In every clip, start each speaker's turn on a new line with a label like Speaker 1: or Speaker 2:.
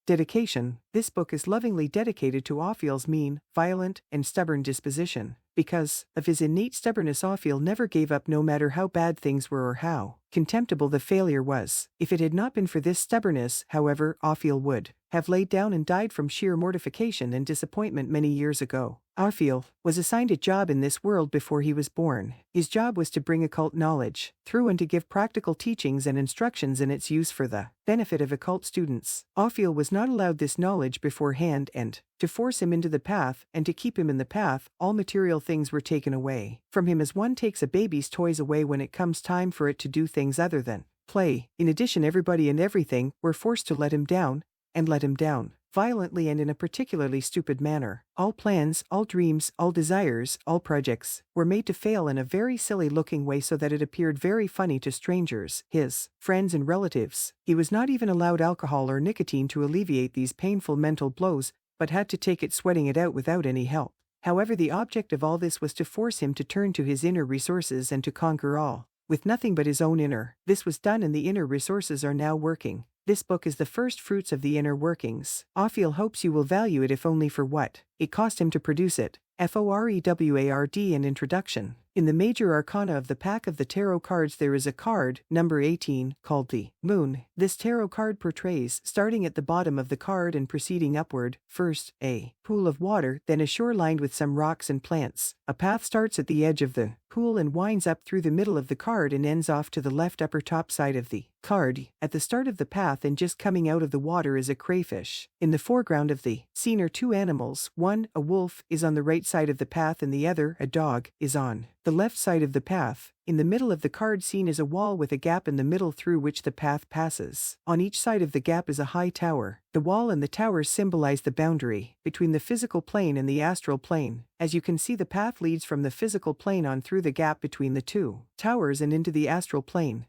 Speaker 1: Dedication. This book is lovingly dedicated to Ophiel's mean, violent, and stubborn disposition. Because of his innate stubbornness, Ophiel never gave up no matter how bad things were or how contemptible the failure was. If it had not been for this stubbornness, however, Ophiel would have laid down and died from sheer mortification and disappointment many years ago. Ophiel was assigned a job in this world before he was born. His job was to bring occult knowledge through and to give practical teachings and instructions in its use for the benefit of occult students. Ophiel was not allowed this knowledge beforehand, and to force him into the path and to keep him in the path, all material things were taken away from him as one takes a baby's toys away when it comes time for it to do things other than play. In addition, everybody and everything were forced to let him down, and let him down violently and in a particularly stupid manner. All plans, all dreams, all desires, all projects were made to fail in a very silly-looking way so that it appeared very funny to strangers, his friends and relatives. He was not even allowed alcohol or nicotine to alleviate these painful mental blows, but had to take it sweating it out without any help. However, the object of all this was to force him to turn to his inner resources and to conquer all with nothing but his own inner. This was done and the inner resources are now working. This book is the first fruits of the inner workings. Ophiel hopes you will value it if only for what it cost him to produce it. FOREWARD. An introduction. In the major arcana of the pack of the tarot cards there is a card, number 18, called the Moon. This tarot card portrays, starting at the bottom of the card and proceeding upward, first, a pool of water, then a shore lined with some rocks and plants. A path starts at the edge of the pool and winds up through the middle of the card and ends off to the left upper top side of the card. At the start of the path and just coming out of the water is a crayfish. In the foreground of the scene are two animals. One, a wolf, is on the right side of the path and the other, a dog, is on the left side of the path. In the middle of the card scene is a wall with a gap in the middle through which the path passes. On each side of the gap is a high tower. The wall and the tower symbolize the boundary between the physical plane and the astral plane. As you can see, the path leads from the physical plane on through the gap between the two towers and into the astral plane.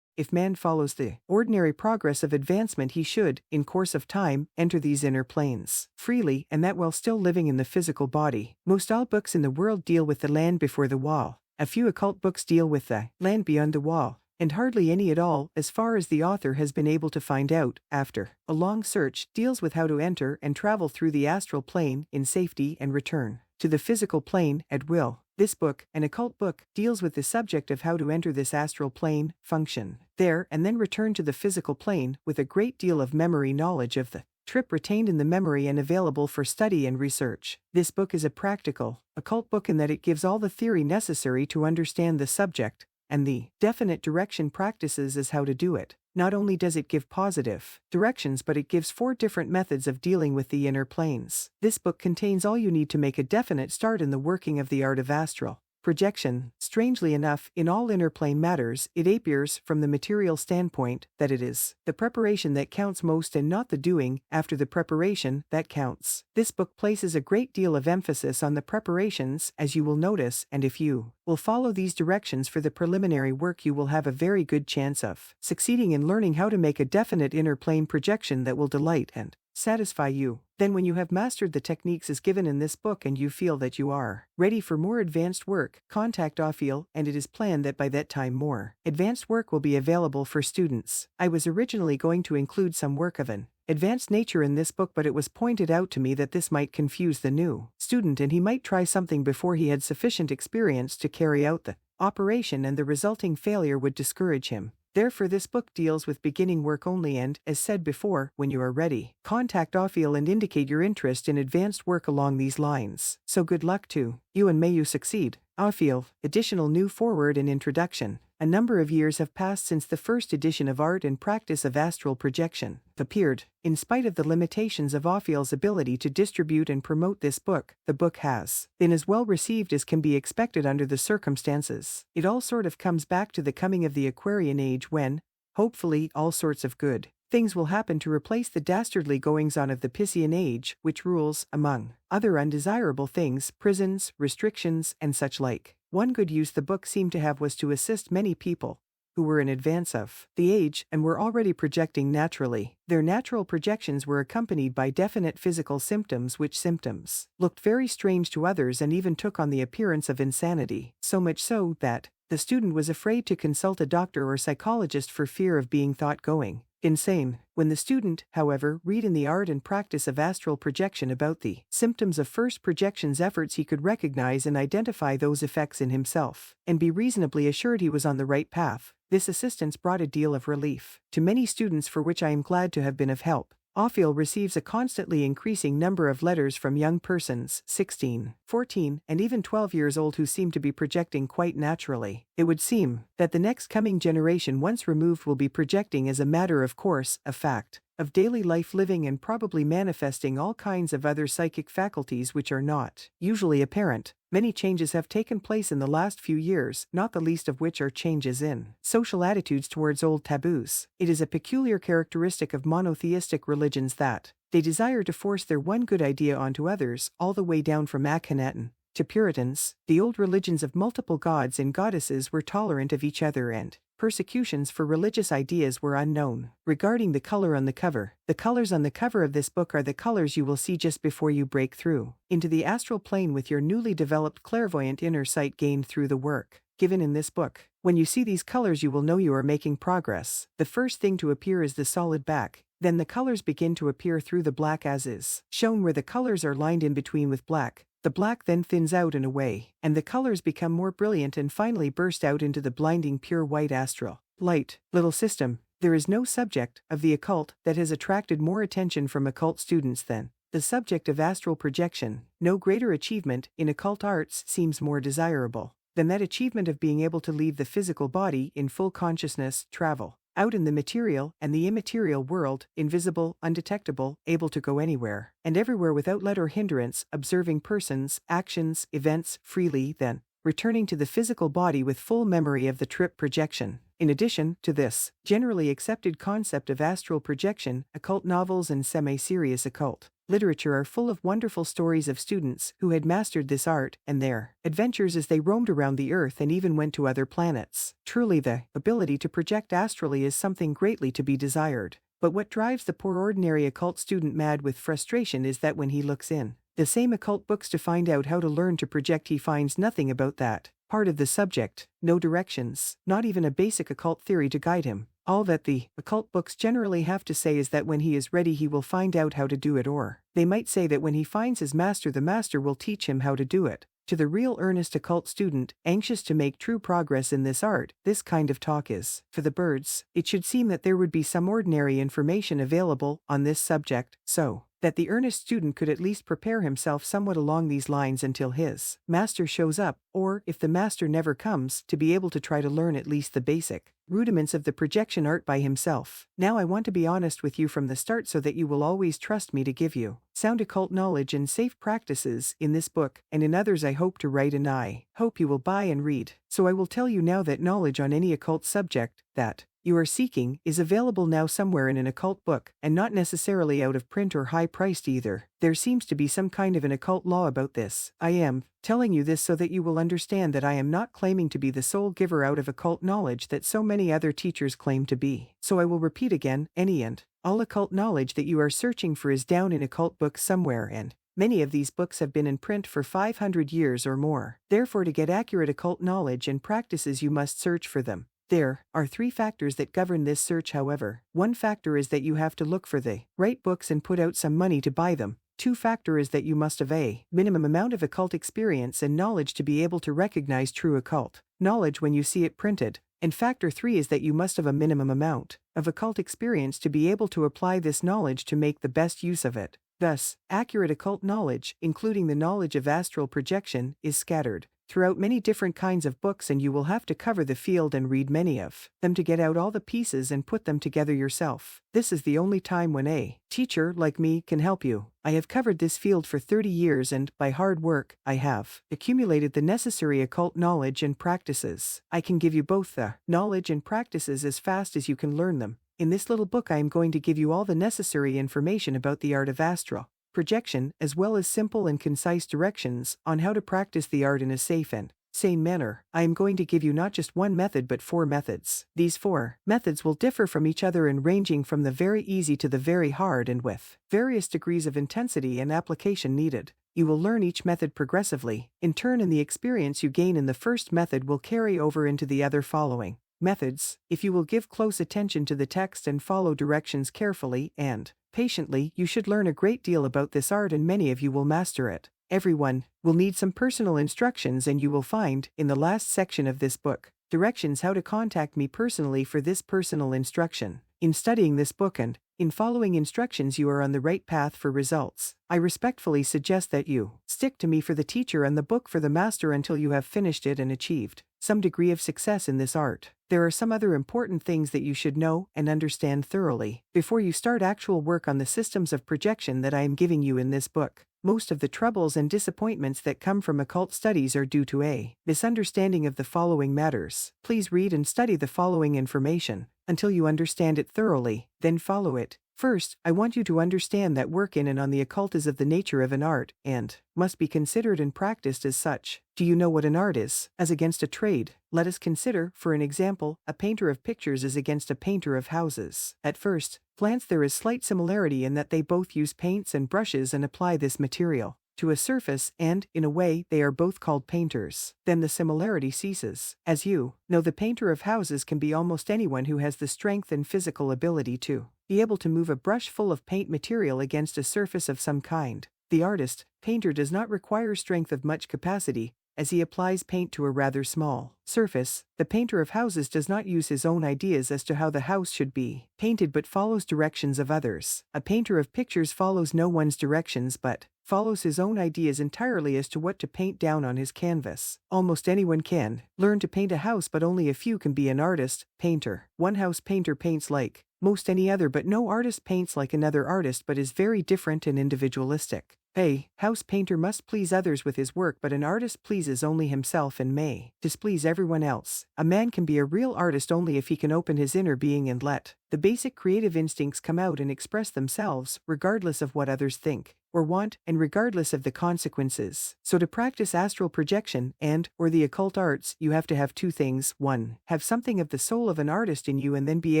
Speaker 1: If man follows the ordinary progress of advancement, he should, in course of time, enter these inner planes freely, and that while still living in the physical body. Most all books in the world deal with the land before the wall. A few occult books deal with the land beyond the wall, and hardly any at all, as far as the author has been able to find out, after a long search, deals with how to enter and travel through the astral plane in safety and return to the physical plane at will. This book, an occult book, deals with the subject of how to enter this astral plane, function there, and then return to the physical plane with a great deal of memory knowledge of the trip retained in the memory and available for study and research. This book is a practical, occult book in that it gives all the theory necessary to understand the subject, and the definite direction practices as how to do it. Not only does it give positive directions, but it gives 4 different methods of dealing with the inner planes. This book contains all you need to make a definite start in the working of the art of astral projection. Strangely enough, in all inner plane matters, it appears, from the material standpoint, that it is the preparation that counts most and not the doing after the preparation that counts. This book places a great deal of emphasis on the preparations, as you will notice, and if you will follow these directions for the preliminary work, you will have a very good chance of succeeding in learning how to make a definite inner plane projection that will delight and satisfy you. Then when you have mastered the techniques as given in this book and you feel that you are ready for more advanced work, contact Ophiel, and it is planned that by that time more advanced work will be available for students. I was originally going to include some work of an advanced nature in this book, but it was pointed out to me that this might confuse the new student and he might try something before he had sufficient experience to carry out the operation, and the resulting failure would discourage him. Therefore this book deals with beginning work only, and, as said before, when you are ready, contact Ophiel and indicate your interest in advanced work along these lines. So good luck to you and may you succeed. Ophiel. Additional new foreword and introduction. A number of years have passed since the first edition of Art and Practice of Astral Projection appeared. In spite of the limitations of Ophiel's ability to distribute and promote this book, the book has been as well received as can be expected under the circumstances. It all sort of comes back to the coming of the Aquarian age when, hopefully, all sorts of good things will happen to replace the dastardly goings-on of the Piscean age, which rules, among other undesirable things, prisons, restrictions, and such like. One good use the book seemed to have was to assist many people who were in advance of the age and were already projecting naturally. Their natural projections were accompanied by definite physical symptoms, which symptoms looked very strange to others and even took on the appearance of insanity, so much so that the student was afraid to consult a doctor or psychologist for fear of being thought going insane. When the student, however, read in the art and practice of astral projection about the symptoms of first projection's efforts, he could recognize and identify those effects in himself, and be reasonably assured he was on the right path. This assistance brought a deal of relief to many students, for which I am glad to have been of help. Ophiel receives a constantly increasing number of letters from young persons, 16, 14, and even 12 years old, who seem to be projecting quite naturally. It would seem that the next coming generation, once removed, will be projecting as a matter of course, a fact of daily life living, and probably manifesting all kinds of other psychic faculties which are not usually apparent. Many changes have taken place in the last few years, not the least of which are changes in social attitudes towards old taboos. It is a peculiar characteristic of monotheistic religions that they desire to force their one good idea onto others, all the way down from Akhenaten to Puritans. The old religions of multiple gods and goddesses were tolerant of each other, and persecutions for religious ideas were unknown. Regarding the color on the cover, the colors on the cover of this book are the colors you will see just before you break through into the astral plane with your newly developed clairvoyant inner sight gained through the work given in this book. When you see these colors, you will know you are making progress. The first thing to appear is the solid back. Then the colors begin to appear through the black, as is shown where the colors are lined in between with black. The black then thins out and away, and the colors become more brilliant and finally burst out into the blinding pure white astral light. Little system, there is no subject of the occult that has attracted more attention from occult students than the subject of astral projection. No greater achievement in occult arts seems more desirable than that achievement of being able to leave the physical body in full consciousness, travel out in the material and the immaterial world, invisible, undetectable, able to go anywhere and everywhere without let or hindrance, observing persons, actions, events freely, then returning to the physical body with full memory of the trip projection. In addition to this generally accepted concept of astral projection, occult novels and semi-serious occult literature are full of wonderful stories of students who had mastered this art and their adventures as they roamed around the earth and even went to other planets. Truly, the ability to project astrally is something greatly to be desired. But what drives the poor ordinary occult student mad with frustration is that when he looks in the same occult books to find out how to learn to project, he finds nothing about that part of the subject, no directions, not even a basic occult theory to guide him. All that the occult books generally have to say is that when he is ready he will find out how to do it, or they might say that when he finds his master, the master will teach him how to do it. To the real earnest occult student, anxious to make true progress in this art, this kind of talk is for the birds. It should seem that there would be some ordinary information available on this subject, so that the earnest student could at least prepare himself somewhat along these lines until his master shows up, or, if the master never comes, to be able to try to learn at least the basic rudiments of the projection art by himself. Now I want to be honest with you from the start so that you will always trust me to give you sound occult knowledge and safe practices in this book, and in others I hope to write and I hope you will buy and read. So I will tell you now that knowledge on any occult subject that you are seeking is available now somewhere in an occult book, and not necessarily out of print or high-priced either. There seems to be some kind of an occult law about this. I am telling you this so that you will understand that I am not claiming to be the sole giver out of occult knowledge that so many other teachers claim to be. So I will repeat again, any and all occult knowledge that you are searching for is down in occult books somewhere, and many of these books have been in print for 500 years or more. Therefore, to get accurate occult knowledge and practices you must search for them. There are 3 factors that govern this search, however. 1 factor is that you have to look for the right books and put out some money to buy them. 2 factor is that you must have a minimum amount of occult experience and knowledge to be able to recognize true occult knowledge when you see it printed. And factor 3 is that you must have a minimum amount of occult experience to be able to apply this knowledge to make the best use of it. Thus, accurate occult knowledge, including the knowledge of astral projection, is scattered throughout many different kinds of books, and you will have to cover the field and read many of them to get out all the pieces and put them together yourself. This is the only time when a teacher like me can help you. I have covered this field for 30 years and, by hard work, I have accumulated the necessary occult knowledge and practices. I can give you both the knowledge and practices as fast as you can learn them. In this little book I am going to give you all the necessary information about the art of astral projection, as well as simple and concise directions on how to practice the art in a safe and sane manner. I am going to give you not just 1 method but 4 methods. These 4 methods will differ from each other in ranging from the very easy to the very hard, and with various degrees of intensity and application needed. You will learn each method progressively, in turn, and the experience you gain in the first method will carry over into the other following Methods: if you will give close attention to the text and follow directions carefully and patiently, you should learn a great deal about this art and many of you will master it. Everyone will need some personal instructions, and you will find, in the last section of this book, directions how to contact me personally for this personal instruction. In studying this book and in following instructions, you are on the right path for results. I respectfully suggest that you stick to me for the teacher and the book for the master until you have finished it and achieved some degree of success in this art. There are some other important things that you should know and understand thoroughly before you start actual work on the systems of projection that I am giving you in this book. Most of the troubles and disappointments that come from occult studies are due to a misunderstanding of the following matters. Please read and study the following information until you understand it thoroughly, then follow it. First, I want you to understand that work in and on the occult is of the nature of an art, and must be considered and practiced as such. Do you know what an art is? As against a trade, let us consider, for an example, a painter of pictures is against a painter of houses. At first glance there is slight similarity in that they both use paints and brushes and apply this material to a surface, and, in a way, they are both called painters. Then the similarity ceases. As you know, the painter of houses can be almost anyone who has the strength and physical ability to be able to move a brush full of paint material against a surface of some kind. The artist, painter does not require strength of much capacity, as he applies paint to a rather small surface. The painter of houses does not use his own ideas as to how the house should be painted but follows directions of others. A painter of pictures follows no one's directions but follows his own ideas entirely as to what to paint down on his canvas. Almost anyone can learn to paint a house, but only a few can be an artist, painter. One house painter paints like most any other, but no artist paints like another artist, but is very different and individualistic. A house painter must please others with his work, but an artist pleases only himself and may displease everyone else. A man can be a real artist only if he can open his inner being and let the basic creative instincts come out and express themselves, regardless of what others think or want, and regardless of the consequences. So to practice astral projection or the occult arts, you have to have two things. 1. Have something of the soul of an artist in you and then be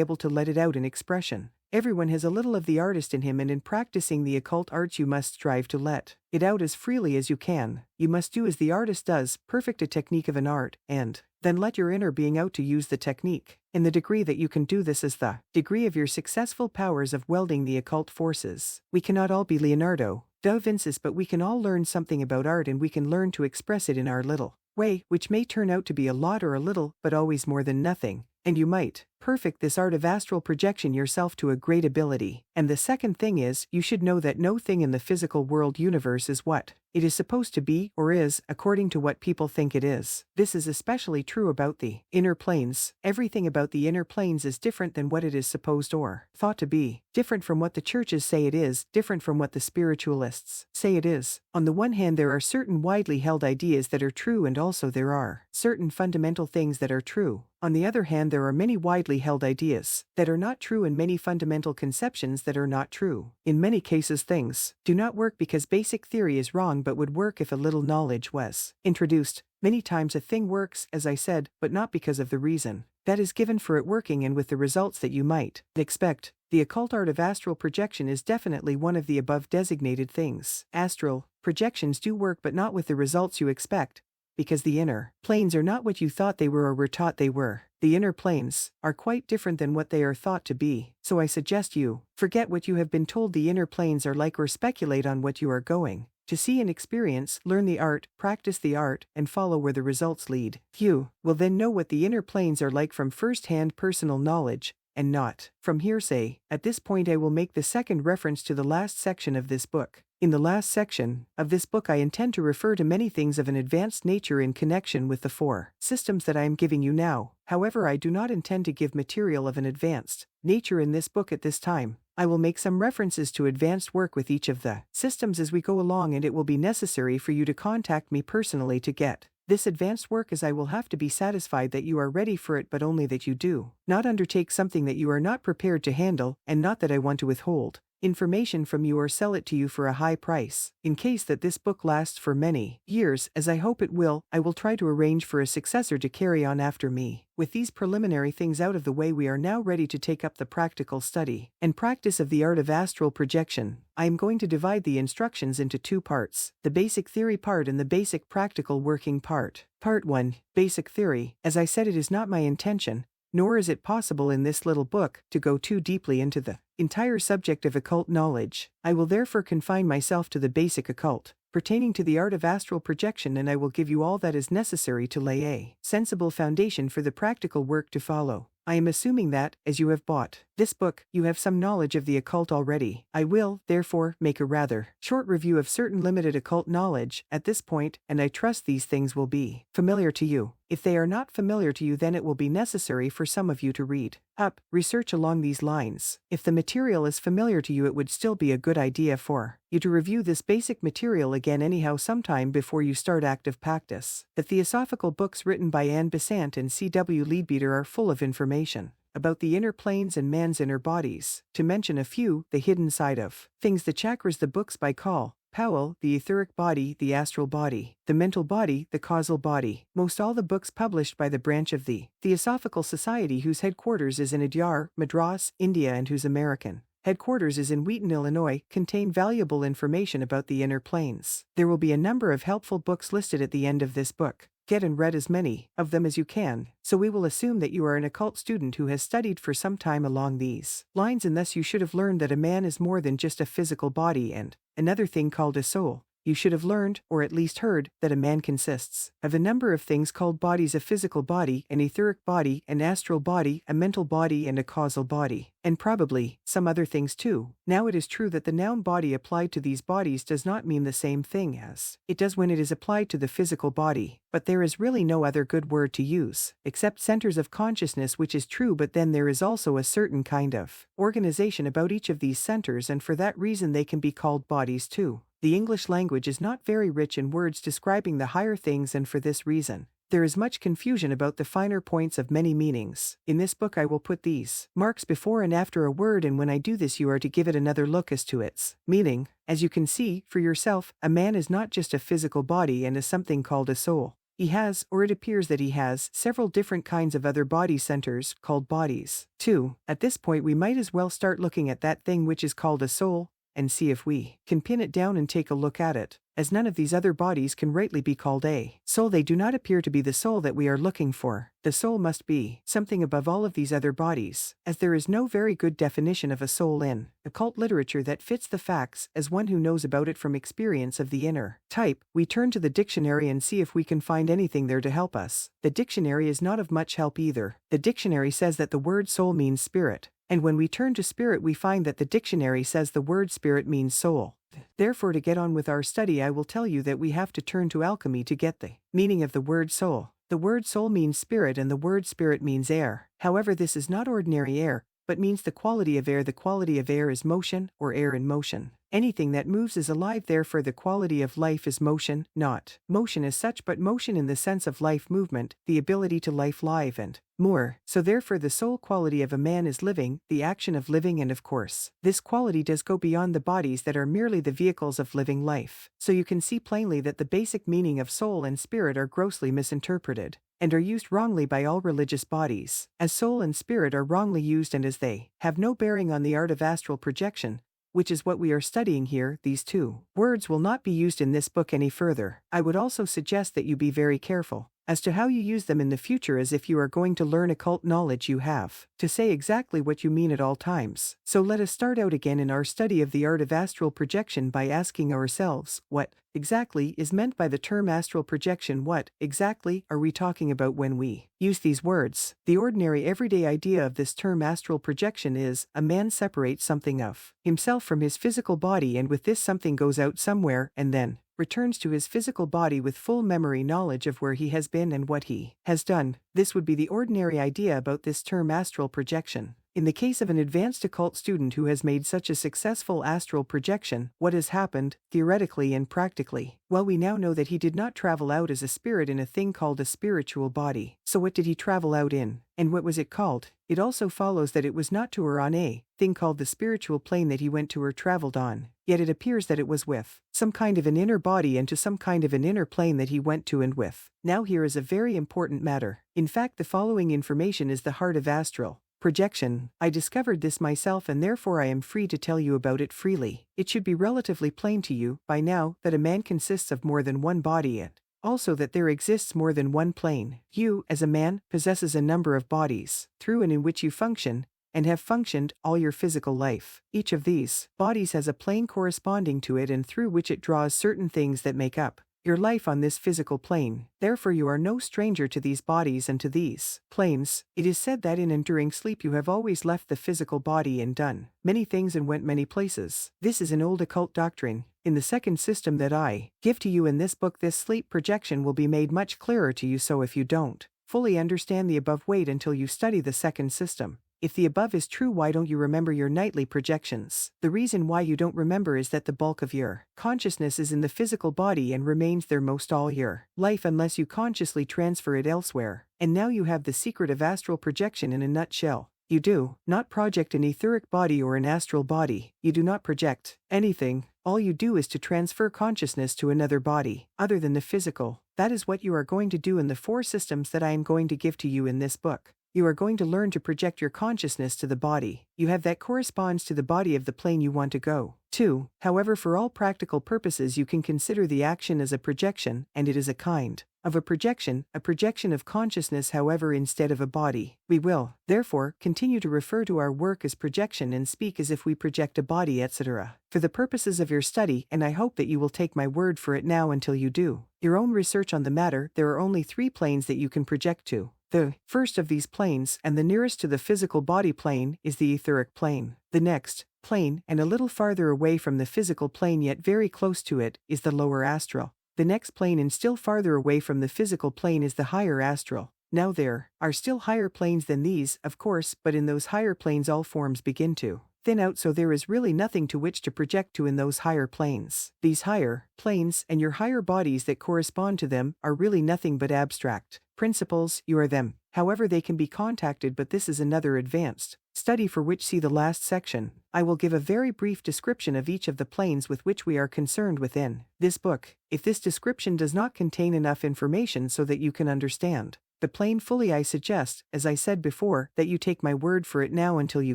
Speaker 1: able to let it out in expression. Everyone has a little of the artist in him, and in practicing the occult arts you must strive to let it out as freely as you can. You must do as the artist does, perfect a technique of an art, and then let your inner being out to use the technique. In the degree that you can do this is the degree of your successful powers of welding the occult forces. We cannot all be Leonardo da Vinci, but we can all learn something about art, and we can learn to express it in our little way, which may turn out to be a lot or a little, but always more than nothing. And you might perfect this art of astral projection yourself to a great ability. And the second thing is, you should know that no thing in the physical world universe is what it is supposed to be or is according to what people think it is. This is especially true about the inner planes. Everything about the inner planes is different than what it is supposed or thought to be, different from what the churches say it is, different from what the spiritualists say it is. On the one hand, there are certain widely held ideas that are true, and also there are certain fundamental things that are true. On the other hand, there are many widely held ideas that are not true and many fundamental conceptions that are not true. In many cases, things do not work because basic theory is wrong, but would work if a little knowledge was introduced. Many times a thing works, as I said, but not because of the reason that is given for it working and with the results that you might expect. The occult art of astral projection is definitely one of the above designated things. Astral projections do work, but not with the results you expect, because the inner planes are not what you thought they were or were taught they were. The inner planes are quite different than what they are thought to be. So I suggest you forget what you have been told the inner planes are like, or speculate on what you are going to see and experience. Learn the art, practice the art, and follow where the results lead. You will then know what the inner planes are like from first-hand personal knowledge, and not from hearsay. At this point I will make the second reference to the last section of this book. In the last section of this book I intend to refer to many things of an advanced nature in connection with the four systems that I am giving you now. However, I do not intend to give material of an advanced nature in this book at this time. I will make some references to advanced work with each of the systems as we go along, and it will be necessary for you to contact me personally to get this advanced work, as I will have to be satisfied that you are ready for it, but only that you do not undertake something that you are not prepared to handle, and not that I want to withhold information from you or sell it to you for a high price. In case that this book lasts for many years, as I hope it will, I will try to arrange for a successor to carry on after me. With these preliminary things out of the way, we are now ready to take up the practical study and practice of the art of astral projection. I am going to divide the instructions into two parts, the basic theory part and the basic practical working part. Part 1, Basic Theory. As I said, it is not my intention nor is it possible in this little book to go too deeply into the entire subject of occult knowledge. I will therefore confine myself to the basic occult pertaining to the art of astral projection, and I will give you all that is necessary to lay a sensible foundation for the practical work to follow. I am assuming that, as you have bought this book, you have some knowledge of the occult already. I will, therefore, make a rather short review of certain limited occult knowledge at this point, and I trust these things will be familiar to you. If they are not familiar to you, then it will be necessary for some of you to read up research along these lines. If the material is familiar to you, it would still be a good idea for you to review this basic material again anyhow sometime before you start active practice. The Theosophical books written by Anne Besant and C.W. Leadbeater are full of information about the inner planes and man's inner bodies. To mention a few, the hidden side of things, the chakras, the books by Call Powell, the etheric body, the astral body, the mental body, the causal body. Most all the books published by the branch of the Theosophical Society, whose headquarters is in Adyar, Madras, India, and whose American headquarters is in Wheaton, Illinois, contain valuable information about the inner planes. There will be a number of helpful books listed at the end of this book. Get and read as many of them as you can, so we will assume that you are an occult student who has studied for some time along these lines, and thus you should have learned that a man is more than just a physical body and another thing called a soul. You should have learned, or at least heard, that a man consists of a number of things called bodies: a physical body, an etheric body, an astral body, a mental body, and a causal body, and probably some other things too. Now, it is true that the noun body applied to these bodies does not mean the same thing as it does when it is applied to the physical body, but there is really no other good word to use, except centers of consciousness, which is true, but then there is also a certain kind of organization about each of these centers, and for that reason they can be called bodies too. The English language is not very rich in words describing the higher things, and for this reason, there is much confusion about the finer points of many meanings. In this book I will put these marks before and after a word, and when I do this you are to give it another look as to its meaning. As you can see for yourself, a man is not just a physical body and is something called a soul. He has, or it appears that he has, several different kinds of other body centers, called bodies, too. At this point we might as well start looking at that thing which is called a soul, and see if we can pin it down and take a look at it. As none of these other bodies can rightly be called a soul, they do not appear to be the soul that we are looking for. The soul must be something above all of these other bodies, as there is no very good definition of a soul in occult literature that fits the facts as one who knows about it from experience of the inner type. We turn to the dictionary and see if we can find anything there to help us. The dictionary is not of much help either. The dictionary says that the word soul means spirit, and when we turn to spirit we find that the dictionary says the word spirit means soul. Therefore, to get on with our study, I will tell you that we have to turn to alchemy to get the meaning of the word soul. The word soul means spirit, and the word spirit means air. However, this is not ordinary air, but means the quality of air. The quality of air is motion, or air in motion. Anything that moves is alive, therefore the quality of life is motion, not motion as such, but motion in the sense of life, movement, the ability to live, and more. So therefore the sole quality of a man is living, the action of living, and of course, this quality does go beyond the bodies that are merely the vehicles of living life. So you can see plainly that the basic meaning of soul and spirit are grossly misinterpreted, and are used wrongly by all religious bodies, as soul and spirit are wrongly used, and as they have no bearing on the art of astral projection, which is what we are studying here. These two words will not be used in this book any further. I would also suggest that you be very careful as to how you use them in the future, as if you are going to learn occult knowledge you have to say exactly what you mean at all times. So let us start out again in our study of the art of astral projection by asking ourselves, what exactly is meant by the term astral projection? What exactly are we talking about when we use these words? The ordinary everyday idea of this term astral projection is, a man separates something of himself from his physical body, and with this something goes out somewhere and then returns to his physical body with full memory knowledge of where he has been and what he has done. This would be the ordinary idea about this term astral projection. In the case of an advanced occult student who has made such a successful astral projection, what has happened, theoretically and practically? Well, we now know that he did not travel out as a spirit in a thing called a spiritual body. So what did he travel out in? And what was it called? It also follows that it was not to or on a thing called the spiritual plane that he went to or traveled on. Yet it appears that it was with some kind of an inner body and to some kind of an inner plane that he went to and with. Now here is a very important matter. In fact, the following information is the heart of astral projection. I discovered this myself, and therefore I am free to tell you about it freely. It should be relatively plain to you by now that a man consists of more than one body, and Also that there exists more than one plane. You, as a man, possesses a number of bodies, through and in which you function, and have functioned all your physical life. Each of these bodies has a plane corresponding to it and through which it draws certain things that make up your life on this physical plane. Therefore you are no stranger to these bodies and to these planes. It is said that in and during sleep you have always left the physical body and done many things and went many places. This is an old occult doctrine. In the second system that I give to you in this book, this sleep projection will be made much clearer to you, so if you don't fully understand the above, wait until you study the second system. If the above is true, why don't you remember your nightly projections? The reason why you don't remember is that the bulk of your consciousness is in the physical body and remains there most all your life unless you consciously transfer it elsewhere. And now you have the secret of astral projection in a nutshell. You do not project an etheric body or an astral body. You do not project anything. All you do is to transfer consciousness to another body, other than the physical. That is what you are going to do in the 4 systems that I am going to give to you in this book. You are going to learn to project your consciousness to the body you have that corresponds to the body of the plane you want to go to. However, for all practical purposes you can consider the action as a projection, and it is a kind of a projection of consciousness, however, instead of a body. We will, therefore, continue to refer to our work as projection and speak as if we project a body, etc. For the purposes of your study, and I hope that you will take my word for it now until you do your own research on the matter, there are only 3 planes that you can project to. The first of these planes, and the nearest to the physical body plane, is the etheric plane. The next plane, and a little farther away from the physical plane yet very close to it, is the lower astral. The next plane and still farther away from the physical plane is the higher astral. Now there are still higher planes than these, of course, but in those higher planes all forms begin to thin out, so there is really nothing to which to project to in those higher planes. These higher planes and your higher bodies that correspond to them are really nothing but abstract principles. You are them. However, they can be contacted, but this is another advanced study for which see the last section. I will give a very brief description of each of the planes with which we are concerned within this book. If this description does not contain enough information so that you can understand the plane fully, I suggest, as I said before, that you take my word for it now until you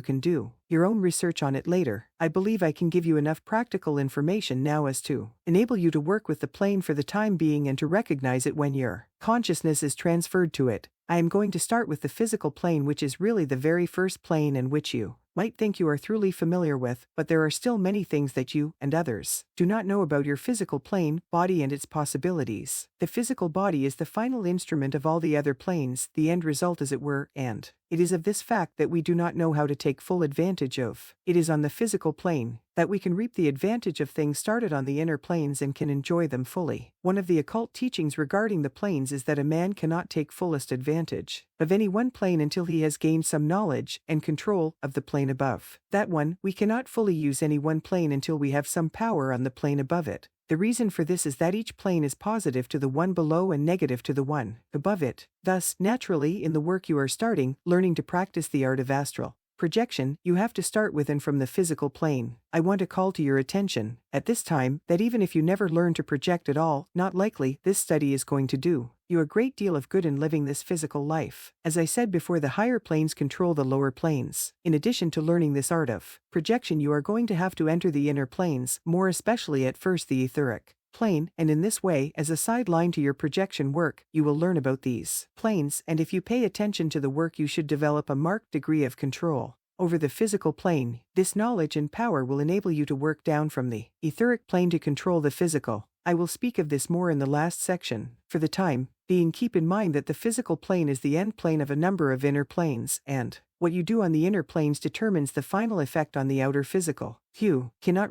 Speaker 1: can do your own research on it later. I believe I can give you enough practical information now as to enable you to work with the plane for the time being and to recognize it when your consciousness is transferred to it. I am going to start with the physical plane, which is really the very first plane and which you might think you are thoroughly familiar with, but there are still many things that you and others do not know about your physical plane, body and its possibilities. The physical body is the final instrument of all the other planes, the end result as it were, and it is of this fact that we do not know how to take full advantage of. It is on the physical plane that we can reap the advantage of things started on the inner planes and can enjoy them fully. One of the occult teachings regarding the planes is that a man cannot take fullest advantage of any one plane until he has gained some knowledge and control of the plane above that one. We cannot fully use any one plane until we have some power on the plane above it. The reason for this is that each plane is positive to the one below and negative to the one above it. Thus, naturally, in the work you are starting, learning to practice the art of astral projection, you have to start with and from the physical plane. I want to call to your attention, at this time, that even if you never learn to project at all, not likely, this study is going to do you a great deal of good in living this physical life. As I said before, the higher planes control the lower planes. In addition to learning this art of projection, you are going to have to enter the inner planes, more especially at first the etheric plane, and in this way, as a sideline to your projection work, you will learn about these planes, and if you pay attention to the work you should develop a marked degree of control over the physical plane. This knowledge and power will enable you to work down from the etheric plane to control the physical. I will speak of this more in the last section. For the time being, keep in mind that the physical plane is the end plane of a number of inner planes, and what you do on the inner planes determines the final effect on the outer physical. You cannot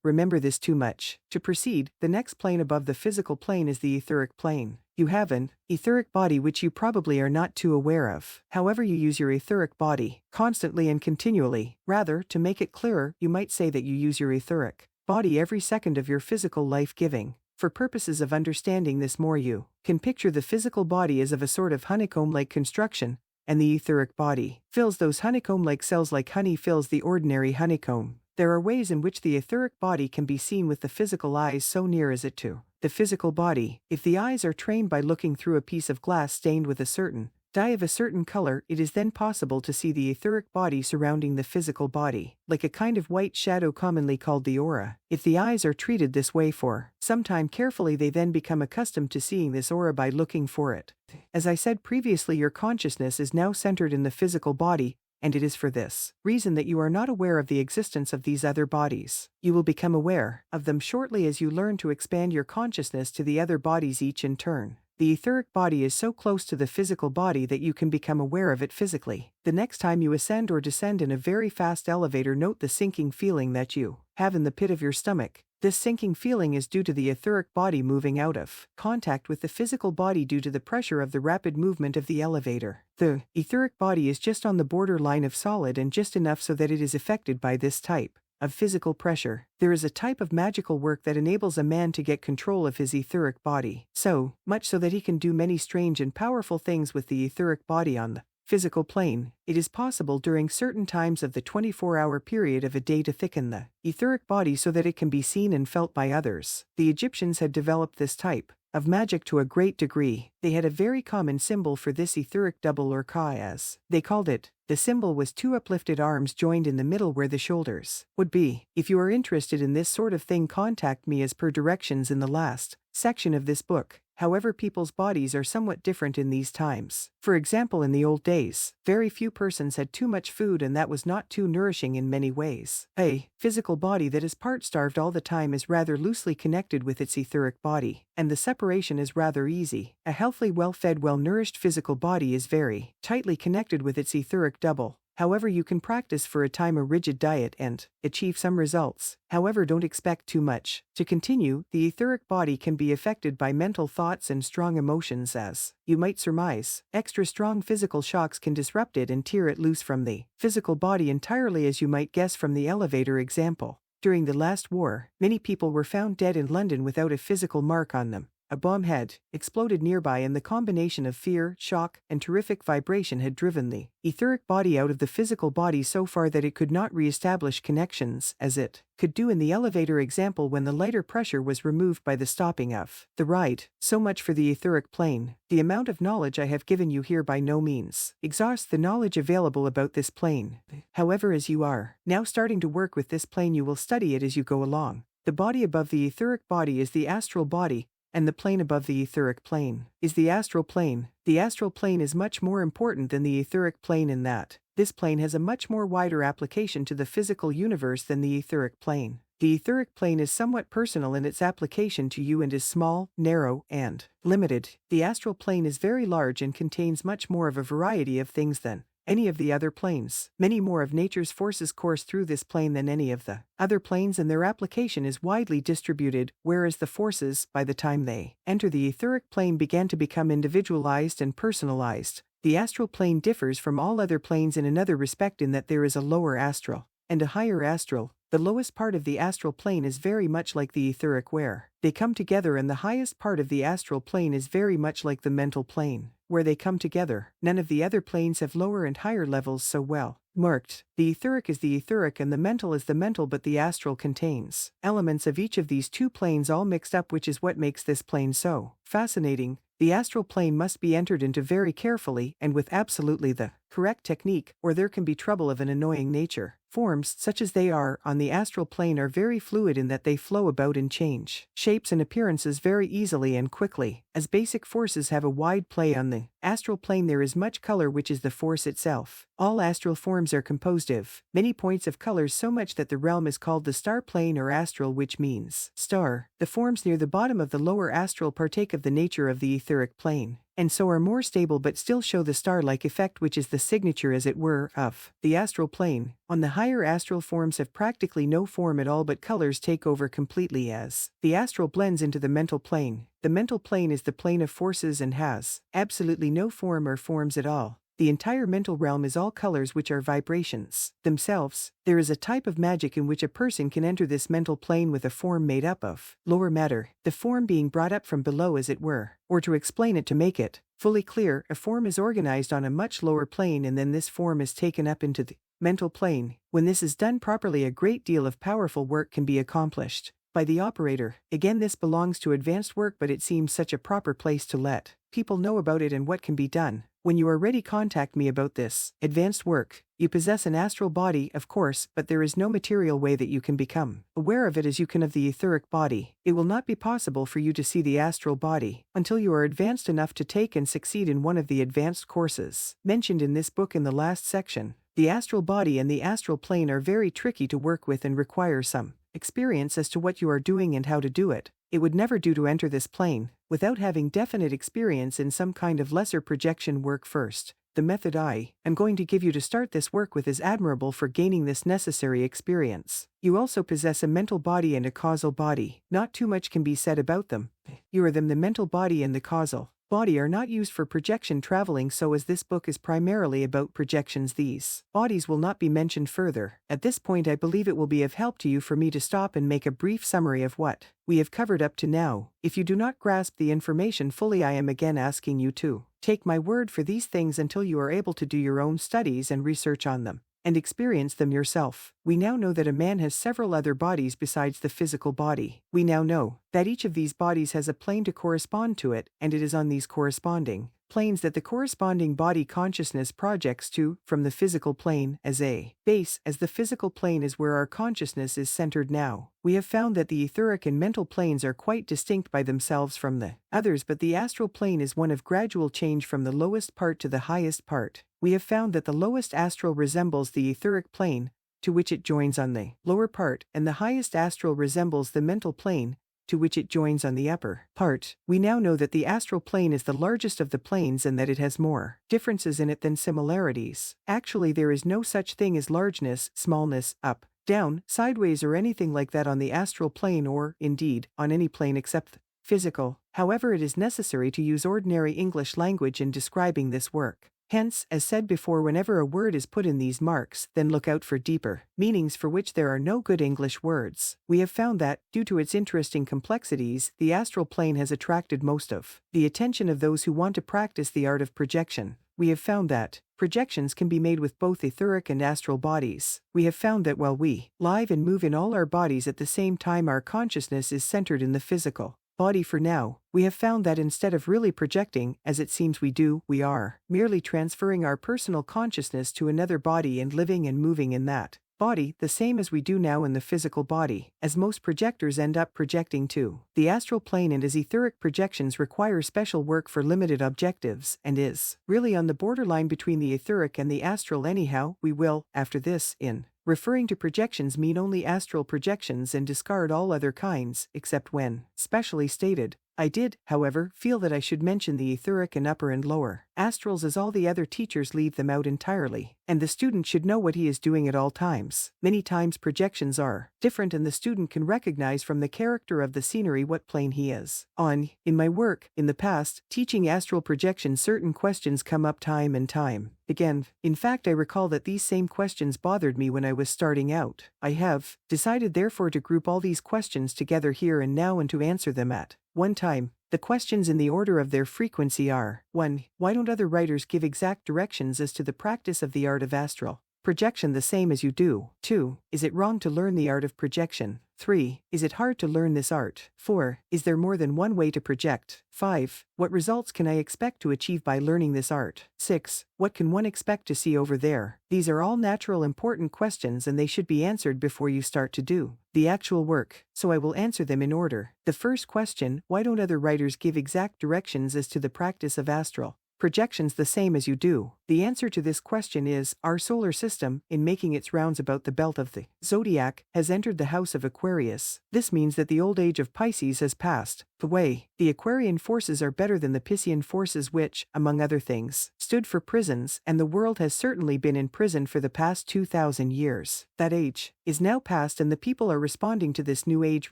Speaker 1: remember this too much. To proceed, the next plane above the physical plane is the etheric plane. You have an etheric body which you probably are not too aware of. However, you use your etheric body constantly and continually. Rather, to make it clearer, you might say that you use your etheric body every second of your physical life giving. For purposes of understanding this more, you can picture the physical body as of a sort of honeycomb-like construction, and the etheric body fills those honeycomb-like cells like honey fills the ordinary honeycomb. There are ways in which the etheric body can be seen with the physical eyes so near is it to the physical body. If the eyes are trained by looking through a piece of glass stained with a certain dye of a certain color, it is then possible to see the etheric body surrounding the physical body, like a kind of white shadow commonly called the aura. If the eyes are treated this way for some time carefully, they then become accustomed to seeing this aura by looking for it. As I said previously, your consciousness is now centered in the physical body, and it is for this reason that you are not aware of the existence of these other bodies. You will become aware of them shortly as you learn to expand your consciousness to the other bodies each in turn. The etheric body is so close to the physical body that you can become aware of it physically. The next time you ascend or descend in a very fast elevator, note the sinking feeling that you have in the pit of your stomach. This sinking feeling is due to the etheric body moving out of contact with the physical body due to the pressure of the rapid movement of the elevator. The etheric body is just on the borderline of solid and just enough so that it is affected by this type of physical pressure. There is a type of magical work that enables a man to get control of his etheric body, so much so that he can do many strange and powerful things with the etheric body on the physical plane. It is possible during certain times of the 24-hour period of a day to thicken the etheric body so that it can be seen and felt by others. The Egyptians had developed this type of magic to a great degree. They had a very common symbol for this etheric double, or ka as they called it. The symbol was two uplifted arms joined in the middle where the shoulders would be. If you are interested in this sort of thing, contact me as per directions in the last section of this book. However, people's bodies are somewhat different in these times. For example, in the old days, very few persons had too much food, and that was not too nourishing in many ways. A physical body that is part starved all the time is rather loosely connected with its etheric body, and the separation is rather easy. A healthy, well-fed, well-nourished physical body is very tightly connected with its etheric double. However, you can practice for a time a rigid diet and achieve some results. However, don't expect too much. To continue, the etheric body can be affected by mental thoughts and strong emotions, as you might surmise. Extra strong physical shocks can disrupt it and tear it loose from the physical body entirely, as you might guess from the elevator example. During the last war, many people were found dead in London without a physical mark on them. A bomb had exploded nearby, and the combination of fear, shock, and terrific vibration had driven the etheric body out of the physical body so far that it could not re-establish connections as it could do in the elevator example when the lighter pressure was removed by the stopping of the ride. So much for the etheric plane. The amount of knowledge I have given you here by no means exhausts the knowledge available about this plane. However, as you are now starting to work with this plane, you will study it as you go along. The body above the etheric body is the astral body, and the plane above the etheric plane is the astral plane. The astral plane is much more important than the etheric plane in that this plane has a much more wider application to the physical universe than the etheric plane. The etheric plane is somewhat personal in its application to you and is small, narrow, and limited. The astral plane is very large and contains much more of a variety of things than any of the other planes. Many more of nature's forces course through this plane than any of the other planes, and their application is widely distributed, whereas the forces, by the time they enter the etheric plane, began to become individualized and personalized. The astral plane differs from all other planes in another respect, in that there is a lower astral and a higher astral. The lowest part of the astral plane is very much like the etheric, where they come together, and the highest part of the astral plane is very much like the mental plane, where they come together. None of the other planes have lower and higher levels so well marked. The etheric is the etheric and the mental is the mental, but the astral contains elements of each of these two planes all mixed up, which is what makes this plane so fascinating. The astral plane must be entered into very carefully and with absolutely the correct technique, or there can be trouble of an annoying nature. Forms, such as they are on the astral plane, are very fluid in that they flow about and change shapes and appearances very easily and quickly. As basic forces have a wide play on the astral plane, there is much color, which is the force itself. All astral forms are composed of many points of colors, so much that the realm is called the star plane or astral, which means star. The forms near the bottom of the lower astral partake of the nature of the etheric plane, and so are more stable but still show the star-like effect, which is the signature, as it were, of the astral plane. On the higher astral forms have practically no form at all, but colors take over completely as the astral blends into the mental plane. The mental plane is the plane of forces and has absolutely no form or forms at all. The entire mental realm is all colors, which are vibrations themselves. There is a type of magic in which a person can enter this mental plane with a form made up of lower matter, the form being brought up from below, as it were. Or to explain it to make it fully clear, a form is organized on a much lower plane, and then this form is taken up into the mental plane. When this is done properly, a great deal of powerful work can be accomplished by the operator. Again, this belongs to advanced work, but it seems such a proper place to let people know about it and what can be done. When you are ready, contact me about this advanced work. You possess an astral body, of course, but there is no material way that you can become aware of it as you can of the etheric body. It will not be possible for you to see the astral body until you are advanced enough to take and succeed in one of the advanced courses mentioned in this book in the last section. The astral body and the astral plane are very tricky to work with and require some experience as to what you are doing and how to do it. It would never do to enter this plane without having definite experience in some kind of lesser projection work first. The method I am going to give you to start this work with is admirable for gaining this necessary experience. You also possess a mental body and a causal body. Not too much can be said about them. You are them. The mental body and the causal body are not used for projection traveling, so as this book is primarily about projections, these bodies will not be mentioned further. At this point, I believe it will be of help to you for me to stop and make a brief summary of what we have covered up to now. If you do not grasp the information fully, I am again asking you to take my word for these things until you are able to do your own studies and research on them and experience them yourself. We now know that a man has several other bodies besides the physical body. We now know that each of these bodies has a plane to correspond to it, and it is on these corresponding planes that the corresponding body consciousness projects to from the physical plane as a base, as the physical plane is where our consciousness is centered now. We have found that the etheric and mental planes are quite distinct by themselves from the others, but the astral plane is one of gradual change from the lowest part to the highest part. We have found that the lowest astral resembles the etheric plane, to which it joins on the lower part, and the highest astral resembles the mental plane, to which it joins on the upper part. We now know that the astral plane is the largest of the planes and that it has more differences in it than similarities. Actually, there is no such thing as largeness, smallness, up, down, sideways, or anything like that on the astral plane, or, indeed, on any plane except physical. However, it is necessary to use ordinary English language in describing this work. Hence, as said before, whenever a word is put in these marks, then look out for deeper meanings for which there are no good English words. We have found that, due to its interesting complexities, the astral plane has attracted most of the attention of those who want to practice the art of projection. We have found that projections can be made with both etheric and astral bodies. We have found that while we live and move in all our bodies at the same time, our consciousness is centered in the physical body. For now, we have found that instead of really projecting, as it seems we do, we are merely transferring our personal consciousness to another body and living and moving in that body, the same as we do now in the physical body, as most projectors end up projecting to the astral plane, and as etheric projections require special work for limited objectives, and is really on the borderline between the etheric and the astral anyhow. We will, after this, in referring to projections, mean only astral projections and discard all other kinds, except when specially stated. I did, however, feel that I should mention the etheric and upper and lower astrals, as all the other teachers leave them out entirely, and the student should know what he is doing at all times. Many times projections are different, and the student can recognize from the character of the scenery what plane he is on. In my work, in the past, teaching astral projection, certain questions come up time and time again. In fact, I recall that these same questions bothered me when I was starting out. I have decided therefore to group all these questions together here and now and to answer them at one time. The questions in the order of their frequency are: 1. Why don't other writers give exact directions as to the practice of the art of astral projection the same as you do? 2. Is it wrong to learn the art of projection? 3. Is it hard to learn this art? 4. Is there more than one way to project? 5. What results can I expect to achieve by learning this art? 6. What can one expect to see over there? These are all natural, important questions, and they should be answered before you start to do the actual work, so I will answer them in order. The first question: why don't other writers give exact directions as to the practice of astral projections the same as you do? The answer to this question is, our solar system, in making its rounds about the belt of the zodiac, has entered the house of Aquarius. This means that the old age of Pisces has passed away. The Aquarian forces are better than the Piscean forces, which, among other things, stood for prisons, and the world has certainly been in prison for the past 2,000 years. That age is now past, and the people are responding to this new age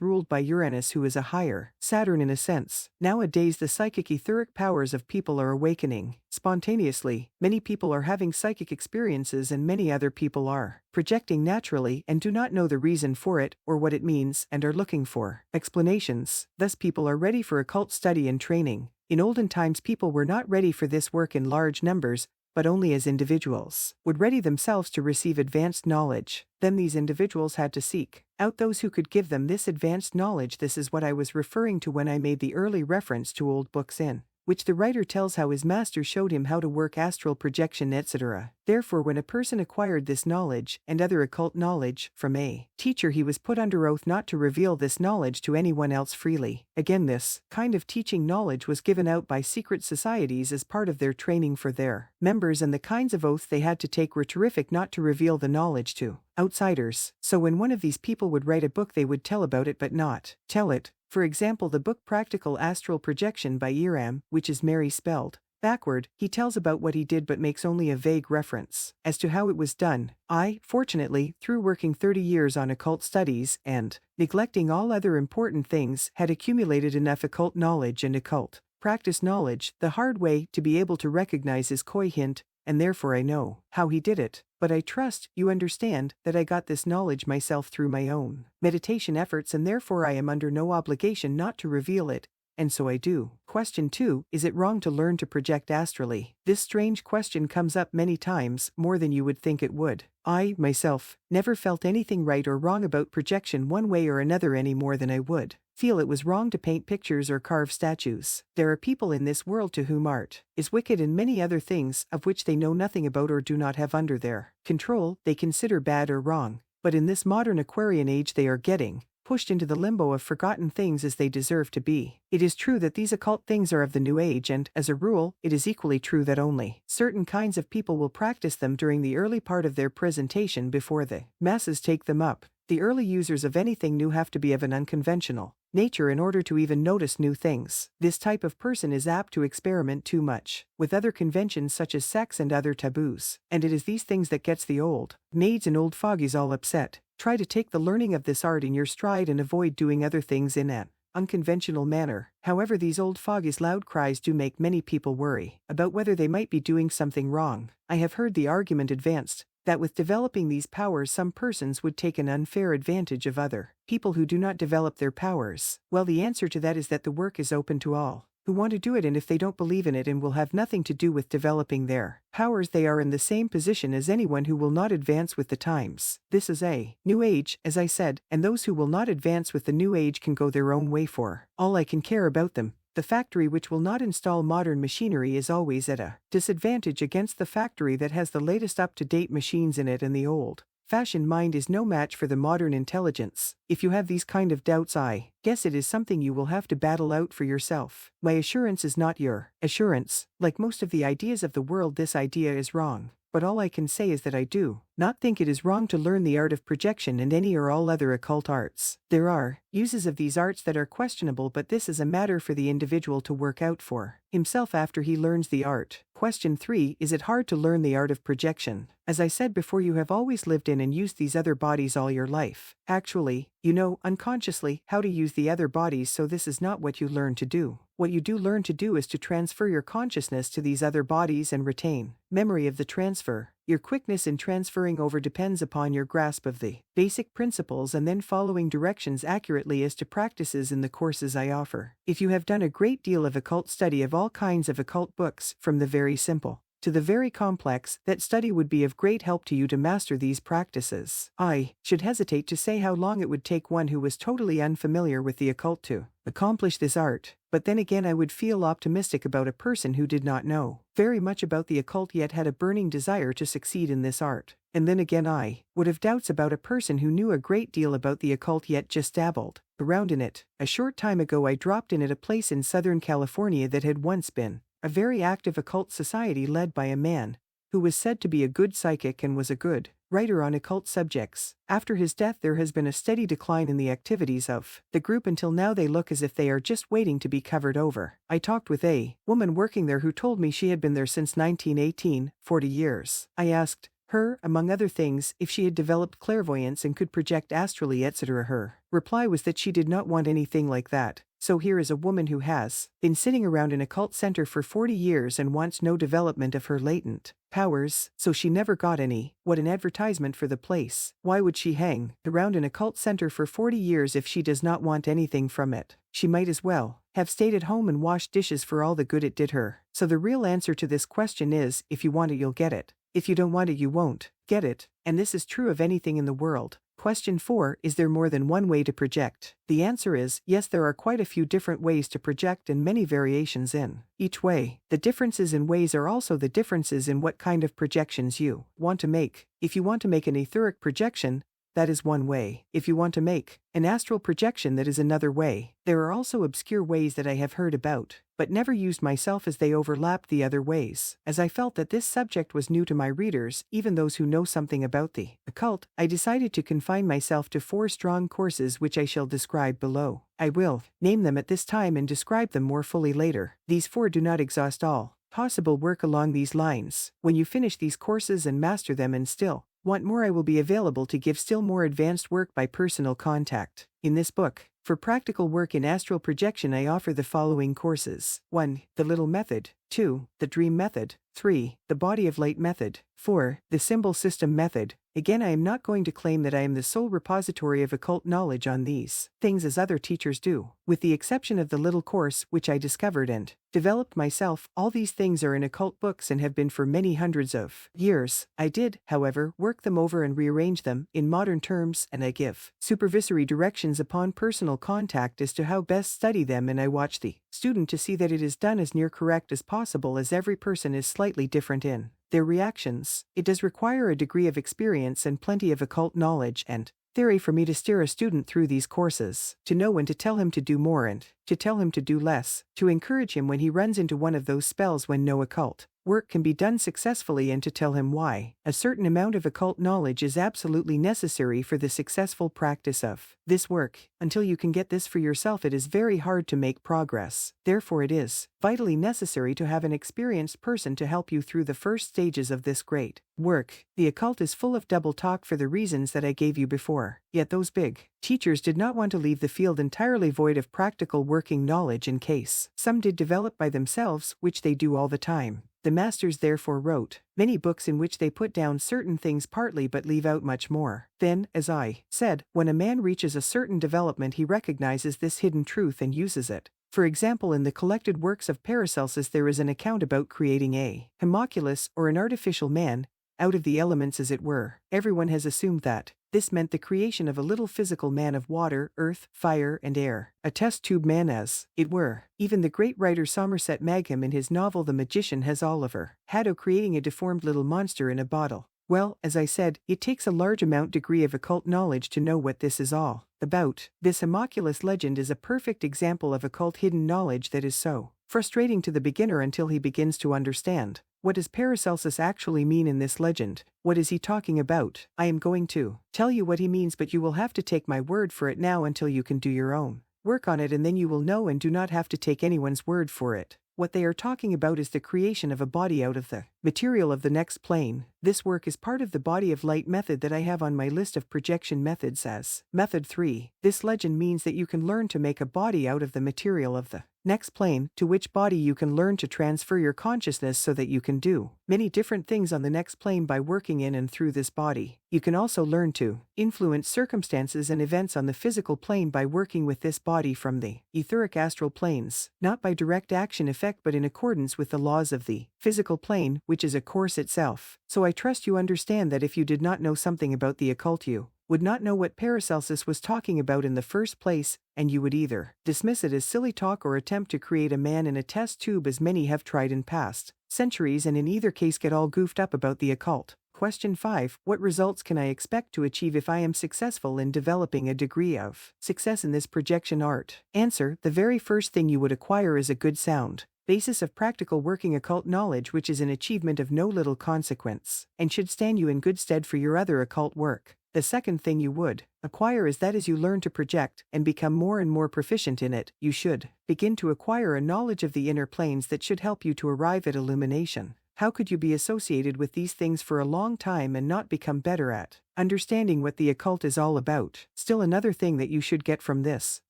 Speaker 1: ruled by Uranus, who is a higher Saturn in a sense. Nowadays, the psychic etheric powers of people are awakening spontaneously. Many people are having psychic experiences, and many other people are projecting naturally and do not know the reason for it or what it means, and are looking for explanations. Thus, people are ready for occult study and training. In olden times, people were not ready for this work in large numbers, but only as individuals would ready themselves to receive advanced knowledge. Then these individuals had to seek out those who could give them this advanced knowledge. This is what I was referring to when I made the early reference to old books in which the writer tells how his master showed him how to work astral projection, etc. Therefore, when a person acquired this knowledge and other occult knowledge from a teacher, he was put under oath not to reveal this knowledge to anyone else freely. Again, this kind of teaching knowledge was given out by secret societies as part of their training for their members, and the kinds of oaths they had to take were terrific not to reveal the knowledge to outsiders. So when one of these people would write a book, they would tell about it but not tell it. For example, the book Practical Astral Projection by Iram, which is Mary spelled backward, he tells about what he did but makes only a vague reference as to how it was done. I, fortunately, through working 30 years on occult studies and neglecting all other important things, had accumulated enough occult knowledge and occult practice knowledge the hard way to be able to recognize his coy hint, and therefore I know how he did it. But I trust you understand that I got this knowledge myself through my own meditation efforts, and therefore I am under no obligation not to reveal it, and so I do. Question 2. Is it wrong to learn to project astrally? This strange question comes up many times, more than you would think it would. I, myself, never felt anything right or wrong about projection one way or another any more than I would feel it was wrong to paint pictures or carve statues. There are people in this world to whom art is wicked and many other things of which they know nothing about or do not have under their control they consider bad or wrong, but in this modern Aquarian age they are getting pushed into the limbo of forgotten things as they deserve to be. It is true that these occult things are of the New Age, and, as a rule, it is equally true that only certain kinds of people will practice them during the early part of their presentation before the masses take them up. The early users of anything new have to be of an unconventional nature in order to even notice new things. This type of person is apt to experiment too much with other conventions such as sex and other taboos, and it is these things that gets the old maids and old fogies all upset. Try to take the learning of this art in your stride and avoid doing other things in an unconventional manner. However, these old fogies' loud cries do make many people worry about whether they might be doing something wrong. I have heard the argument advanced that with developing these powers some persons would take an unfair advantage of other people who do not develop their powers. Well, the answer to that is that the work is open to all who want to do it, and if they don't believe in it and will have nothing to do with developing their powers, they are in the same position as anyone who will not advance with the times. This is a new age, as I said, and those who will not advance with the new age can go their own way. For all I can care about them, the factory which will not install modern machinery is always at a disadvantage against the factory that has the latest up-to-date machines in it, and the old-fashioned mind is no match for the modern intelligence. If you have these kind of doubts, I guess it is something you will have to battle out for yourself. My assurance is not your assurance. Like most of the ideas of the world, this idea is wrong. But all I can say is that I do not think it is wrong to learn the art of projection and any or all other occult arts. There are uses of these arts that are questionable, but this is a matter for the individual to work out for himself after he learns the art. Question 3. Is it hard to learn the art of projection? As I said before, you have always lived in and used these other bodies all your life. Actually, you know unconsciously how to use the other bodies, so this is not what you learn to do. What you do learn to do is to transfer your consciousness to these other bodies and retain memory of the transfer. Your quickness in transferring over depends upon your grasp of the basic principles and then following directions accurately as to practices in the courses I offer. If you have done a great deal of occult study of all kinds of occult books, from the very simple to the very complex, that study would be of great help to you to master these practices. I should hesitate to say how long it would take one who was totally unfamiliar with the occult to accomplish this art, but then again I would feel optimistic about a person who did not know very much about the occult yet had a burning desire to succeed in this art. And then again I would have doubts about a person who knew a great deal about the occult yet just dabbled around in it. A short time ago I dropped in at a place in Southern California that had once been a very active occult society led by a man who was said to be a good psychic and was a good writer on occult subjects. After his death there has been a steady decline in the activities of the group until now they look as if they are just waiting to be covered over. I talked with a woman working there who told me she had been there since 1918, 40 years. I asked her, among other things, if she had developed clairvoyance and could project astrally, etc. Her reply was that she did not want anything like that. So here is a woman who has been sitting around an occult center for 40 years and wants no development of her latent powers, so she never got any. What an advertisement for the place. Why would she hang around an occult center for 40 years if she does not want anything from it? She might as well have stayed at home and washed dishes for all the good it did her. So the real answer to this question is, if you want it you'll get it. If you don't want it you won't get it, and this is true of anything in the world. Question 4. Is there more than one way to project? The answer is yes, there are quite a few different ways to project and many variations in each way. The differences in ways are also the differences in what kind of projections you want to make. If you want to make an etheric projection, that is one way. If you want to make an astral projection, that is another way. There are also obscure ways that I have heard about, but never used myself, as they overlapped the other ways. As I felt that this subject was new to my readers, even those who know something about the occult, I decided to confine myself to 4 strong courses, which I shall describe below. I will name them at this time and describe them more fully later. These 4 do not exhaust all possible work along these lines. When you finish these courses and master them and still want more, I will be available to give still more advanced work by personal contact. In this book, for practical work in astral projection, I offer the following courses. 1. The Little Method. 2. The Dream Method. 3. The Body of Light Method. 4. The Symbol System Method. Again, I am not going to claim that I am the sole repository of occult knowledge on these things as other teachers do. With the exception of the little course, which I discovered and developed myself, all these things are in occult books and have been for many hundreds of years. I did, however, work them over and rearrange them in modern terms, and I give supervisory directions upon personal contact as to how best study them, and I watch the student to see that it is done as near correct as possible, as every person is slightly different in their reactions. It does require a degree of experience and plenty of occult knowledge and theory for me to steer a student through these courses, to know when to tell him to do more and to tell him to do less, to encourage him when he runs into one of those spells when no occult work can be done successfully, and to tell him why a certain amount of occult knowledge is absolutely necessary for the successful practice of this work. Until you can get this for yourself, it is very hard to make progress. Therefore, it is vitally necessary to have an experienced person to help you through the first stages of this great work. The occult is full of double talk for the reasons that I gave you before. Yet those big teachers did not want to leave the field entirely void of practical working knowledge, in case some did develop by themselves, which they do all the time. The masters therefore wrote many books in which they put down certain things partly but leave out much more. Then, as I said, when a man reaches a certain development, he recognizes this hidden truth and uses it. For example, in the collected works of Paracelsus there is an account about creating a homunculus, or an artificial man, out of the elements, as it were. Everyone has assumed that this meant the creation of a little physical man of water, earth, fire, and air, a test tube man, as it were. Even the great writer Somerset Maugham, in his novel The Magician, has Oliver Haddo creating a deformed little monster in a bottle. Well, as I said, it takes a large degree of occult knowledge to know what this is all about. This homunculus legend is a perfect example of occult hidden knowledge that is so frustrating to the beginner until he begins to understand. What does Paracelsus actually mean in this legend? What is he talking about? I am going to tell you what he means, but you will have to take my word for it now until you can do your own work on it, and then you will know and do not have to take anyone's word for it. What they are talking about is the creation of a body out of the material of the next plane. This work is part of the Body of Light method that I have on my list of projection methods as Method 3. This legend means that you can learn to make a body out of the material of the next plane, to which body you can learn to transfer your consciousness so that you can do many different things on the next plane by working in and through this body. You can also learn to influence circumstances and events on the physical plane by working with this body from the etheric astral planes, not by direct action effect but in accordance with the laws of the physical plane, which is a course itself. So I trust you understand that if you did not know something about the occult, you would not know what Paracelsus was talking about in the first place, and you would either dismiss it as silly talk or attempt to create a man in a test tube, as many have tried in past centuries, and in either case get all goofed up about the occult. Question 5. What results can I expect to achieve if I am successful in developing a degree of success in this projection art? Answer. The very first thing you would acquire is a good sound basis of practical working occult knowledge, which is an achievement of no little consequence, and should stand you in good stead for your other occult work. The second thing you would acquire is that as you learn to project and become more and more proficient in it, you should begin to acquire a knowledge of the inner planes that should help you to arrive at illumination. How could you be associated with these things for a long time and not become better at understanding what the occult is all about? Still, another thing that you should get from this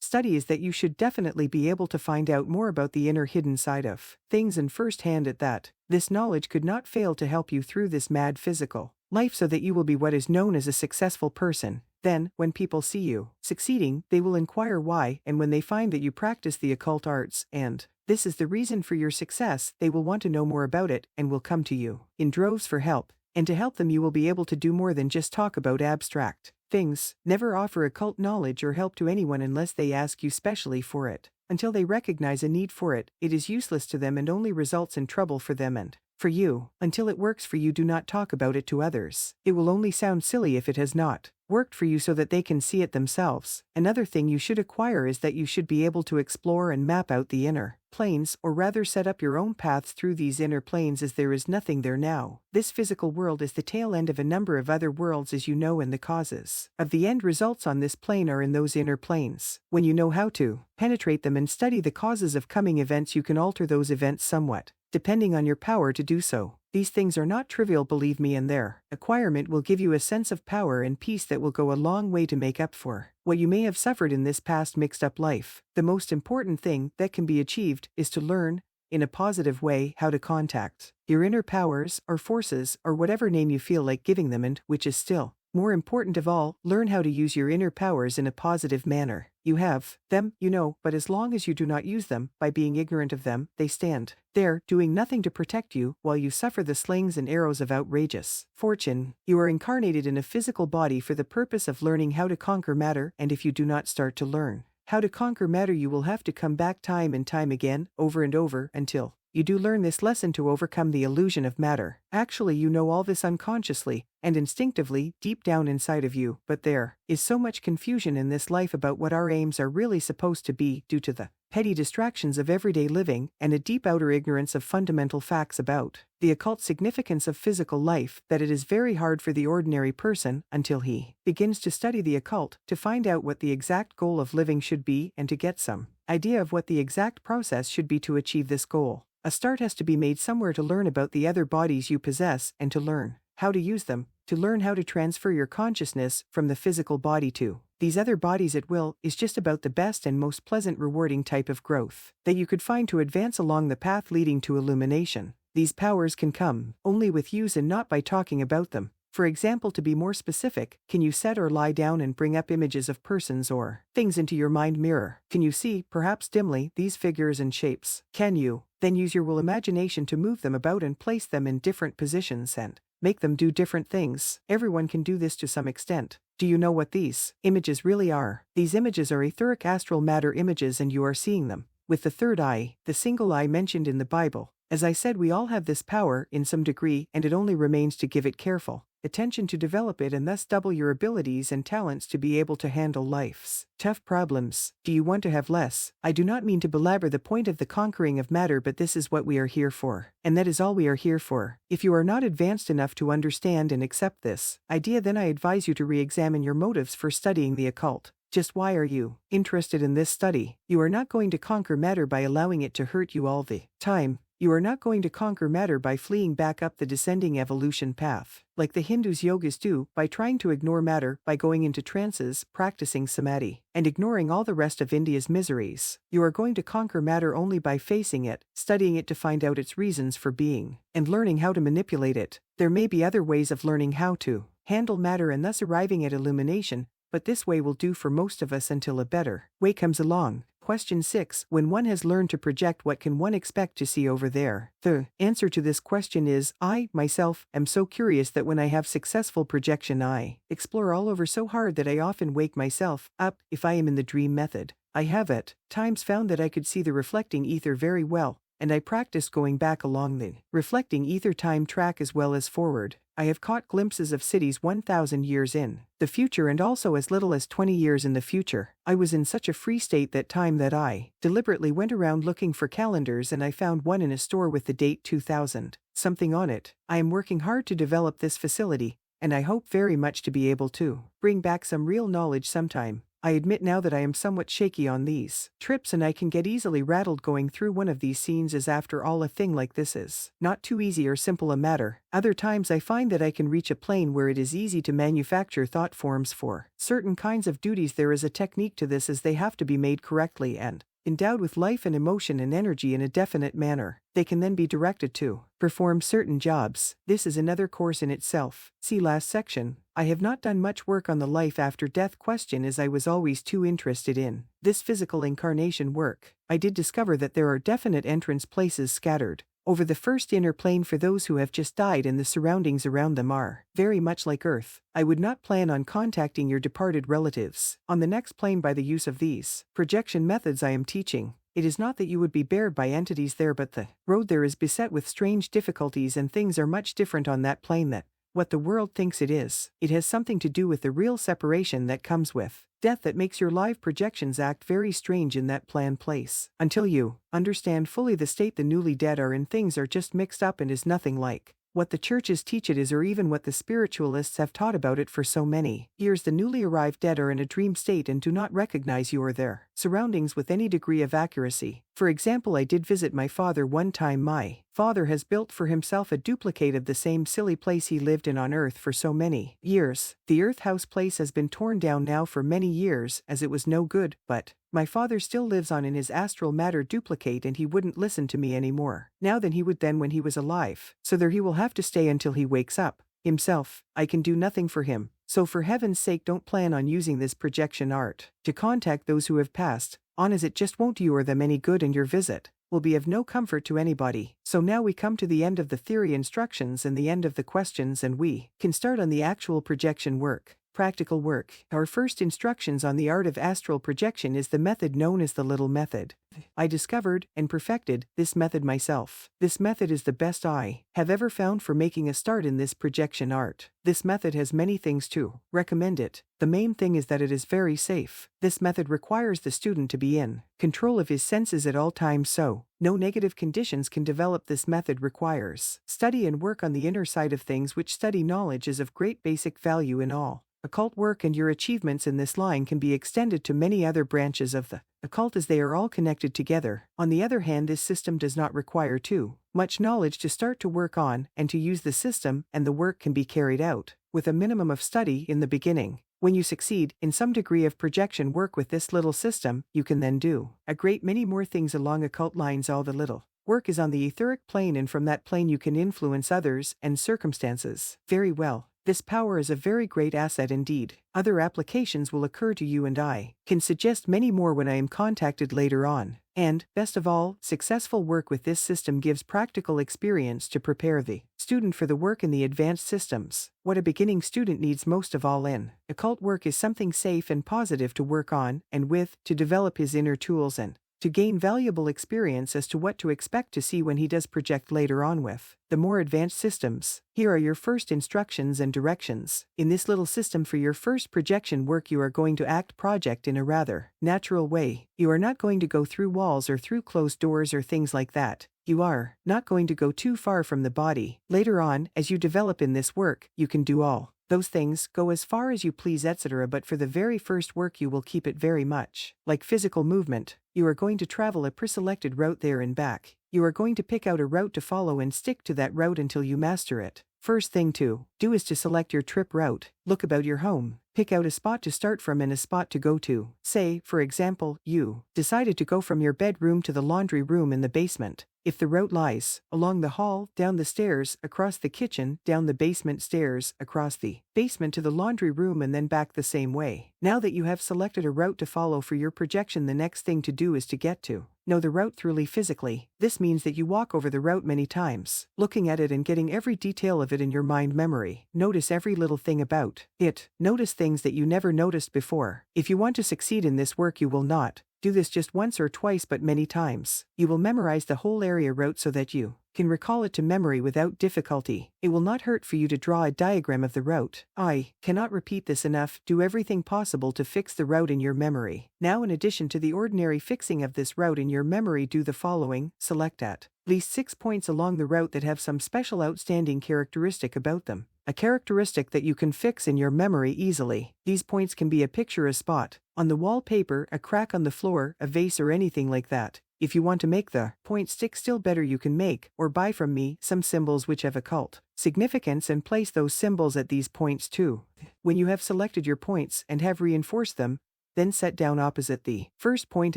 Speaker 1: study is that you should definitely be able to find out more about the inner hidden side of things, and firsthand at that. This knowledge could not fail to help you through this mad physical life so that you will be what is known as a successful person. Then, when people see you succeeding, they will inquire why, and when they find that you practice the occult arts, and this is the reason for your success, they will want to know more about it and will come to you in droves for help. And to help them you will be able to do more than just talk about abstract things. Never offer occult knowledge or help to anyone unless they ask you specially for it. Until they recognize a need for it, it is useless to them and only results in trouble for them and for you. Until it works for you, do not talk about it to others. It will only sound silly if it has not worked for you so that they can see it themselves. Another thing you should acquire is that you should be able to explore and map out the inner planes, or rather set up your own paths through these inner planes, as there is nothing there now. This physical world is the tail end of a number of other worlds, as you know, and the causes of the end results on this plane are in those inner planes. When you know how to penetrate them and study the causes of coming events, you can alter those events somewhat, depending on your power to do so. These things are not trivial, believe me, and their acquirement will give you a sense of power and peace that will go a long way to make up for what you may have suffered in this past mixed-up life. The most important thing that can be achieved is to learn, in a positive way, how to contact your inner powers, or forces, or whatever name you feel like giving them, and, which is still more important of all, learn how to use your inner powers in a positive manner. You have them, you know, but as long as you do not use them, by being ignorant of them, they stand there, doing nothing to protect you, while you suffer the slings and arrows of outrageous fortune. You are incarnated in a physical body for the purpose of learning how to conquer matter, and if you do not start to learn how to conquer matter, you will have to come back time and time again, over and over, until you do learn this lesson to overcome the illusion of matter. Actually, you know all this unconsciously and instinctively deep down inside of you, but there is so much confusion in this life about what our aims are really supposed to be, due to the petty distractions of everyday living and a deep outer ignorance of fundamental facts about the occult significance of physical life, that it is very hard for the ordinary person, until he begins to study the occult, to find out what the exact goal of living should be and to get some idea of what the exact process should be to achieve this goal. A start has to be made somewhere to learn about the other bodies you possess and to learn how to use them, to learn how to transfer your consciousness from the physical body to these other bodies at will, is just about the best and most pleasant, rewarding type of growth that you could find to advance along the path leading to illumination. These powers can come only with use and not by talking about them. For example, to be more specific, can you set or lie down and bring up images of persons or things into your mind mirror? Can you see, perhaps dimly, these figures and shapes? Can you then use your will imagination to move them about and place them in different positions and make them do different things? Everyone can do this to some extent. Do you know what these images really are? These images are etheric astral matter images, and you are seeing them with the third eye, the single eye mentioned in the Bible. As I said, we all have this power in some degree, and it only remains to give it careful attention to develop it, and thus double your abilities and talents to be able to handle life's tough problems. Do you want to have less? I do not mean to belabor the point of the conquering of matter, but this is what we are here for, and that is all we are here for. If you are not advanced enough to understand and accept this idea, then I advise you to re-examine your motives for studying the occult. Just why are you interested in this study? You are not going to conquer matter by allowing it to hurt you all the time. You are not going to conquer matter by fleeing back up the descending evolution path, like the Hindus yogas do, by trying to ignore matter, by going into trances, practicing samadhi, and ignoring all the rest of India's miseries. You are going to conquer matter only by facing it, studying it to find out its reasons for being, and learning how to manipulate it. There may be other ways of learning how to handle matter and thus arriving at illumination, but this way will do for most of us until a better way comes along. Question 6. When one has learned to project, what can one expect to see over there? The answer to this question is, I, myself, am so curious that when I have successful projection, I explore all over so hard that I often wake myself up, if I am in the dream method. I have at times found that I could see the reflecting ether very well, and I practiced going back along the reflecting ether time track as well as forward. I have caught glimpses of cities 1,000 years in the future and also as little as 20 years in the future. I was in such a free state that time that I deliberately went around looking for calendars, and I found one in a store with the date 2000 something on it. I am working hard to develop this facility, and I hope very much to be able to bring back some real knowledge sometime. I admit now that I am somewhat shaky on these trips, and I can get easily rattled going through one of these scenes, as after all a thing like this is not too easy or simple a matter. Other times I find that I can reach a plane where it is easy to manufacture thought forms for certain kinds of duties. There is a technique to this, as they have to be made correctly and endowed with life and emotion and energy in a definite manner. They can then be directed to perform certain jobs. This is another course in itself. See last section. I have not done much work on the life after death question, as I was always too interested in this physical incarnation work. I did discover that there are definite entrance places scattered over the first inner plane for those who have just died and the surroundings around them are very much like Earth. I would not plan on contacting your departed relatives on the next plane by the use of these projection methods I am teaching. It is not that you would be bared by entities there, but the road there is beset with strange difficulties and things are much different on that plane than what the world thinks it is. It has something to do with the real separation that comes with death that makes your live projections act very strange in that planned place. Until you understand fully the state the newly dead are in, things are just mixed up and is nothing like what the churches teach it is, or even what the spiritualists have taught about it for so many years. The newly arrived dead are in a dream state and do not recognize you or their surroundings with any degree of accuracy. For example, I did visit my father one time. My father has built for himself a duplicate of the same silly place he lived in on Earth for so many years. The Earth house place has been torn down now for many years as it was no good, but my father still lives on in his astral matter duplicate, and he wouldn't listen to me anymore now than he would then when he was alive. So there he will have to stay until he wakes up himself. I can do nothing for him. So for heaven's sake, don't plan on using this projection art to contact those who have passed on, as it just won't do you or them any good, and your visit will be of no comfort to anybody. So now we come to the end of the theory instructions and the end of the questions, and we can start on the actual projection work. Practical work. Our first instructions on the art of astral projection is the method known as the little method. I discovered and perfected this method myself. This method is the best I have ever found for making a start in this projection art. This method has many things to recommend it. The main thing is that it is very safe. This method requires the student to be in control of his senses at all times, so no negative conditions can develop. This method requires study and work on the inner side of things, which study knowledge is of great basic value in all occult work, and your achievements in this line can be extended to many other branches of the occult as they are all connected together. On the other hand, this system does not require too much knowledge to start to work on and to use the system, and the work can be carried out with a minimum of study in the beginning. When you succeed in some degree of projection work with this little system, you can then do a great many more things along occult lines. All the little work is on the etheric plane, and from that plane you can influence others and circumstances very well. This power is a very great asset indeed. Other applications will occur to you, and I can suggest many more when I am contacted later on. And, best of all, successful work with this system gives practical experience to prepare the student for the work in the advanced systems. What a beginning student needs most of all in occult work is something safe and positive to work on and with, to develop his inner tools and to gain valuable experience as to what to expect to see when he does project later on with the more advanced systems. Here are your first instructions and directions. In this little system for your first projection work, you are going to act project in a rather natural way. You are not going to go through walls or through closed doors or things like that. You are not going to go too far from the body. Later on, as you develop in this work, you can do all those things, go as far as you please, etc. But for the very first work you will keep it very much like physical movement. You are going to travel a pre-selected route there and back. You are going to pick out a route to follow and stick to that route until you master it. First thing to do is to select your trip route. Look about your home. Pick out a spot to start from and a spot to go to. Say, for example, you decided to go from your bedroom to the laundry room in the basement. If the route lies along the hall, down the stairs, across the kitchen, down the basement stairs, across the basement to the laundry room, and then back the same way. Now that you have selected a route to follow for your projection, the next thing to do is to get to know the route thoroughly physically. This means that you walk over the route many times, looking at it and getting every detail of it in your mind memory. Notice every little thing about it. Notice things that you never noticed before. If you want to succeed in this work, you will not do this just once or twice, but many times. You will memorize the whole area route so that you can recall it to memory without difficulty. It will not hurt for you to draw a diagram of the route. I cannot repeat this enough. Do everything possible to fix the route in your memory. Now, in addition to the ordinary fixing of this route in your memory, do the following. Select at least 6 points along the route that have some special outstanding characteristic about them. A characteristic that you can fix in your memory easily. These points can be a picture, a spot on the wallpaper, a crack on the floor, a vase, or anything like that. If you want to make the point stick still better, you can make or buy from me some symbols which have occult significance and place those symbols at these points too. When you have selected your points and have reinforced them, then set down opposite the first point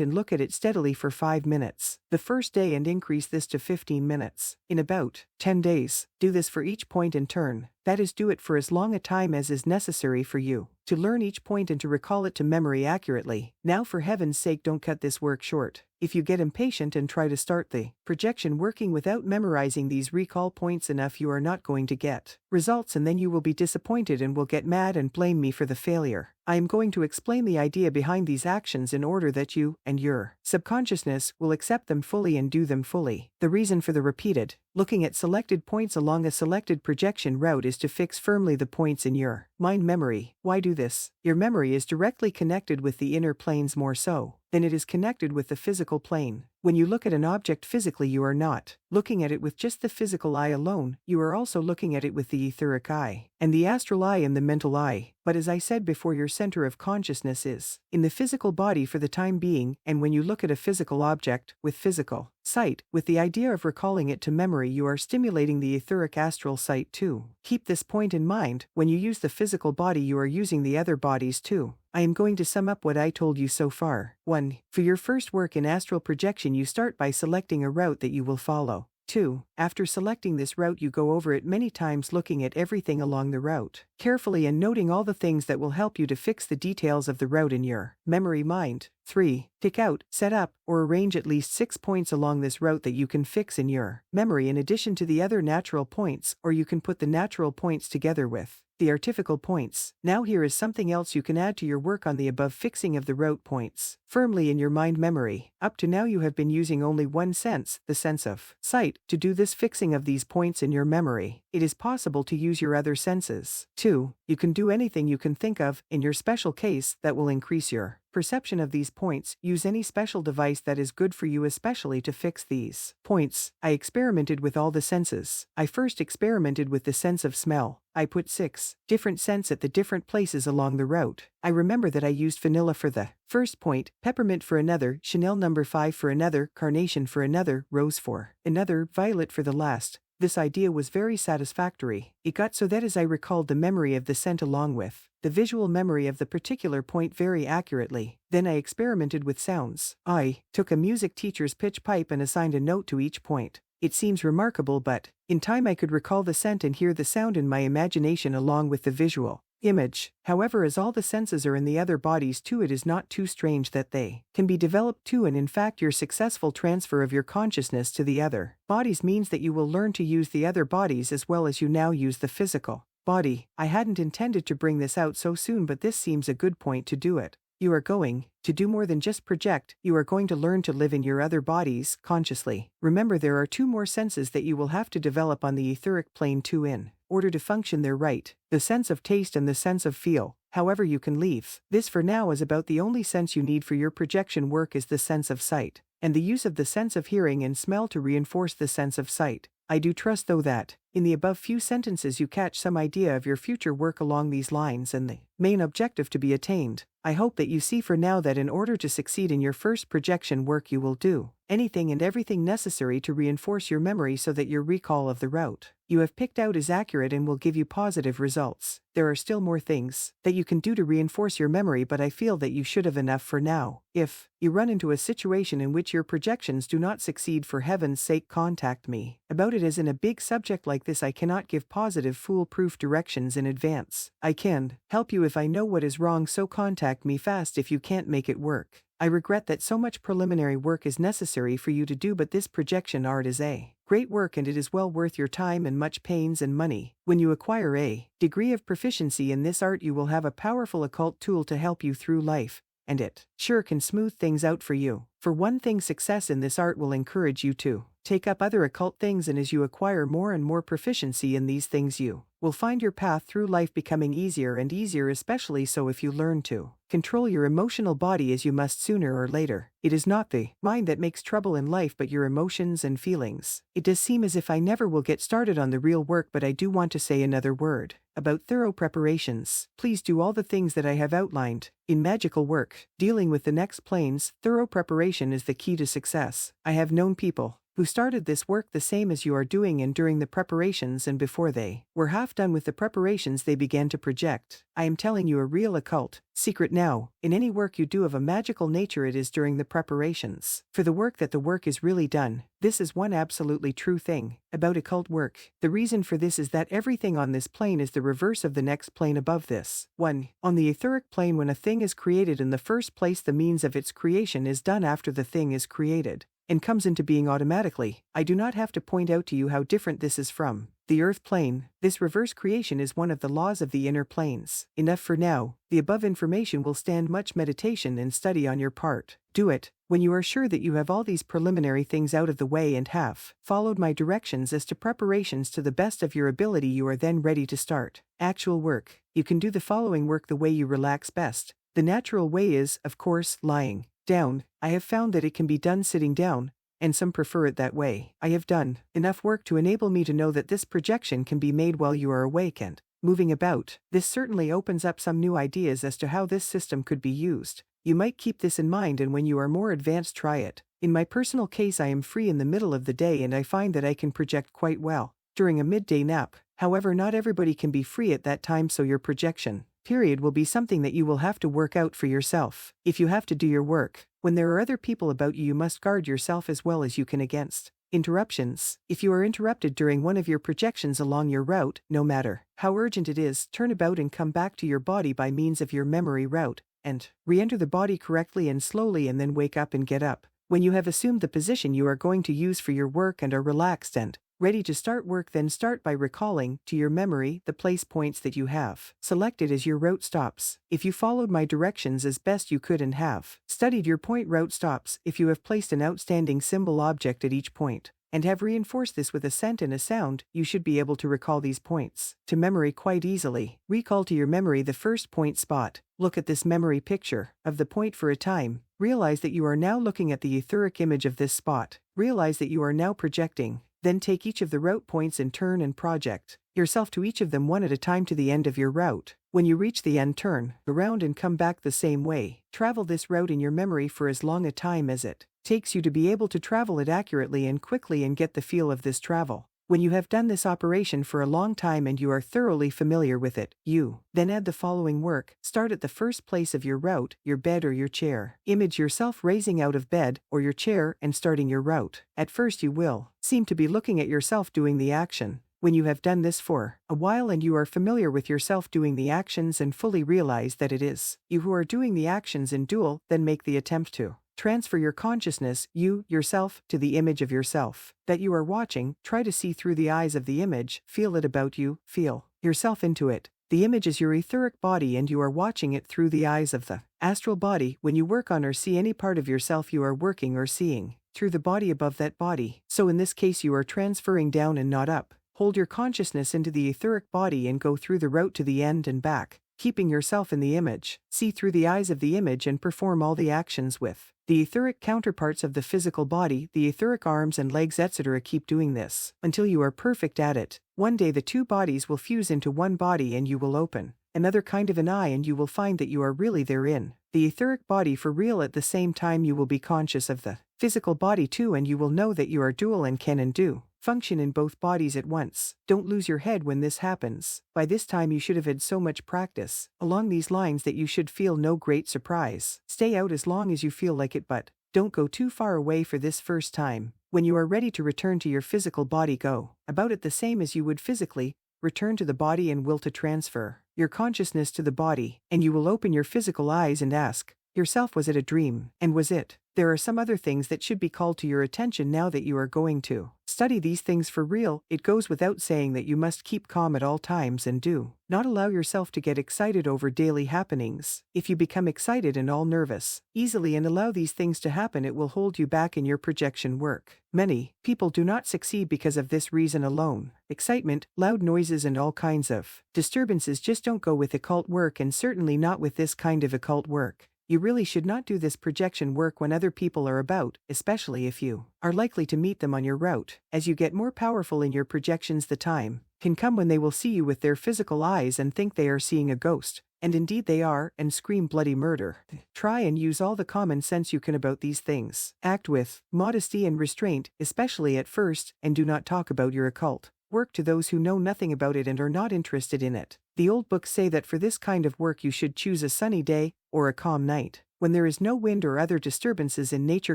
Speaker 1: and look at it steadily for 5 minutes the first day, and increase this to 15 minutes in about 10 days. Do this for each point in turn, that is, do it for as long a time as is necessary for you to learn each point and to recall it to memory accurately. Now for heaven's sake, don't cut this work short. If you get impatient and try to start the projection working without memorizing these recall points enough, you are not going to get results, and then you will be disappointed and will get mad and blame me for the failure. I am going to explain the idea behind these actions in order that you and your subconsciousness will accept them fully and do them fully. The reason for the repeated looking at selected points along a selected projection route is to fix firmly the points in your mind memory. Why do this? Your memory is directly connected with the inner planes more so than it is connected with the physical plane. When you look at an object physically, you are not looking at it with just the physical eye alone, you are also looking at it with the etheric eye, and the astral eye and the mental eye. But as I said before, your center of consciousness is in the physical body for the time being, and when you look at a physical object with physical sight, with the idea of recalling it to memory, you are stimulating the etheric astral sight too. Keep this point in mind. When you use the physical body, you are using the other bodies too. I am going to sum up what I told you so far. 1. For your first work in astral projection, you start by selecting a route that you will follow. 2. After selecting this route, you go over it many times, looking at everything along the route carefully and noting all the things that will help you to fix the details of the route in your memory mind. 3. Pick out, set up, or arrange at least 6 points along this route that you can fix in your memory in addition to the other natural points, or you can put the natural points together with the artificial points. Now here is something else you can add to your work on the above fixing of the route points firmly in your mind memory. Up to now you have been using only one sense, the sense of sight, to do this fixing of these points in your memory. It is possible to use your other senses. 2. You can do anything you can think of in your special case that will increase your perception of these points. Use any special device that is good for you, especially to fix these points. I experimented with all the senses. I first experimented with the sense of smell. I put 6 different scents at the different places along the route. I remember that I used vanilla for the first point, peppermint for another, Chanel No. 5 for another, carnation for another, rose for another, violet for the last. This idea was very satisfactory. It got so that as I recalled the memory of the scent along with the visual memory of the particular point very accurately. Then I experimented with sounds. I took a music teacher's pitch pipe and assigned a note to each point. It seems remarkable, but in time I could recall the scent and hear the sound in my imagination along with the visual image. However, as all the senses are in the other bodies too, it is not too strange that they can be developed too, and in fact your successful transfer of your consciousness to the other bodies means that you will learn to use the other bodies as well as you now use the physical body. I hadn't intended to bring this out so soon, but this seems a good point to do it. You are going to do more than just project. You are going to learn to live in your other bodies consciously. Remember, there are 2 more senses that you will have to develop on the etheric plane too in order to function there, right? The sense of taste and the sense of feel. However, you can leave this for now, as about the only sense you need for your projection work is the sense of sight, and the use of the sense of hearing and smell to reinforce the sense of sight. I do trust though that in the above few sentences you catch some idea of your future work along these lines and the main objective to be attained. I hope that you see for now that in order to succeed in your first projection work, you will do anything and everything necessary to reinforce your memory so that your recall of the route you have picked out is accurate and will give you positive results. There are still more things that you can do to reinforce your memory, but I feel that you should have enough for now. If you run into a situation in which your projections do not succeed, for heaven's sake contact me about it, as in a big subject like this I cannot give positive foolproof directions in advance. I can help you if I know what is wrong, so contact me fast if you can't make it work. I regret that so much preliminary work is necessary for you to do, but this projection art is a great work and it is well worth your time and much pains and money. When you acquire a degree of proficiency in this art, you will have a powerful occult tool to help you through life, and it sure can smooth things out for you. For one thing, success in this art will encourage you to take up other occult things, and as you acquire more and more proficiency in these things, you will find your path through life becoming easier and easier, especially so if you learn to control your emotional body, as you must sooner or later. It is not the mind that makes trouble in life, but your emotions and feelings. It does seem as if I never will get started on the real work, but I do want to say another word about thorough preparations. Please do all the things that I have outlined in magical work dealing with the next planes. Thorough preparation is the key to success. I have known people who started this work the same as you are doing and during the preparations and before they were half done with the preparations they began to project. I am telling you a real occult secret now. In any work you do of a magical nature, it is during the preparations for the work that the work is really done. This is one absolutely true thing about occult work. The reason for this is that everything on this plane is the reverse of the next plane above this one. On the etheric plane, when a thing is created in the first place, the means of its creation is done after the thing is created and comes into being automatically. I do not have to point out to you how different this is from the earth plane. This reverse creation is one of the laws of the inner planes. Enough for now. The above information will stand much meditation and study on your part. Do it when you are sure that you have all these preliminary things out of the way and have followed my directions as to preparations to the best of your ability. You are then ready to start actual work. You can do the following work the way you relax best. The natural way is, of course, lying down. I have found that it can be done sitting down, and some prefer it that way. I have done enough work to enable me to know that this projection can be made while you are awake and moving about. This certainly opens up some new ideas as to how this system could be used. You might keep this in mind, and when you are more advanced, try it. In my personal case, I am free in the middle of the day and I find that I can project quite well during a midday nap. However, not everybody can be free at that time, so your projection period will be something that you will have to work out for yourself. If you have to do your work when there are other people about you, you must guard yourself as well as you can against interruptions. If you are interrupted during one of your projections along your route, no matter how urgent it is, turn about and come back to your body by means of your memory route, and re-enter the body correctly and slowly, and then wake up and get up. When you have assumed the position you are going to use for your work and are relaxed and ready to start work, then start by recalling to your memory the place points that you have selected as your route stops. If you followed my directions as best you could and have studied your point route stops, if you have placed an outstanding symbol object at each point, and have reinforced this with a scent and a sound, you should be able to recall these points to memory quite easily. Recall to your memory the first point spot. Look at this memory picture of the point for a time. Realize that you are now looking at the etheric image of this spot. Realize that you are now projecting. Then take each of the route points in turn and project yourself to each of them one at a time to the end of your route. When you reach the end, turn around and come back the same way. Travel this route in your memory for as long a time as it takes you to be able to travel it accurately and quickly and get the feel of this travel. When you have done this operation for a long time and you are thoroughly familiar with it, you then add the following work. Start at the first place of your route, your bed or your chair. Image yourself raising out of bed or your chair and starting your route. At first you will seem to be looking at yourself doing the action. When you have done this for a while and you are familiar with yourself doing the actions and fully realize that it is you who are doing the actions in dual, then make the attempt to transfer your consciousness, you, yourself, to the image of yourself that you are watching. Try to see through the eyes of the image, feel it about you, feel yourself into it. The image is your etheric body and you are watching it through the eyes of the astral body. When you work on or see any part of yourself, you are working or seeing through the body above that body. So in this case you are transferring down and not up. Hold your consciousness into the etheric body and go through the route to the end and back, keeping yourself in the image. See through the eyes of the image and perform all the actions with the etheric counterparts of the physical body, the etheric arms and legs, etc. Keep doing this until you are perfect at it. One day the two bodies will fuse into one body and you will open another kind of an eye and you will find that you are really therein the etheric body for real. At the same time you will be conscious of the physical body too, and you will know that you are dual and can and do function in both bodies at once. Don't lose your head when this happens. By this time you should have had so much practice along these lines that you should feel no great surprise. Stay out as long as you feel like it, but don't go too far away for this first time. When you are ready to return to your physical body, go about it the same as you would physically return to the body and will to transfer your consciousness to the body, and you will open your physical eyes and ask yourself, was it a dream? And was it? There are some other things that should be called to your attention now that you are going to study these things for real. It goes without saying that you must keep calm at all times and do not allow yourself to get excited over daily happenings. If you become excited and all nervous easily and allow these things to happen, it will hold you back in your projection work. Many people do not succeed because of this reason alone. Excitement, loud noises and all kinds of disturbances just don't go with occult work, and certainly not with this kind of occult work. You really should not do this projection work when other people are about, especially if you are likely to meet them on your route. As you get more powerful in your projections, the time can come when they will see you with their physical eyes and think they are seeing a ghost. And indeed they are, and scream bloody murder. Try and use all the common sense you can about these things. Act with modesty and restraint, especially at first, and do not talk about your occult work to those who know nothing about it and are not interested in it. The old books say that for this kind of work you should choose a sunny day, or a calm night, when there is no wind or other disturbances in nature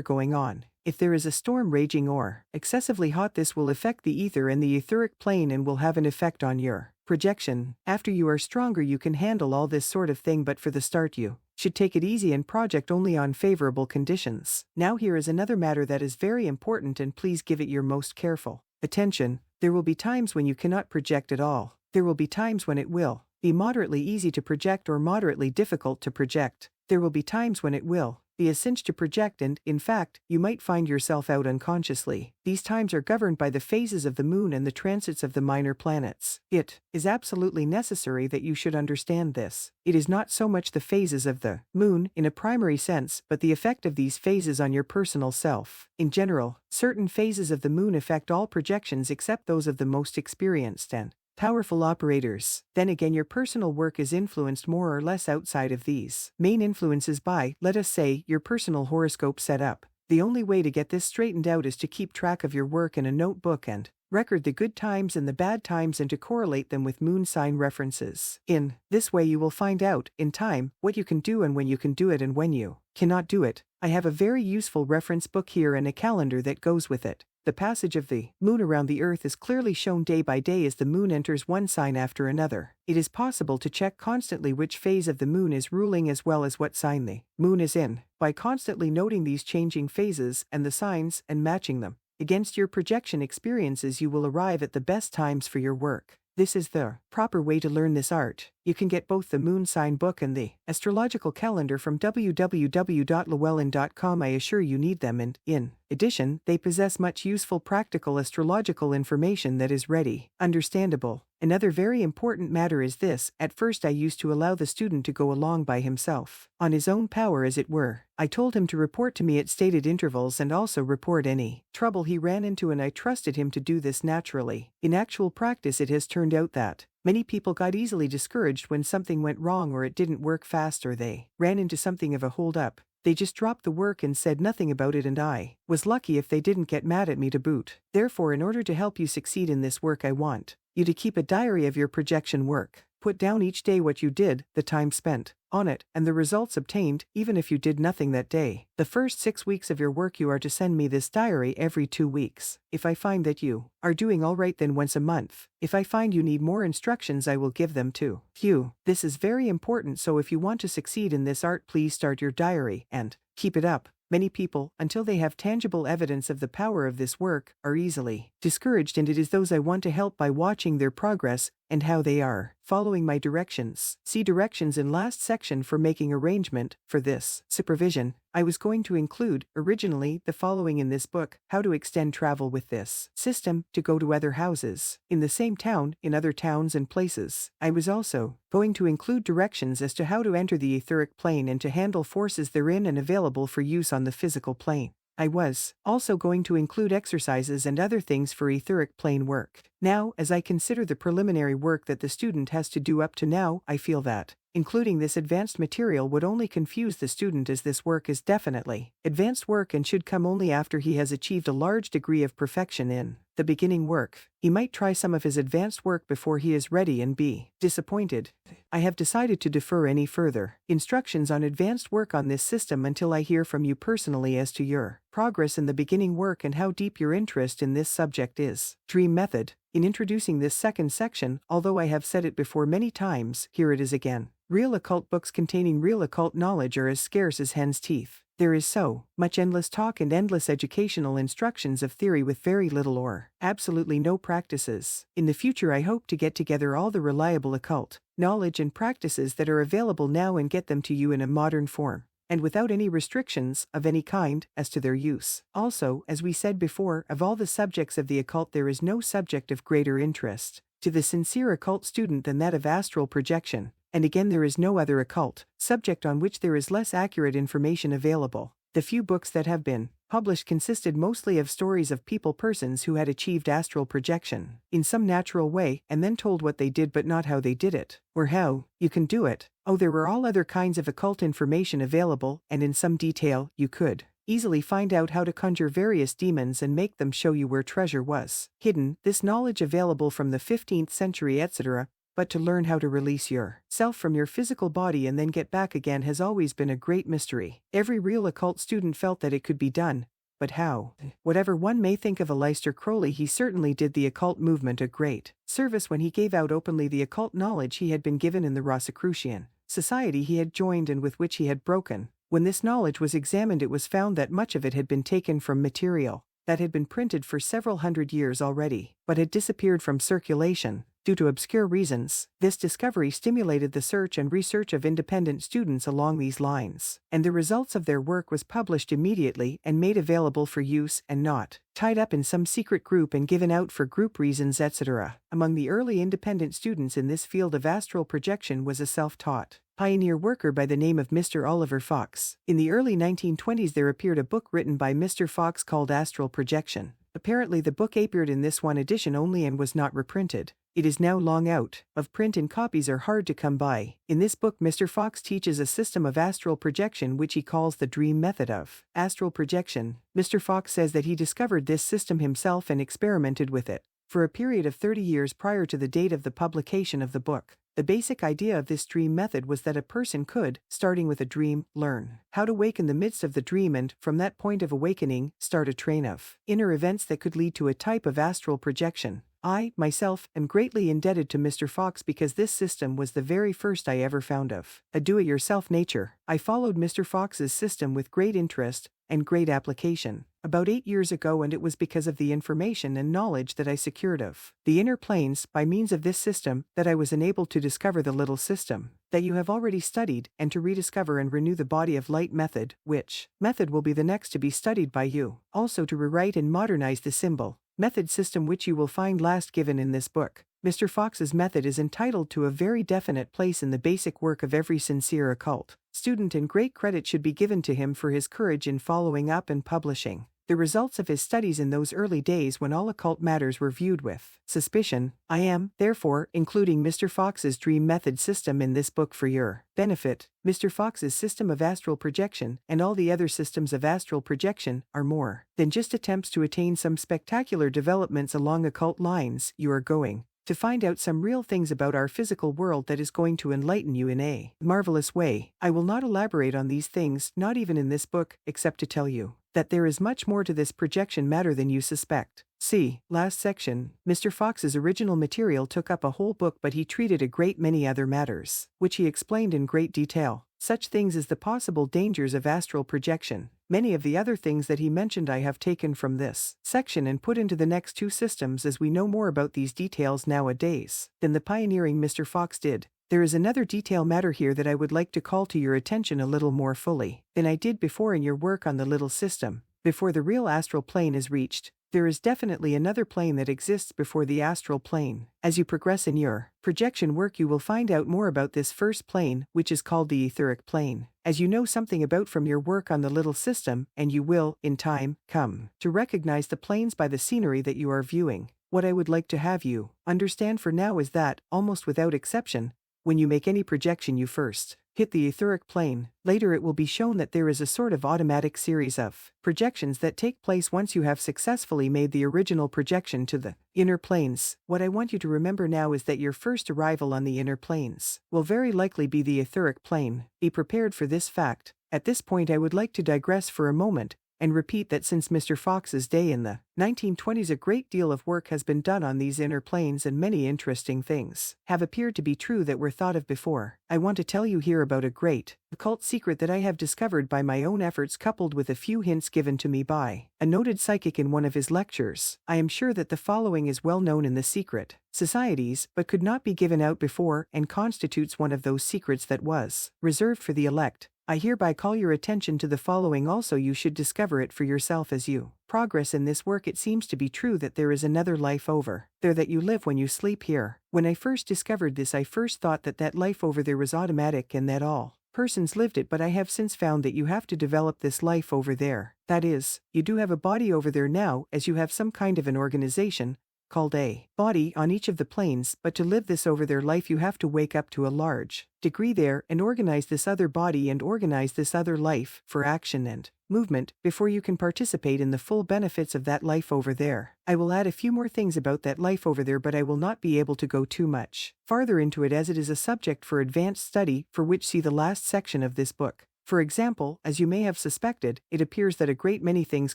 Speaker 1: going on. If there is a storm raging or excessively hot, this will affect the ether and the etheric plane and will have an effect on your projection. After you are stronger you can handle all this sort of thing, but for the start you should take it easy and project only on favorable conditions. Now here is another matter that is very important, and please give it your most careful attention. There will be times when you cannot project at all. There will be times when it will be moderately easy to project or moderately difficult to project. There will be times when it will be a cinch to project, and, in fact, you might find yourself out unconsciously. These times are governed by the phases of the moon and the transits of the minor planets. It is absolutely necessary that you should understand this. It is not so much the phases of the moon in a primary sense, but the effect of these phases on your personal self. In general, certain phases of the moon affect all projections except those of the most experienced and powerful operators. Then again, your personal work is influenced more or less outside of these main influences by, let us say, your personal horoscope setup. The only way to get this straightened out is to keep track of your work in a notebook and record the good times and the bad times, and to correlate them with moon sign references. In this way you will find out, in time, what you can do and when you can do it and when you cannot do it. I have a very useful reference book here and a calendar that goes with it. The passage of the moon around the earth is clearly shown day by day as the moon enters one sign after another. It is possible to check constantly which phase of the moon is ruling as well as what sign the moon is in, by constantly noting these changing phases and the signs and matching them against your projection experiences. You will arrive at the best times for your work. This is the proper way to learn this art. You can get both the moon sign book and the astrological calendar from www.llewellyn.com. I assure you need them, and, in addition, they possess much useful practical astrological information that is ready, understandable. Another very important matter is this: at first I used to allow the student to go along by himself, on his own power as it were. I told him to report to me at stated intervals and also report any trouble he ran into, and I trusted him to do this naturally. In actual practice it has turned out that many people got easily discouraged when something went wrong or it didn't work fast or they ran into something of a hold-up. They just dropped the work and said nothing about it, and I was lucky if they didn't get mad at me to boot. Therefore, in order to help you succeed in this work, I want you to keep a diary of your projection work. Put down each day what you did, the time spent on it, and the results obtained, even if you did nothing that day. The first 6 weeks of your work you are to send me this diary every 2 weeks. If I find that you are doing all right, then once a month. If I find you need more instructions, I will give them to you. This is very important, so if you want to succeed in this art, please start your diary and keep it up. Many people, until they have tangible evidence of the power of this work, are easily discouraged, and it is those I want to help by watching their progress and how they are following my directions. See directions in last section for making arrangement for this supervision. I was going to include, originally, the following in this book: how to extend travel with this system, to go to other houses in the same town, in other towns and places. I was also going to include directions as to how to enter the etheric plane and to handle forces therein and available for use on the physical plane. I was also going to include exercises and other things for etheric plane work. Now, as I consider the preliminary work that the student has to do up to now, I feel that including this advanced material would only confuse the student, as this work is definitely advanced work and should come only after he has achieved a large degree of perfection in the beginning work. He might try some of his advanced work before he is ready and be disappointed. I have decided to defer any further instructions on advanced work on this system until I hear from you personally as to your progress in the beginning work and how deep your interest in this subject is. Dream method. In introducing this second section, although I have said it before many times, here it is again. Real occult books containing real occult knowledge are as scarce as hen's teeth. There is so much endless talk and endless educational instructions of theory with very little or absolutely no practices. In the future I hope to get together all the reliable occult knowledge and practices that are available now and get them to you in a modern form, and without any restrictions of any kind as to their use. Also, as we said before, of all the subjects of the occult there is no subject of greater interest to the sincere occult student than that of astral projection. And again, there is no other occult subject on which there is less accurate information available. The few books that have been published consisted mostly of stories of persons who had achieved astral projection in some natural way and then told what they did but not how they did it, or how you can do it. Oh, there were all other kinds of occult information available, and in some detail you could easily find out how to conjure various demons and make them show you where treasure was hidden. This knowledge available from the 15th century, etc. But to learn how to release yourself from your physical body and then get back again has always been a great mystery. Every real occult student felt that it could be done, but how? Whatever one may think of Aleister Crowley, he certainly did the occult movement a great service when he gave out openly the occult knowledge he had been given in the Rosicrucian society he had joined and with which he had broken. When this knowledge was examined, it was found that much of it had been taken from material that had been printed for several hundred years already, but had disappeared from circulation due to obscure reasons. This discovery stimulated the search and research of independent students along these lines, and the results of their work was published immediately and made available for use and not tied up in some secret group and given out for group reasons, etc. Among the early independent students in this field of astral projection was a self-taught pioneer worker by the name of Mr. Oliver Fox. In the early 1920s there appeared a book written by Mr. Fox called Astral Projection. Apparently the book appeared in this one edition only and was not reprinted. It is now long out of print and copies are hard to come by. In this book Mr. Fox teaches a system of astral projection which he calls the dream method of astral projection. Mr. Fox says that he discovered this system himself and experimented with it for a period of 30 years prior to the date of the publication of the book. The basic idea of this dream method was that a person could, starting with a dream, learn how to wake in the midst of the dream and, from that point of awakening, start a train of inner events that could lead to a type of astral projection. I, myself, am greatly indebted to Mr. Fox because this system was the very first I ever found of a do-it-yourself nature. I followed Mr. Fox's system with great interest and great application about 8 years ago, and it was because of the information and knowledge that I secured of the inner planes by means of this system that I was enabled to discover the little system that you have already studied and to rediscover and renew the body of light method, which method will be the next to be studied by you. Also to rewrite and modernize the symbol method system which you will find last given in this book. Mr. Fox's method is entitled to a very definite place in the basic work of every sincere occult student, and great credit should be given to him for his courage in following up and publishing the results of his studies in those early days when all occult matters were viewed with suspicion. I am, therefore, including Mr. Fox's dream method system in this book for your benefit. Mr. Fox's system of astral projection and all the other systems of astral projection are more than just attempts to attain some spectacular developments along occult lines. You are going to find out some real things about our physical world that is going to enlighten you in a marvelous way. I will not elaborate on these things, not even in this book, except to tell you that there is much more to this projection matter than you suspect. See, last section, Mr. Fox's original material took up a whole book, but he treated a great many other matters, which he explained in great detail. Such things as the possible dangers of astral projection. Many of the other things that he mentioned I have taken from this section and put into the next two systems, as we know more about these details nowadays than the pioneering Mr. Fox did. There is another detail matter here that I would like to call to your attention a little more fully than I did before in your work on the little system. Before the real astral plane is reached, there is definitely another plane that exists before the astral plane. As you progress in your projection work, you will find out more about this first plane, which is called the etheric plane, as you know something about from your work on the little system, and you will, in time, come to recognize the planes by the scenery that you are viewing. What I would like to have you understand for now is that, almost without exception, when you make any projection you first hit the etheric plane. Later it will be shown that there is a sort of automatic series of projections that take place once you have successfully made the original projection to the inner planes. What I want you to remember now is that your first arrival on the inner planes will very likely be the etheric plane. Be prepared for this fact. At this point I would like to digress for a moment and repeat that since Mr. Fox's day in the 1920s a great deal of work has been done on these inner planes, and many interesting things have appeared to be true that were thought of before. I want to tell you here about a great occult secret that I have discovered by my own efforts, coupled with a few hints given to me by a noted psychic in one of his lectures. I am sure that the following is well known in the secret societies, but could not be given out before, and constitutes one of those secrets that was reserved for the elect. I hereby call your attention to the following also. You should discover it for yourself as you progress in this work. It seems to be true that there is another life over there, that you live when you sleep here. When I first discovered this, I first thought that life over there was automatic and that all persons lived it, but I have since found that you have to develop this life over there. That is, you do have a body over there now, as you have some kind of an organization called a body on each of the planes, but to live this over their life you have to wake up to a large degree there and organize this other body and organize this other life for action and movement before you can participate in the full benefits of that life over there. I will add a few more things about that life over there, but I will not be able to go too much farther into it as it is a subject for advanced study, for which see the last section of this book. For example, as you may have suspected, it appears that a great many things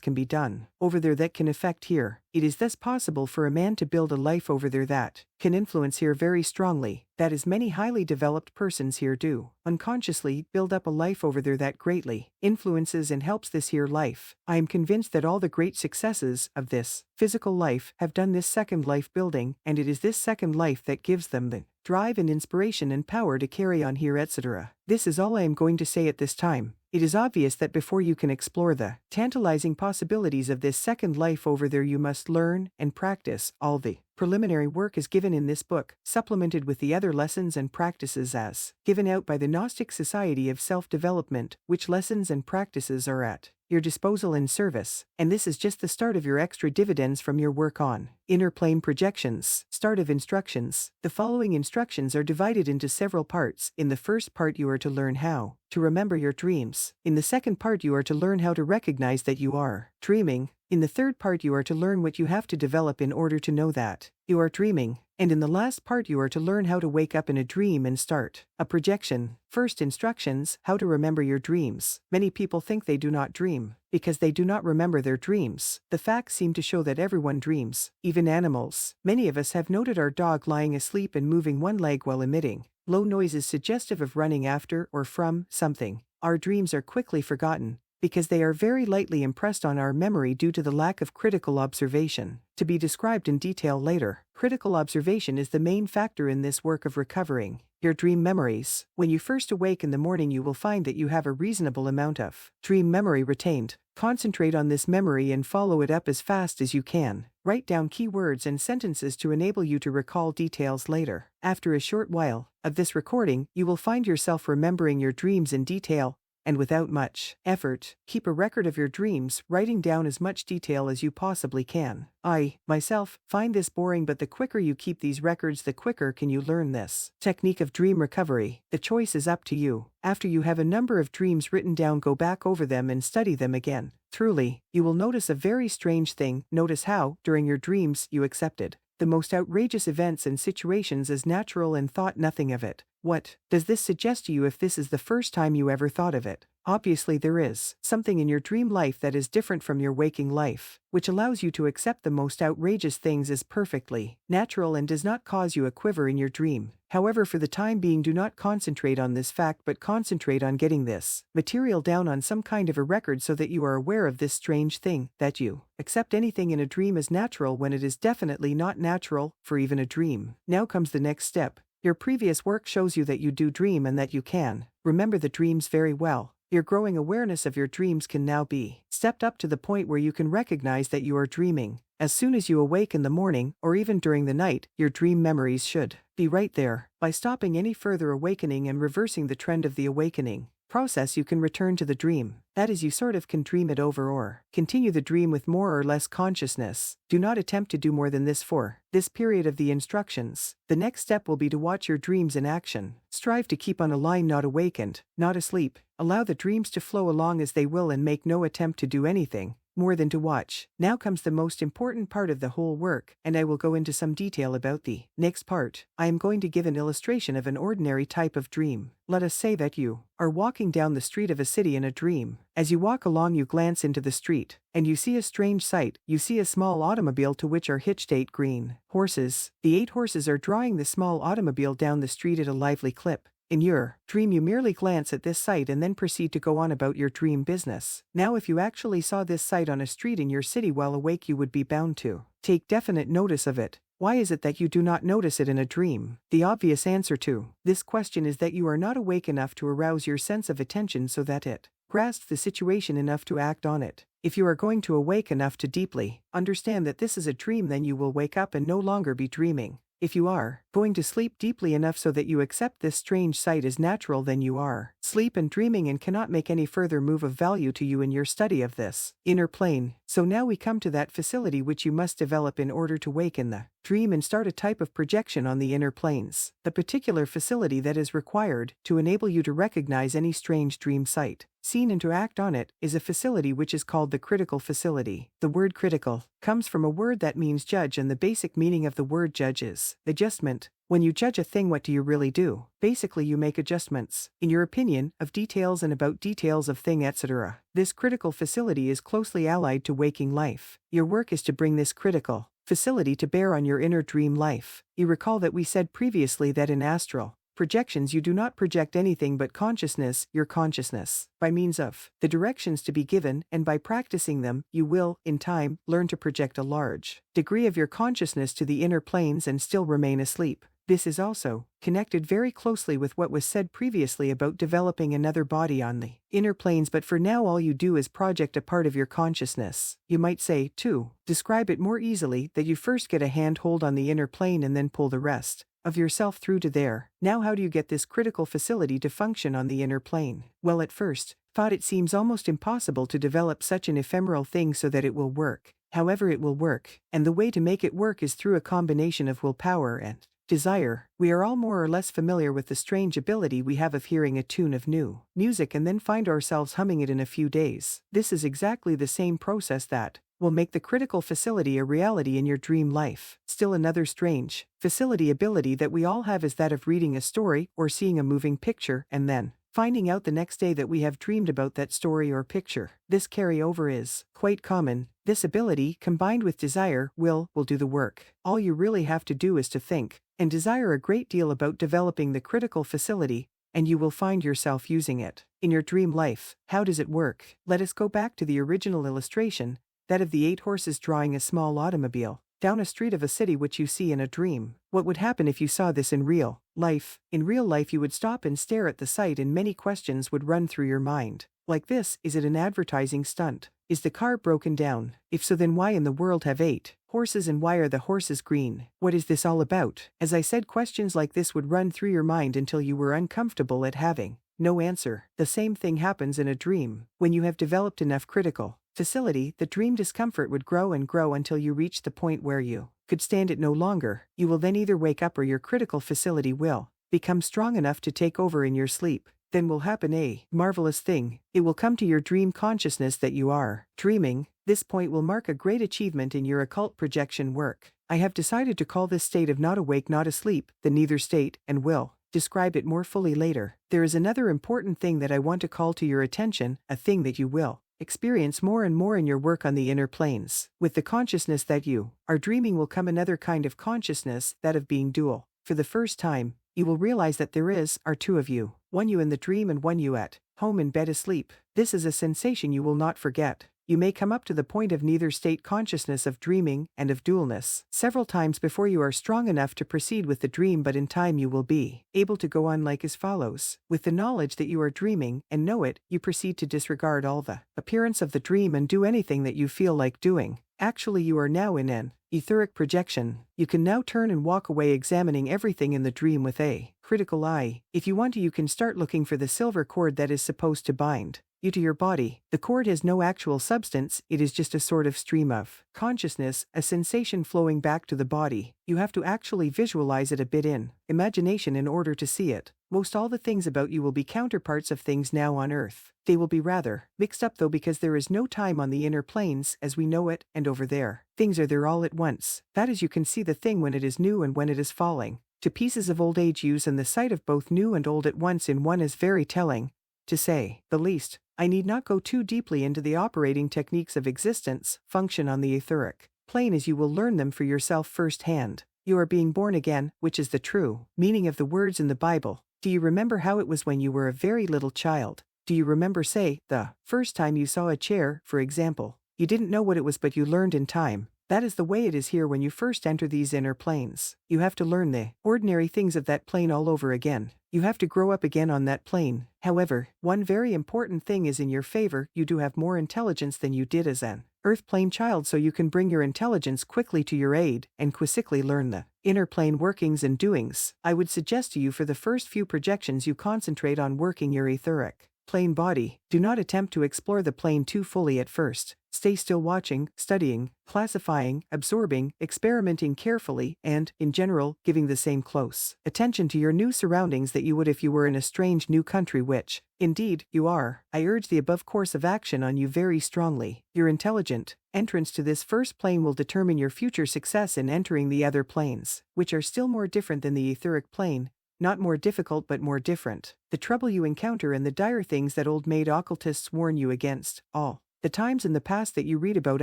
Speaker 1: can be done over there that can affect here. It is thus possible for a man to build a life over there that can influence here very strongly. That is, many highly developed persons here do unconsciously build up a life over there that greatly influences and helps this here life. I am convinced that all the great successes of this physical life have done this second life building, and it is this second life that gives them the drive and inspiration and power to carry on here, etc. This is all I am going to say at this time. It is obvious that before you can explore the tantalizing possibilities of this second life over there, you must learn and practice all the preliminary work is given in this book, supplemented with the other lessons and practices as given out by the Gnostic Society of Self-Development, which lessons and practices are at your disposal in service, and this is just the start of your extra dividends from your work on inner plane projections. Start of instructions. The following instructions are divided into several parts. In the first part you are to learn how to remember your dreams. In the second part you are to learn how to recognize that you are dreaming. In the third part you are to learn what you have to develop in order to know that you are dreaming. And in the last part you are to learn how to wake up in a dream and start a projection. First instructions, how to remember your dreams. Many people think they do not dream because they do not remember their dreams. The facts seem to show that everyone dreams, even animals. Many of us have noted our dog lying asleep and moving one leg while emitting low noises suggestive of running after or from something. Our dreams are quickly forgotten because they are very lightly impressed on our memory due to the lack of critical observation. To be described in detail later, critical observation is the main factor in this work of recovering your dream memories. When you first awake in the morning, you will find that you have a reasonable amount of dream memory retained. Concentrate on this memory and follow it up as fast as you can. Write down key words and sentences to enable you to recall details later. After a short while of this recording, you will find yourself remembering your dreams in detail, and without much effort. Keep a record of your dreams, writing down as much detail as you possibly can. I, myself, find this boring, but the quicker you keep these records, the quicker can you learn this technique of dream recovery. The choice is up to you. After you have a number of dreams written down, go back over them and study them again. Truly, you will notice a very strange thing. Notice how, during your dreams, you accepted the most outrageous events and situations as natural and thought nothing of it. What does this suggest to you if this is the first time you ever thought of it? Obviously there is something in your dream life that is different from your waking life, which allows you to accept the most outrageous things as perfectly natural and does not cause you a quiver in your dream. However, for the time being, do not concentrate on this fact, but concentrate on getting this material down on some kind of a record so that you are aware of this strange thing, that you accept anything in a dream as natural when it is definitely not natural for even a dream. Now comes the next step. Your previous work shows you that you do dream and that you can remember the dreams very well. Your growing awareness of your dreams can now be stepped up to the point where you can recognize that you are dreaming. As soon as you awake in the morning, or even during the night, your dream memories should be right there. By stopping any further awakening and reversing the trend of the awakening process, you can return to the dream. That is, you sort of can dream it over or continue the dream with more or less consciousness. Do not attempt to do more than this for this period of the instructions. The next step will be to watch your dreams in action. Strive to keep on a line, not awakened, not asleep. Allow the dreams to flow along as they will and make no attempt to do anything more than to watch. Now comes the most important part of the whole work, and I will go into some detail about the next part. I am going to give an illustration of an ordinary type of dream. Let us say that you are walking down the street of a city in a dream. As you walk along, you glance into the street, and you see a strange sight. You see a small automobile to which are hitched 8 green horses. The 8 horses are drawing the small automobile down the street at a lively clip. In your dream, you merely glance at this sight and then proceed to go on about your dream business. Now, if you actually saw this sight on a street in your city while awake, you would be bound to take definite notice of it. Why is it that you do not notice it in a dream? The obvious answer to this question is that you are not awake enough to arouse your sense of attention so that it grasps the situation enough to act on it. If you are going to awake enough to deeply understand that this is a dream, then you will wake up and no longer be dreaming. If you are Going to sleep deeply enough so that you accept this strange sight as natural, then you are sleep and dreaming and cannot make any further move of value to you in your study of this inner plane. So now we come to that facility which you must develop in order to wake in the dream and start a type of projection on the inner planes. The particular facility that is required to enable you to recognize any strange dream sight seen and to act on it is a facility which is called the critical facility. The word critical comes from a word that means judge, and the basic meaning of the word judge is adjustment. When you judge a thing, what do you really do? Basically, you make adjustments, in your opinion, of details and about details of thing, etc. This critical facility is closely allied to waking life. Your work is to bring this critical facility to bear on your inner dream life. You recall that we said previously that in astral projections you do not project anything but consciousness, your consciousness, by means of the directions to be given, and by practicing them, you will, in time, learn to project a large degree of your consciousness to the inner planes and still remain asleep. This is also connected very closely with what was said previously about developing another body on the inner planes, but for now all you do is project a part of your consciousness. You might say, to describe it more easily, that you first get a handhold on the inner plane and then pull the rest of yourself through to there. Now how do you get this critical facility to function on the inner plane? Well, at first thought it seems almost impossible to develop such an ephemeral thing so that it will work. However, it will work, and the way to make it work is through a combination of willpower and desire. We are all more or less familiar with the strange ability we have of hearing a tune of new music and then find ourselves humming it in a few days. This is exactly the same process that will make the critical facility a reality in your dream life. Still another strange facility ability that we all have is that of reading a story or seeing a moving picture and then finding out the next day that we have dreamed about that story or picture. This carryover is quite common. This ability, combined with desire, will do the work. All you really have to do is to think and desire a great deal about developing the critical facility, and you will find yourself using it in your dream life. How does it work? Let us go back to the original illustration, that of the 8 horses drawing a small automobile down a street of a city which you see in a dream. What would happen if you saw this in real life? In real life you would stop and stare at the sight, and many questions would run through your mind. Like this: is it an advertising stunt? Is the car broken down? If so, then why in the world have 8 horses, and why are the horses green? What is this all about? As I said, questions like this would run through your mind until you were uncomfortable at having no answer. The same thing happens in a dream. When you have developed enough critical facility, the dream discomfort would grow and grow until you reach the point where you could stand it no longer. You will then either wake up or your critical facility will become strong enough to take over in your sleep. Then will happen a marvelous thing. It will come to your dream consciousness that you are dreaming. This point will mark a great achievement in your occult projection work. I have decided to call this state of not awake, not asleep, the neither state, and will describe it more fully later. There is another important thing that I want to call to your attention, a thing that you will experience more and more in your work on the inner planes. With the consciousness that you are dreaming will come another kind of consciousness, that of being dual. For the first time, you will realize that there are 2 of you, one you in the dream and one you at home in bed asleep. This is a sensation you will not forget. You may come up to the point of neither state consciousness, of dreaming and of dualness, several times before you are strong enough to proceed with the dream, but in time you will be able to go on like as follows. With the knowledge that you are dreaming and know it, you proceed to disregard all the appearance of the dream and do anything that you feel like doing. Actually, you are now in an etheric projection. You can now turn and walk away, examining everything in the dream with a critical eye. If you want to, you can start looking for the silver cord that is supposed to bind you to your body. The cord has no actual substance, it is just a sort of stream of consciousness, a sensation flowing back to the body. You have to actually visualize it a bit in imagination in order to see it. Most all the things about you will be counterparts of things now on Earth. They will be rather mixed up though, because there is no time on the inner planes as we know it, and over there, things are there all at once. That is, you can see the thing when it is new and when it is falling to pieces of old age use, and the sight of both new and old at once in one is very telling, to say the least. I need not go too deeply into the operating techniques of existence, function on the etheric plane, as you will learn them for yourself firsthand. You are being born again, which is the true meaning of the words in the Bible. Do you remember how it was when you were a very little child? Do you remember, say, the first time you saw a chair, for example? You didn't know what it was, but you learned in time That is the way it is here when you first enter these inner planes. You have to learn the ordinary things of that plane all over again. You have to grow up again on that plane. However, one very important thing is in your favor. You do have more intelligence than you did as an Earth plane child, so you can bring your intelligence quickly to your aid and quickly learn the inner plane workings and doings. I would suggest to you for the first few projections you concentrate on working your etheric plane body. Do not attempt to explore the plane too fully at first. Stay still watching, studying, classifying, absorbing, experimenting carefully, and, in general, giving the same close attention to your new surroundings that you would if you were in a strange new country, which, indeed, you are. I urge the above course of action on you very strongly. Your intelligent entrance to this first plane will determine your future success in entering the other planes, which are still more different than the etheric plane. Not more difficult but more different. The trouble you encounter and the dire things that old maid occultists warn you against, all the times in the past that you read about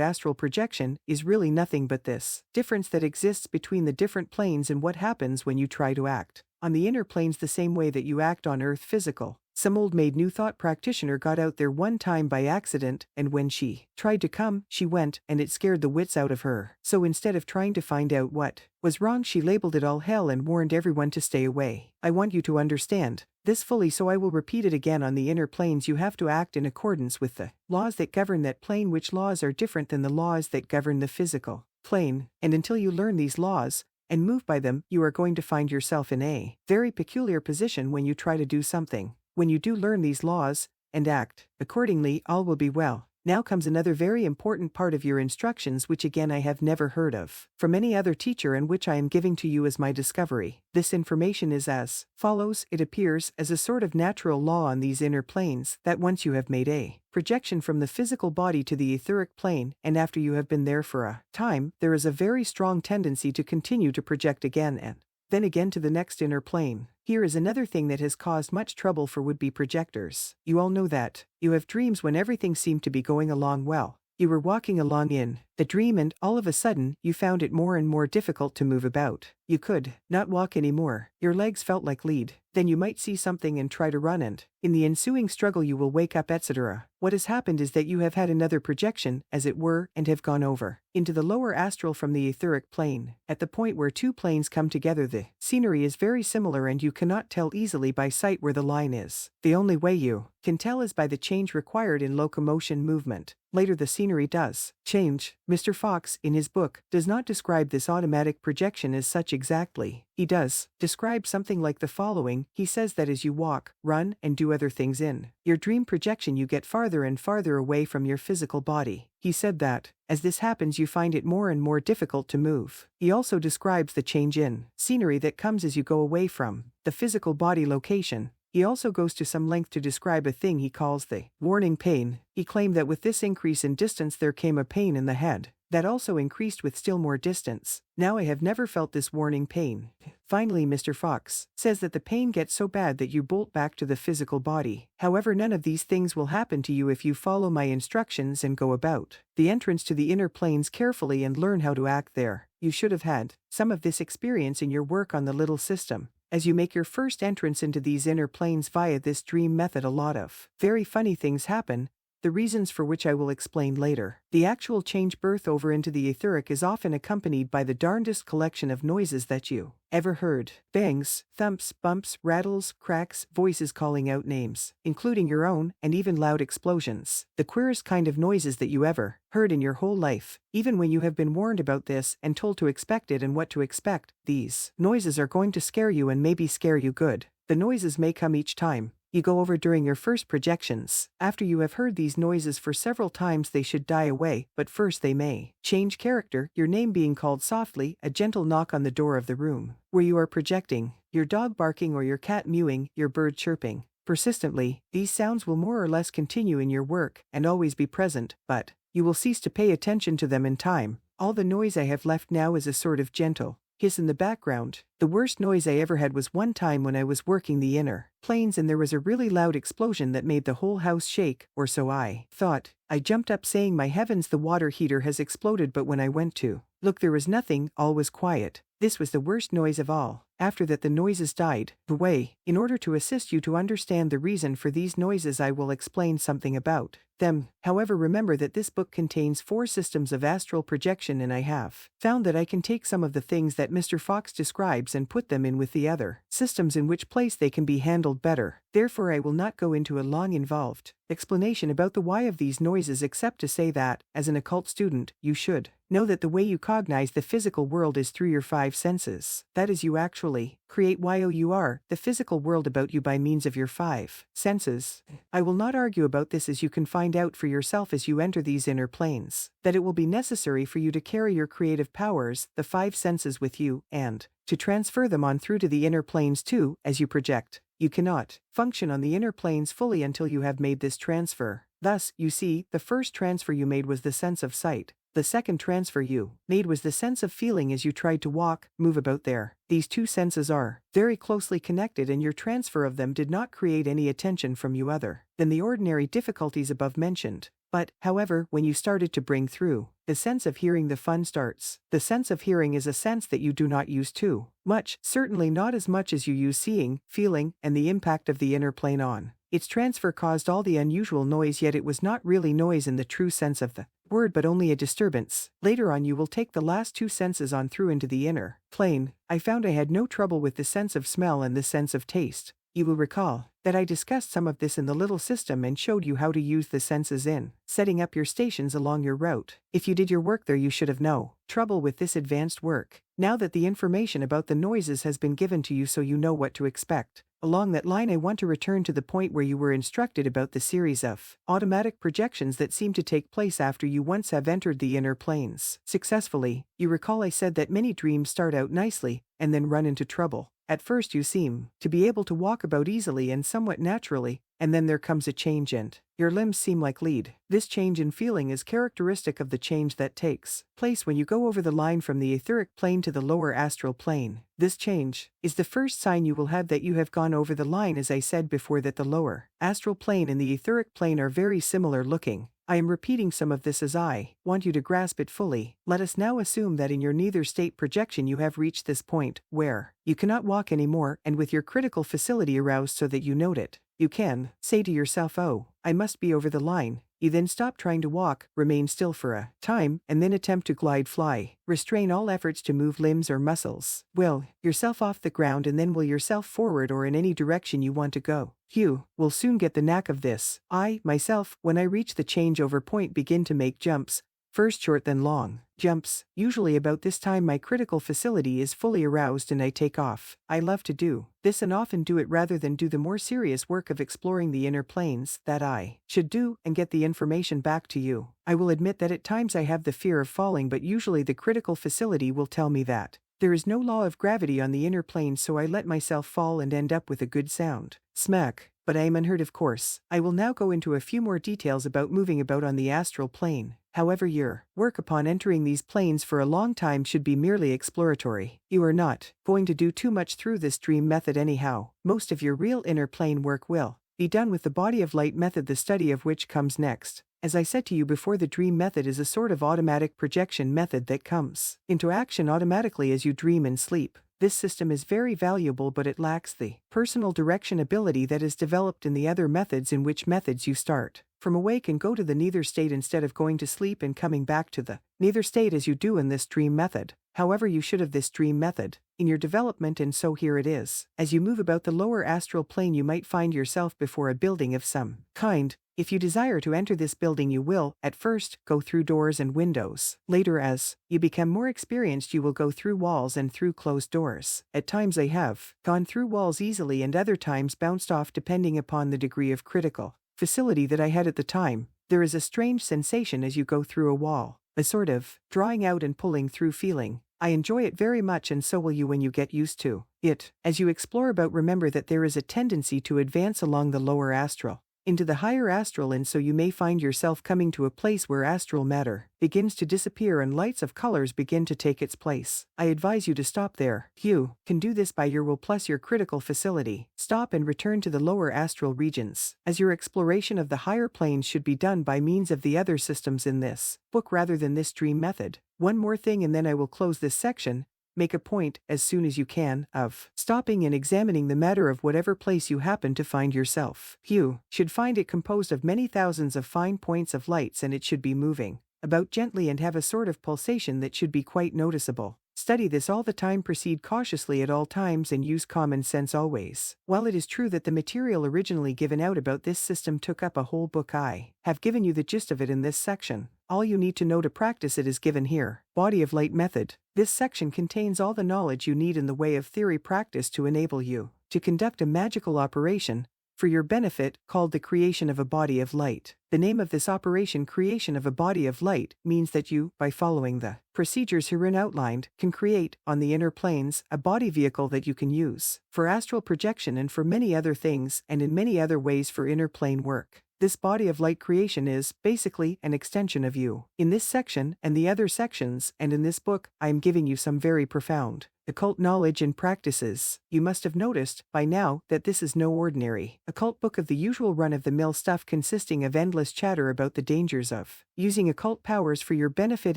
Speaker 1: astral projection, is really nothing but this difference that exists between the different planes and what happens when you try to act on the inner planes the same way that you act on Earth physical. Some old maid New Thought practitioner got out there one time by accident, and when she tried to come, she went, and it scared the wits out of her. So instead of trying to find out what was wrong, she labeled it all hell and warned everyone to stay away. I want you to understand this fully, so I will repeat it again. On the inner planes you have to act in accordance with the laws that govern that plane, which laws are different than the laws that govern the physical plane, and until you learn these laws and move by them, you are going to find yourself in a very peculiar position when you try to do something. When you do learn these laws and act accordingly, all will be well. Now comes another very important part of your instructions, which again I have never heard of from any other teacher, and which I am giving to you as my discovery. This information is as follows. It appears as a sort of natural law on these inner planes that once you have made a projection from the physical body to the etheric plane, and after you have been there for a time, there is a very strong tendency to continue to project again and then again to the next inner plane. Here is another thing that has caused much trouble for would-be projectors. You all know that you have dreams when everything seemed to be going along well. You were walking along in the dream, and all of a sudden, you found it more and more difficult to move about. You could not walk anymore. Your legs felt like lead. Then you might see something and try to run, and in the ensuing struggle you will wake up, etc. What has happened is that you have had another projection, as it were, and have gone over into the lower astral from the etheric plane. At the point where two planes come together, the scenery is very similar, and you cannot tell easily by sight where the line is. The only way you can tell is by the change required in locomotion movement. Later the scenery does change. Mr. Fox, in his book, does not describe this automatic projection as such exactly. He does describe something like the following. He says that as you walk, run, and do other things in your dream projection, you get farther and farther away from your physical body. He said that, as this happens, you find it more and more difficult to move. He also describes the change in scenery that comes as you go away from the physical body location. He also goes to some length to describe a thing he calls the warning pain. He claimed that with this increase in distance there came a pain in the head that also increased with still more distance. Now I have never felt this warning pain. Finally, Mr. Fox says that the pain gets so bad that you bolt back to the physical body. However, none of these things will happen to you if you follow my instructions and go about the entrance to the inner planes carefully and learn how to act there. You should have had some of this experience in your work on the little system. As you make your first entrance into these inner planes via this dream method, a lot of very funny things happen, the reasons for which I will explain later. The actual change birth over into the etheric is often accompanied by the darndest collection of noises that you ever heard. Bangs, thumps, bumps, rattles, cracks, voices calling out names, including your own, and even loud explosions. The queerest kind of noises that you ever heard in your whole life. Even when you have been warned about this and told to expect it and what to expect, these noises are going to scare you, and maybe scare you good. The noises may come each time you go over during your first projections. After you have heard these noises for several times, they should die away, but first they may change character, your name being called softly, a gentle knock on the door of the room where you are projecting, your dog barking or your cat mewing, your bird chirping persistently. These sounds will more or less continue in your work and always be present, but you will cease to pay attention to them in time. All the noise I have left now is a sort of gentle hiss in the background. The worst noise I ever had was one time when I was working the inner planes and there was a really loud explosion that made the whole house shake, or so I thought. I jumped up saying, my heavens, the water heater has exploded, but when I went to look, there was nothing, all was quiet. This was the worst noise of all. After that the noises died away. In order to assist you to understand the reason for these noises, I will explain something about them. However, remember that this book contains 4 systems of astral projection, and I have found that I can take some of the things that Mr. Fox describes and put them in with the other systems, in which place they can be handled better. Therefore I will not go into a long involved explanation about the why of these noises, except to say that, as an occult student, you should know that the way you cognize the physical world is through your 5 senses. That is, you actually create YOUR, the physical world about you, by means of your 5 senses. I will not argue about this, as you can find out for yourself as you enter these inner planes, that it will be necessary for you to carry your creative powers, the 5 senses, with you, and to transfer them on through to the inner planes too, as you project. You cannot function on the inner planes fully until you have made this transfer. Thus, you see, the first transfer you made was the sense of sight. The second transfer you made was the sense of feeling as you tried to walk, move about there. These 2 senses are very closely connected, and your transfer of them did not create any attention from you other than the ordinary difficulties above mentioned. But, however, when you started to bring through the sense of hearing, the fun starts. The sense of hearing is a sense that you do not use too much, certainly not as much as you use seeing, feeling, and the impact of the inner plane on its transfer caused all the unusual noise, yet it was not really noise in the true sense of the word, but only a disturbance. Later on you will take the last 2 senses on through into the inner plane. I found I had no trouble with the sense of smell and the sense of taste. You will recall that I discussed some of this in the little system and showed you how to use the senses in setting up your stations along your route. If you did your work there, you should have no trouble with this advanced work. Now that the information about the noises has been given to you, so you know what to expect. Along that line, I want to return to the point where you were instructed about the series of automatic projections that seem to take place after you once have entered the inner planes successfully. You recall I said that many dreams start out nicely and then run into trouble. At first you seem to be able to walk about easily and somewhat naturally, and then there comes a change and your limbs seem like lead. This change in feeling is characteristic of the change that takes place when you go over the line from the etheric plane to the lower astral plane. This change is the first sign you will have that you have gone over the line. As I said before, that the lower astral plane and the etheric plane are very similar looking. I am repeating some of this as I want you to grasp it fully. Let us now assume that in your neither state projection you have reached this point where you cannot walk anymore, and with your critical facility aroused so that you note it, you can say to yourself, oh, I must be over the line. You then stop trying to walk, remain still for a time, and then attempt to glide fly. Restrain all efforts to move limbs or muscles. Will yourself off the ground and then will yourself forward or in any direction you want to go. You will soon get the knack of this. I, myself, when I reach the changeover point, begin to make jumps. First short, then long jumps. Usually about this time my critical facility is fully aroused and I take off. I love to do this and often do it rather than do the more serious work of exploring the inner planes that I should do and get the information back to you. I will admit that at times I have the fear of falling, but usually the critical facility will tell me that there is no law of gravity on the inner plane, so I let myself fall and end up with a good sound smack. But I am unhurt, of course. I will now go into a few more details about moving about on the astral plane. However, your work upon entering these planes for a long time should be merely exploratory. You are not going to do too much through this dream method anyhow. Most of your real inner plane work will be done with the body of light method, the study of which comes next. As I said to you before, the dream method is a sort of automatic projection method that comes into action automatically as you dream and sleep. This system is very valuable, but it lacks the personal direction ability that is developed in the other methods, in which methods you start from awake and go to the neither state instead of going to sleep and coming back to the neither state as you do in this dream method. However, you should have this dream method in your development, and so here it is. As you move about the lower astral plane, you might find yourself before a building of some kind. If you desire to enter this building, you will, at first, go through doors and windows. Later, as you become more experienced, you will go through walls and through closed doors. At times I have gone through walls easily and other times bounced off, depending upon the degree of critical facility that I had at the time. There is a strange sensation as you go through a wall, a sort of drawing out and pulling through feeling. I enjoy it very much, and so will you when you get used to it. As you explore about, remember that there is a tendency to advance along the lower astral into the higher astral, and so you may find yourself coming to a place where astral matter begins to disappear and lights of colors begin to take its place. I advise you to stop there. You can do this by your will plus your critical facility. Stop and return to the lower astral regions, as your exploration of the higher planes should be done by means of the other systems in this book rather than this dream method. One more thing and then I will close this section. Make a point, as soon as you can, of stopping and examining the matter of whatever place you happen to find yourself. You should find it composed of many thousands of fine points of lights, and it should be moving about gently and have a sort of pulsation that should be quite noticeable. Study this all the time, proceed cautiously at all times, and use common sense always. While it is true that the material originally given out about this system took up a whole book, I have given you the gist of it in this section. All you need to know to practice it is given here. Body of Light Method. This section contains all the knowledge you need in the way of theory practice to enable you to conduct a magical operation for your benefit called the creation of a body of light. The name of this operation, creation of a body of light, means that you, by following the procedures herein outlined, can create, on the inner planes, a body vehicle that you can use for astral projection and for many other things, and in many other ways for inner plane work. This body of light creation is, basically, an extension of you. In this section, and the other sections, and in this book, I am giving you some very profound occult knowledge and practices. You must have noticed, by now, that this is no ordinary occult book of the usual run-of-the-mill stuff consisting of endless chatter about the dangers of using occult powers for your benefit,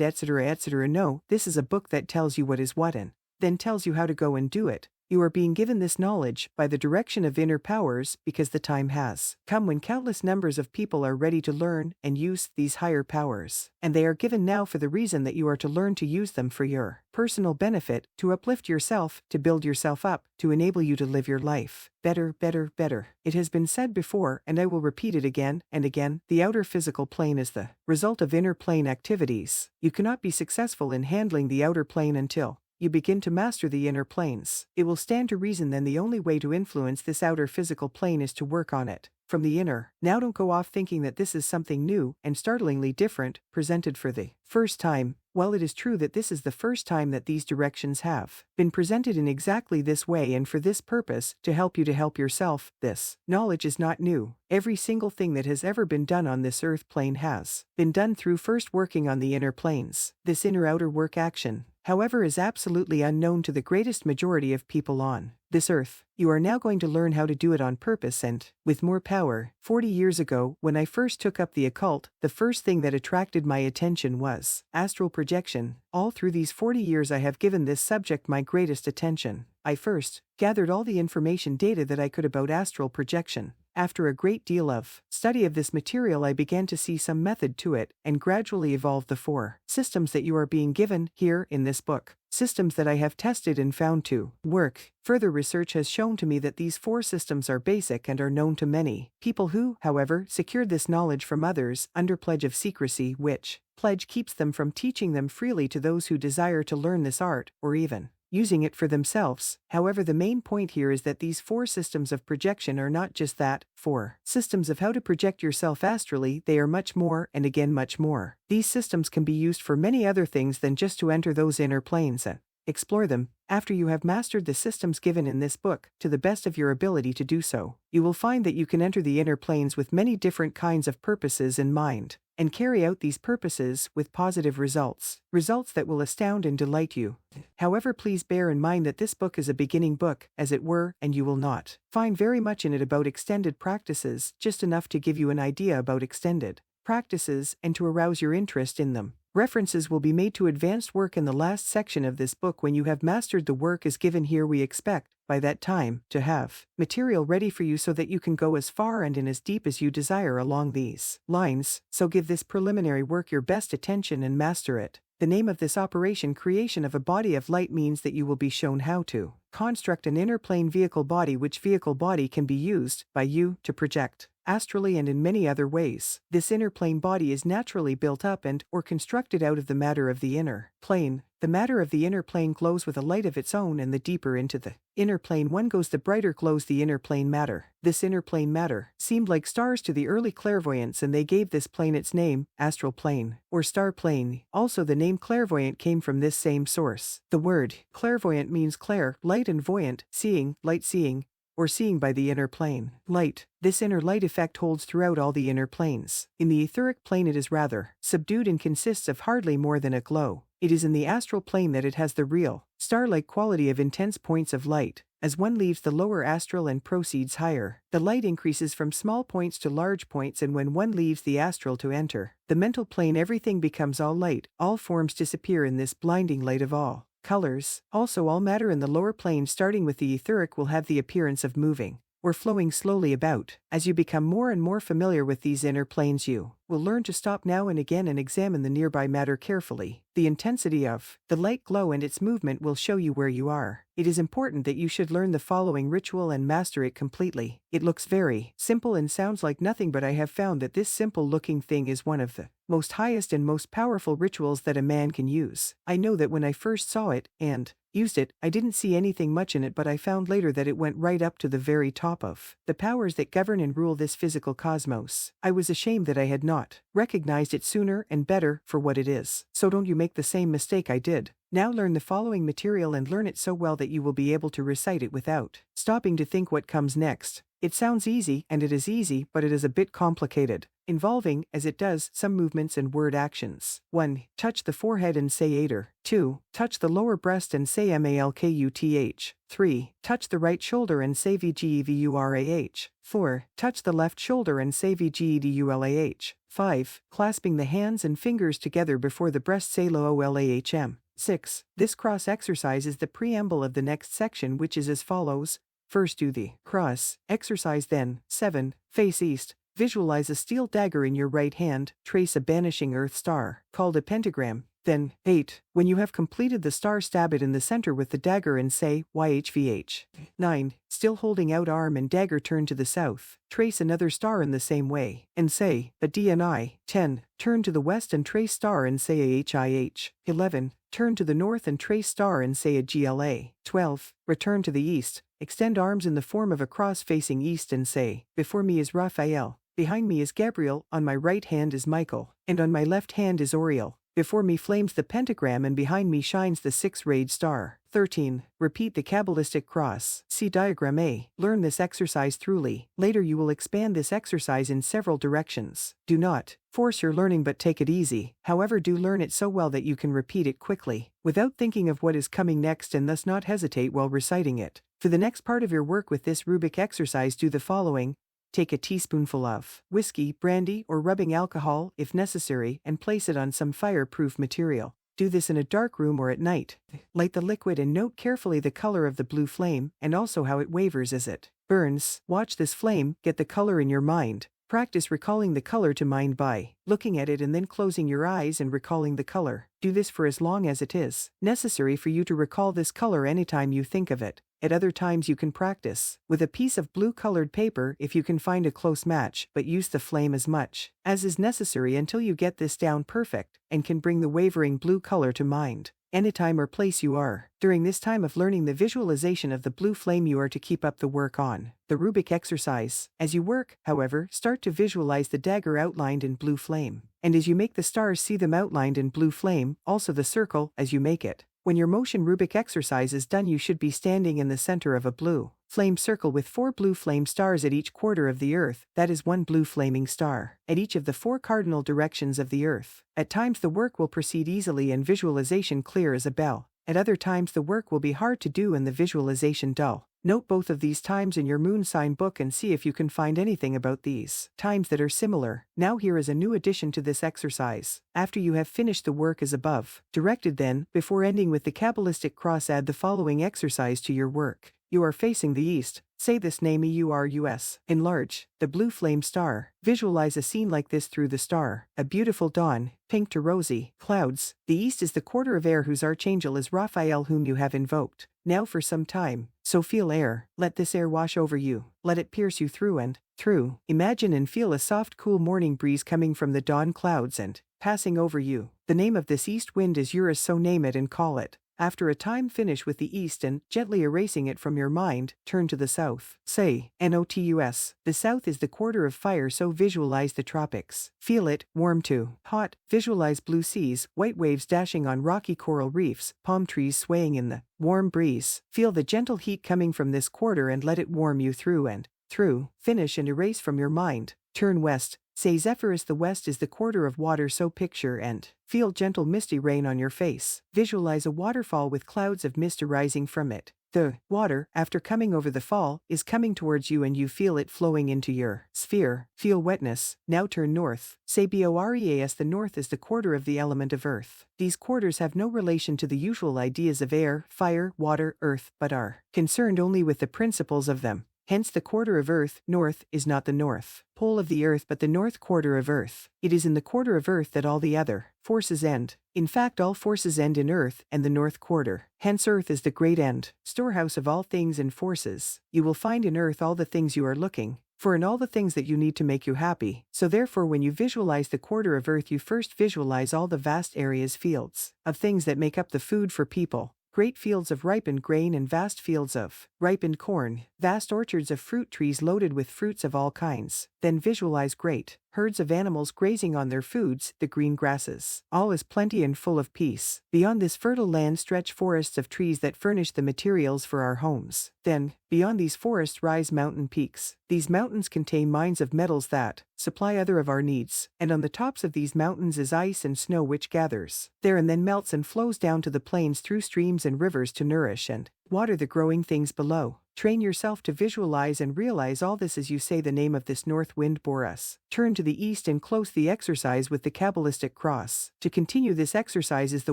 Speaker 1: etc., etc. No, this is a book that tells you what is what and then tells you how to go and do it. You are being given this knowledge by the direction of inner powers because the time has come when countless numbers of people are ready to learn and use these higher powers. And they are given now for the reason that you are to learn to use them for your personal benefit, to uplift yourself, to build yourself up, to enable you to live your life better, better, better. It has been said before, and I will repeat it again and again, the outer physical plane is the result of inner plane activities. You cannot be successful in handling the outer plane until you begin to master the inner planes. It will stand to reason then the only way to influence this outer physical plane is to work on it from the inner. Now don't go off thinking that this is something new and startlingly different, presented for the first time. While it is true that this is the first time that these directions have been presented in exactly this way and for this purpose, to help you to help yourself, this knowledge is not new. Every single thing that has ever been done on this earth plane has been done through first working on the inner planes. This inner-outer work action, however, is absolutely unknown to the greatest majority of people on this earth. You are now going to learn how to do it on purpose and with more power. 40 years ago, when I first took up the occult, the first thing that attracted my attention was astral projection. All through these 40 years I have given this subject my greatest attention. I first gathered all the information data that I could about astral projection. After a great deal of study of this material, I began to see some method to it and gradually evolved the 4 systems that you are being given here in this book. Systems that I have tested and found to work. Further research has shown to me that these 4 systems are basic and are known to many people who, however, secured this knowledge from others under pledge of secrecy, which pledge keeps them from teaching them freely to those who desire to learn this art, or even using it for themselves. However, the main point here is that these 4 systems of projection are not just that, 4 systems of how to project yourself astrally, they are much more, and again much more. These systems can be used for many other things than just to enter those inner planes and explore them. After you have mastered the systems given in this book, to the best of your ability to do so, you will find that you can enter the inner planes with many different kinds of purposes in mind, and carry out these purposes with positive results that will astound and delight you. However, please bear in mind that this book is a beginning book, as it were, and you will not find very much in it about extended practices, just enough to give you an idea about extended practices and to arouse your interest in them. References will be made to advanced work in the last section of this book. When you have mastered the work as given here, we expect, by that time, to have material ready for you so that you can go as far and in as deep as you desire along these lines. So give this preliminary work your best attention and master it. The name of this operation, creation of a body of light, means that you will be shown how to construct an inner plane vehicle body, which vehicle body can be used by you to project astrally and in many other ways. This inner plane body is naturally built up and or constructed out of the matter of the inner plane. The matter of the inner plane glows with a light of its own, and the deeper into the inner plane one goes, the brighter glows the inner plane matter. This inner plane matter seemed like stars to the early clairvoyants, and they gave this plane its name, astral plane, or star plane. Also, the name clairvoyant came from this same source. The word clairvoyant means clair, light, and voyant, seeing, light seeing. or seeing by the inner plane. Light. This inner light effect holds throughout all the inner planes. In the etheric plane it is rather subdued and consists of hardly more than a glow. It is in the astral plane that it has the real, star-like quality of intense points of light. As one leaves the lower astral and proceeds higher, the light increases from small points to large points, and when one leaves the astral to enter the mental plane, everything becomes all light, all forms disappear in this blinding light of all colors. Also all matter in the lower plane starting with the etheric will have the appearance of moving or flowing slowly about. As you become more and more familiar with these inner planes, you will learn to stop now and again and examine the nearby matter carefully. The intensity of the light glow and its movement will show you where you are. It is important that you should learn the following ritual and master it completely. It looks very simple and sounds like nothing, but I have found that this simple looking thing is one of the most highest and most powerful rituals that a man can use. I know that when I first saw it and used it, I didn't see anything much in it, but I found later that it went right up to the very top of the powers that govern and rule this physical cosmos. I was ashamed that I had not recognized it sooner and better for what it is. So don't you make the same mistake I did. Now learn the following material and learn it so well that you will be able to recite it without stopping to think what comes next. It sounds easy, and it is easy, but it is a bit complicated, involving, as it does, some movements and word actions. 1. Touch the forehead and say Ater. 2. Touch the lower breast and say Malkuth. 3. Touch the right shoulder and say Vgevurah. 4. Touch the left shoulder and say Vgedullah. 5. Clasping the hands and fingers together before the breast say Loolahm. 6. This cross exercise is the preamble of the next section, which is as follows. First do the cross exercise, then 7. Face east. Visualize a steel dagger in your right hand, trace a banishing earth star, called a pentagram. Then 8. When you have completed the star, stab it in the center with the dagger and say YHVH. 9. Still holding out arm and dagger, turn to the south, trace another star in the same way, and say a DNI. 10. Turn to the west and trace star and say AHIH. 11. Turn to the north and trace star and say a GLA. 12. Return to the east, extend arms in the form of a cross facing east and say, before me is Raphael, behind me is Gabriel, on my right hand is Michael, and on my left hand is Oriel. Before me flames the pentagram and behind me shines the six-rayed star. 13. Repeat the Kabbalistic cross. See diagram A. Learn this exercise thoroughly. Later you will expand this exercise in several directions. Do not force your learning, but take it easy. However, do learn it so well that you can repeat it quickly, without thinking of what is coming next, and thus not hesitate while reciting it. For the next part of your work with this Rubik exercise, do the following. Take a teaspoonful of whiskey, brandy, or rubbing alcohol, if necessary, and place it on some fireproof material. Do this in a dark room or at night. Light the liquid and note carefully the color of the blue flame, and also how it wavers as it burns. Watch this flame, get the color in your mind. Practice recalling the color to mind by looking at it and then closing your eyes and recalling the color. Do this for as long as it is necessary for you to recall this color anytime you think of it. At other times you can practice with a piece of blue-colored paper if you can find a close match, but use the flame as much as is necessary until you get this down perfect and can bring the wavering blue color to mind. Anytime or place you are. During this time of learning the visualization of the blue flame, you are to keep up the work on the Rubik exercise. As you work, however, start to visualize the dagger outlined in blue flame. And as you make the stars, see them outlined in blue flame, also the circle, as you make it. When your motion Rubik exercise is done, you should be standing in the center of a blue flame circle with 4 blue flame stars at each quarter of the earth, that is 1 blue flaming star, at each of the 4 cardinal directions of the earth. At times the work will proceed easily and visualization clear as a bell. At other times the work will be hard to do and the visualization dull. Note both of these times in your moon sign book and see if you can find anything about these times that are similar. Now here is a new addition to this exercise. After you have finished the work as above directed, then, before ending with the Kabbalistic cross, add the following exercise to your work. You are facing the east. Say this name EURUS. Enlarge the blue flame star. Visualize a scene like this through the star. A beautiful dawn, pink to rosy, clouds. The east is the quarter of air whose archangel is Raphael, whom you have invoked. Now for some time. So feel air. Let this air wash over you. Let it pierce you through and through. Imagine and feel a soft, cool morning breeze coming from the dawn clouds and passing over you. The name of this east wind is Eurus, so name it and call it After a time, finish with the east and, gently erasing it from your mind, turn to the south. Say, NOTUS. The south is the quarter of fire, so visualize the tropics. Feel it, warm to hot. Visualize blue seas, white waves dashing on rocky coral reefs, palm trees swaying in the warm breeze. Feel the gentle heat coming from this quarter and let it warm you through and through. Finish and erase from your mind. Turn west. Say Zephyrus. The west is the quarter of water, so picture and feel gentle misty rain on your face. Visualize a waterfall with clouds of mist arising from it. The water, after coming over the fall, is coming towards you and you feel it flowing into your sphere. Feel wetness. Now turn north. Say BOREAS. The north is the quarter of the element of earth. These quarters have no relation to the usual ideas of air, fire, water, earth, but are concerned only with the principles of them. Hence the quarter of earth, north, is not the north pole of the earth but the north quarter of earth. It is in the quarter of earth that all the other forces end. In fact, all forces end in earth and the north quarter. Hence earth is the great end, storehouse of all things and forces. You will find in earth all the things you are looking for and all the things that you need to make you happy. So therefore, when you visualize the quarter of earth, you first visualize all the vast areas, fields of things that make up the food for people. Great fields of ripened grain and vast fields of ripened corn, vast orchards of fruit trees loaded with fruits of all kinds. Then visualize great herds of animals grazing on their foods, the green grasses. All is plenty and full of peace. Beyond this fertile land stretch forests of trees that furnish the materials for our homes. Then, beyond these forests rise mountain peaks. These mountains contain mines of metals that supply other of our needs, and on the tops of these mountains is ice and snow which gathers there and then melts and flows down to the plains through streams and rivers to nourish and water the growing things below. Train yourself to visualize and realize all this as you say the name of this north wind bore us. Turn to the east and close the exercise with the Kabbalistic cross. To continue this exercise is the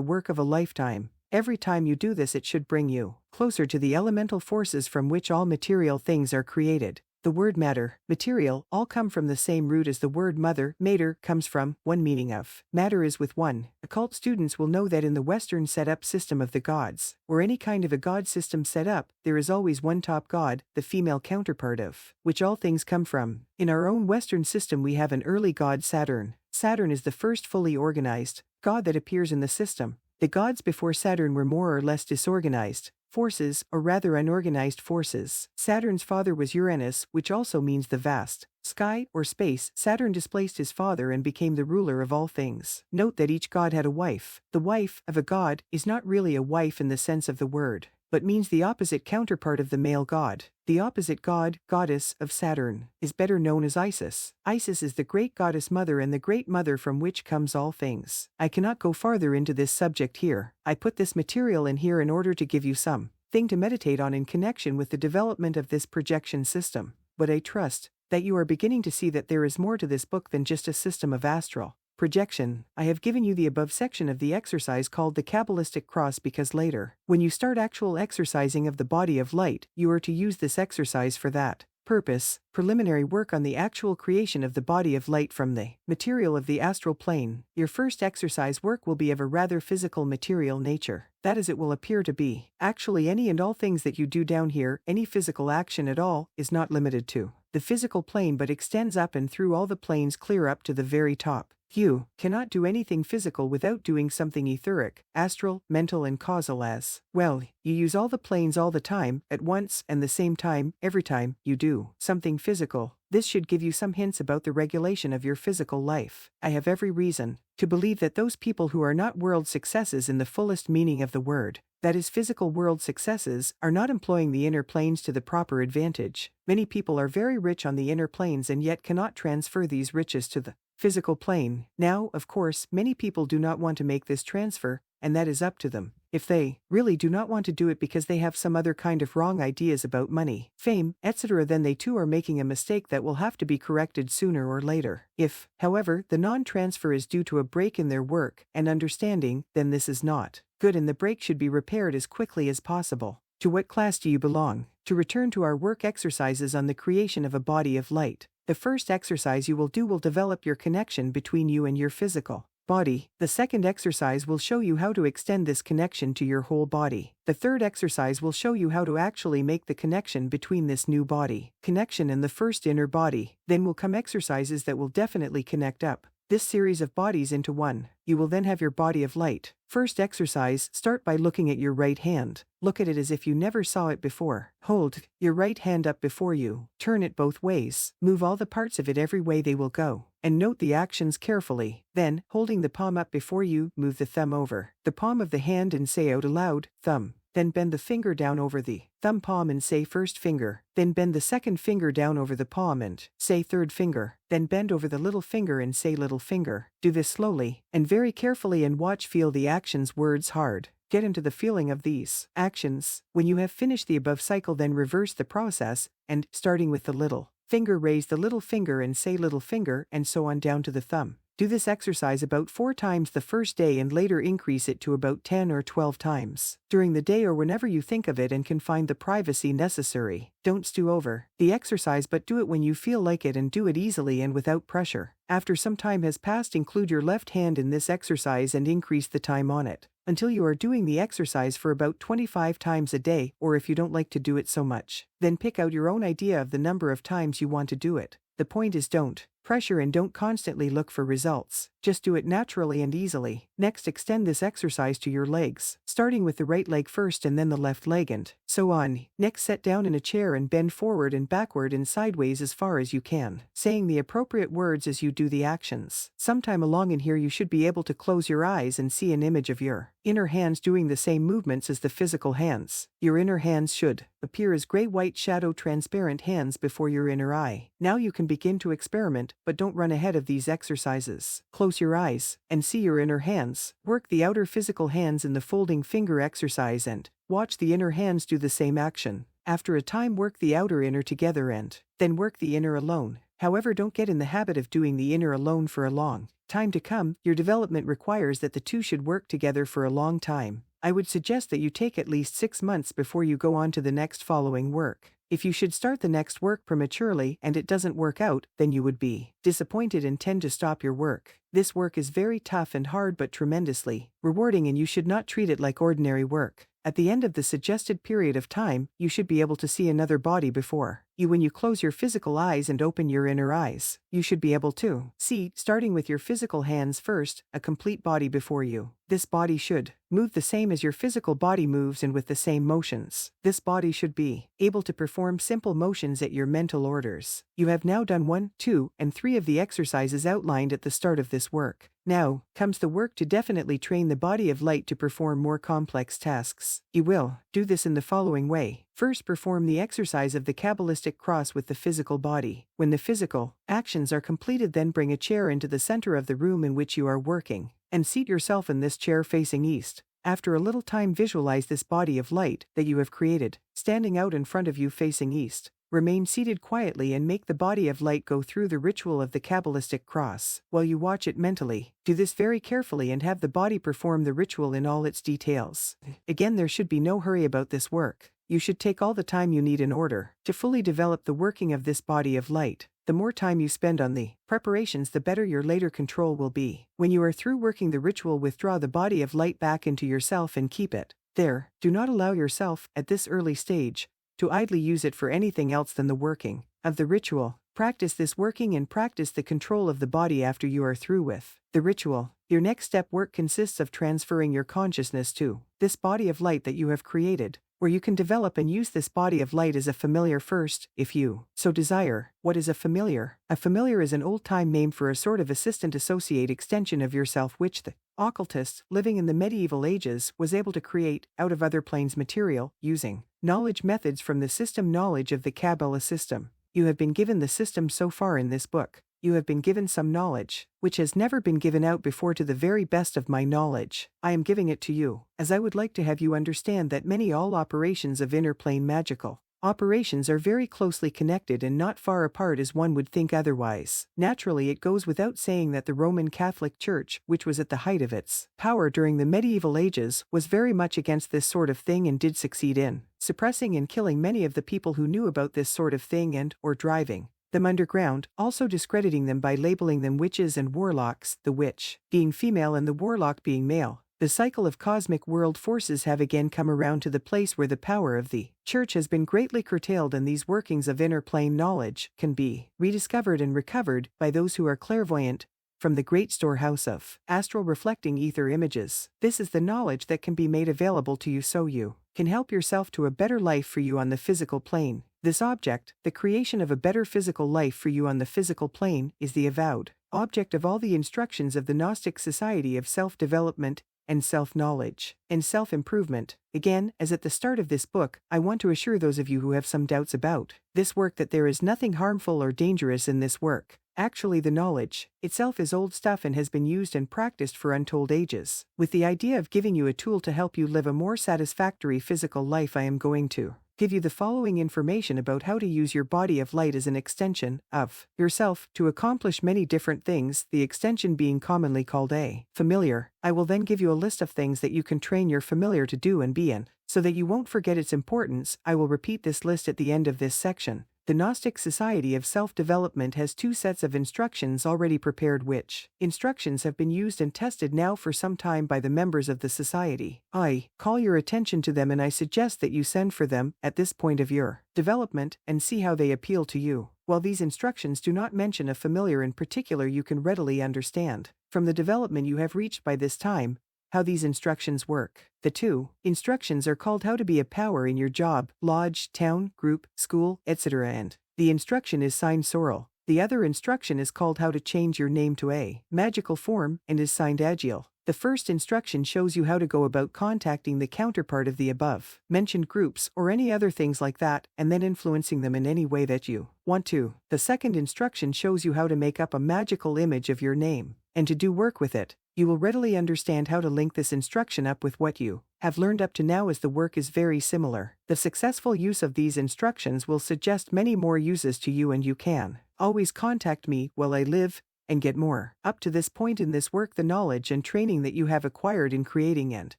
Speaker 1: work of a lifetime. Every time you do this, it should bring you closer to the elemental forces from which all material things are created. The word matter, material, all come from the same root as the word mother. Mater comes from one meaning of matter is with one. Occult students will know that in the Western set-up system of the gods, or any kind of a god system set up, there is always one top god, the female counterpart of which all things come from. In our own Western system we have an early god, Saturn. Saturn is the first fully organized god that appears in the system. The gods before Saturn were more or less disorganized forces, or rather unorganized forces. Saturn's father was Uranus, which also means the vast sky or space. Saturn displaced his father and became the ruler of all things. Note that each god had a wife. The wife of a god is not really a wife in the sense of the word, but means the opposite counterpart of the male god. The opposite god, goddess, of Saturn, is better known as Isis. Isis is the great goddess mother and the great mother from which comes all things. I cannot go farther into this subject here. I put this material in here in order to give you some thing to meditate on in connection with the development of this projection system. But I trust that you are beginning to see that there is more to this book than just a system of astral projection. I have given you the above section of the exercise called the Kabbalistic cross because later, when you start actual exercising of the body of light, you are to use this exercise for that purpose. Preliminary work on the actual creation of the body of light from the material of the astral plane. Your first exercise work will be of a rather physical material nature. That is, it will appear to be. Actually, any and all things that you do down here, any physical action at all, is not limited to the physical plane but extends up and through all the planes clear up to the very top. You cannot do anything physical without doing something etheric, astral, mental and causal as well. You use all the planes all the time, at once and the same time, every time you do something physical. This should give you some hints about the regulation of your physical life. I have every reason to believe that those people who are not world successes in the fullest meaning of the word, that is physical world successes, are not employing the inner planes to the proper advantage. Many people are very rich on the inner planes and yet cannot transfer these riches to the physical plane. Now, of course, many people do not want to make this transfer, and that is up to them. If they really do not want to do it because they have some other kind of wrong ideas about money, fame, etc., then they too are making a mistake that will have to be corrected sooner or later. If, however, the non-transfer is due to a break in their work and understanding, then this is not good and the break should be repaired as quickly as possible. To what class do you belong? To return to our work exercises on the creation of a body of light. The first exercise you will do will develop your connection between you and your physical body. The second exercise will show you how to extend this connection to your whole body. The third exercise will show you how to actually make the connection between this new body connection and the first inner body. Then will come exercises that will definitely connect up this series of bodies into one. You will then have your body of light. First exercise, start by looking at your right hand. Look at it as if you never saw it before. Hold your right hand up before you. Turn it both ways. Move all the parts of it every way they will go. And note the actions carefully. Then, holding the palm up before you, move the thumb over the palm of the hand and say out aloud, thumb. Then bend the finger down over the thumb palm and say first finger. Then bend the second finger down over the palm and say third finger. Then bend over the little finger and say little finger. Do this slowly and very carefully and watch, feel the actions, words hard. Get into the feeling of these actions. When you have finished the above cycle, then reverse the process and, starting with the little finger, raise the little finger and say little finger, and so on down to the thumb. Do this exercise about 4 times the first day and later increase it to about 10 or 12 times during the day or whenever you think of it and can find the privacy necessary. Don't stew over the exercise, but do it when you feel like it and do it easily and without pressure. After some time has passed, include your left hand in this exercise and increase the time on it until you are doing the exercise for about 25 times a day, or if you don't like to do it so much, then pick out your own idea of the number of times you want to do it. The point is, don't pressure and don't constantly look for results. Just do it naturally and easily. Next, extend this exercise to your legs, starting with the right leg first and then the left leg and so on. Next, sit down in a chair and bend forward and backward and sideways as far as you can, saying the appropriate words as you do the actions. Sometime along in here you should be able to close your eyes and see an image of your inner hands doing the same movements as the physical hands. Your inner hands should appear as gray-white shadow transparent hands before your inner eye. Now you can begin to experiment, but don't run ahead of these exercises. Close your eyes and see your inner hands. Work the outer physical hands in the folding finger exercise and watch the inner hands do the same action. After a time, work the outer inner together and then work the inner alone. However, don't get in the habit of doing the inner alone for a long time to come. Your development requires that the two should work together for a long time. I would suggest that you take at least 6 months before you go on to the next following work. If you should start the next work prematurely and it doesn't work out, then you would be disappointed and tend to stop your work. This work is very tough and hard but tremendously rewarding, and you should not treat it like ordinary work. At the end of the suggested period of time, you should be able to see another body before you. When you close your physical eyes and open your inner eyes, you should be able to see, starting with your physical hands first, a complete body before you. This body should move the same as your physical body moves and with the same motions. This body should be able to perform simple motions at your mental orders. You have now done 1, 2, and 3 of the exercises outlined at the start of this work. Now comes the work to definitely train the body of light to perform more complex tasks. You will do this in the following way. First, perform the exercise of the Kabbalistic cross with the physical body. When the physical actions are completed, then bring a chair into the center of the room in which you are working and seat yourself in this chair facing east. After a little time, visualize this body of light that you have created standing out in front of you facing east. Remain seated quietly and make the body of light go through the ritual of the Kabbalistic cross while you watch it mentally. Do this very carefully and have the body perform the ritual in all its details. Again, there should be no hurry about this work. You should take all the time you need in order to fully develop the working of this body of light. The more time you spend on the preparations, the better your later control will be. When you are through working the ritual, withdraw the body of light back into yourself and keep it there. Do not allow yourself, at this early stage, to idly use it for anything else than the working of the ritual. Practice this working and practice the control of the body after you are through with the ritual. Your next step work consists of transferring your consciousness to this body of light that you have created, where you can develop and use this body of light as a familiar first, if you so desire. What is a familiar? A familiar is an old-time name for a sort of assistant associate extension of yourself which the occultist, living in the medieval ages, was able to create out of other planes material, using knowledge methods from the system knowledge of the Kabbalah system. You have been given the system so far in this book. You have been given some knowledge, which has never been given out before. To the very best of my knowledge, I am giving it to you, as I would like to have you understand that all operations of inner plane magical operations are very closely connected and not far apart as one would think otherwise. Naturally, it goes without saying that the Roman Catholic Church, which was at the height of its power during the medieval ages, was very much against this sort of thing and did succeed in suppressing and killing many of the people who knew about this sort of thing and or driving them underground, also discrediting them by labeling them witches and warlocks, the witch being female and the warlock being male. The cycle of cosmic world forces have again come around to the place where the power of the Church has been greatly curtailed, and these workings of inner plane knowledge can be rediscovered and recovered by those who are clairvoyant, from the great storehouse of astral reflecting ether images. This is the knowledge that can be made available to you so you can help yourself to a better life for you on the physical plane. This object, the creation of a better physical life for you on the physical plane, is the avowed object of all the instructions of the Gnostic Society of self-development and self-knowledge and self-improvement. Again, as at the start of this book, I want to assure those of you who have some doubts about this work that there is nothing harmful or dangerous in this work. Actually, the knowledge itself is old stuff and has been used and practiced for untold ages. With the idea of giving you a tool to help you live a more satisfactory physical life, I am going to give you the following information about how to use your body of light as an extension of yourself to accomplish many different things, the extension being commonly called a familiar. I will then give you a list of things that you can train your familiar to do and be in. So that you won't forget its importance, I will repeat this list at the end of this section. The Gnostic Society of Self-Development has 2 sets of instructions already prepared, which instructions have been used and tested now for some time by the members of the society. I call your attention to them and I suggest that you send for them at this point of your development and see how they appeal to you. While these instructions do not mention a familiar in particular, you can readily understand from the development you have reached by this time how these instructions work. The 2 instructions are called how to be a power in your job, lodge, town, group, school, etc. and the instruction is signed Sorrel. The other instruction is called how to change your name to a magical form and is signed Agile. The first instruction shows you how to go about contacting the counterpart of the above mentioned groups or any other things like that and then influencing them in any way that you want to. The second instruction shows you how to make up a magical image of your name and to do work with it. You will readily understand how to link this instruction up with what you have learned up to now, as the work is very similar. The successful use of these instructions will suggest many more uses to you, and you can always contact me while I live and get more. Up to this point in this work, the knowledge and training that you have acquired in creating and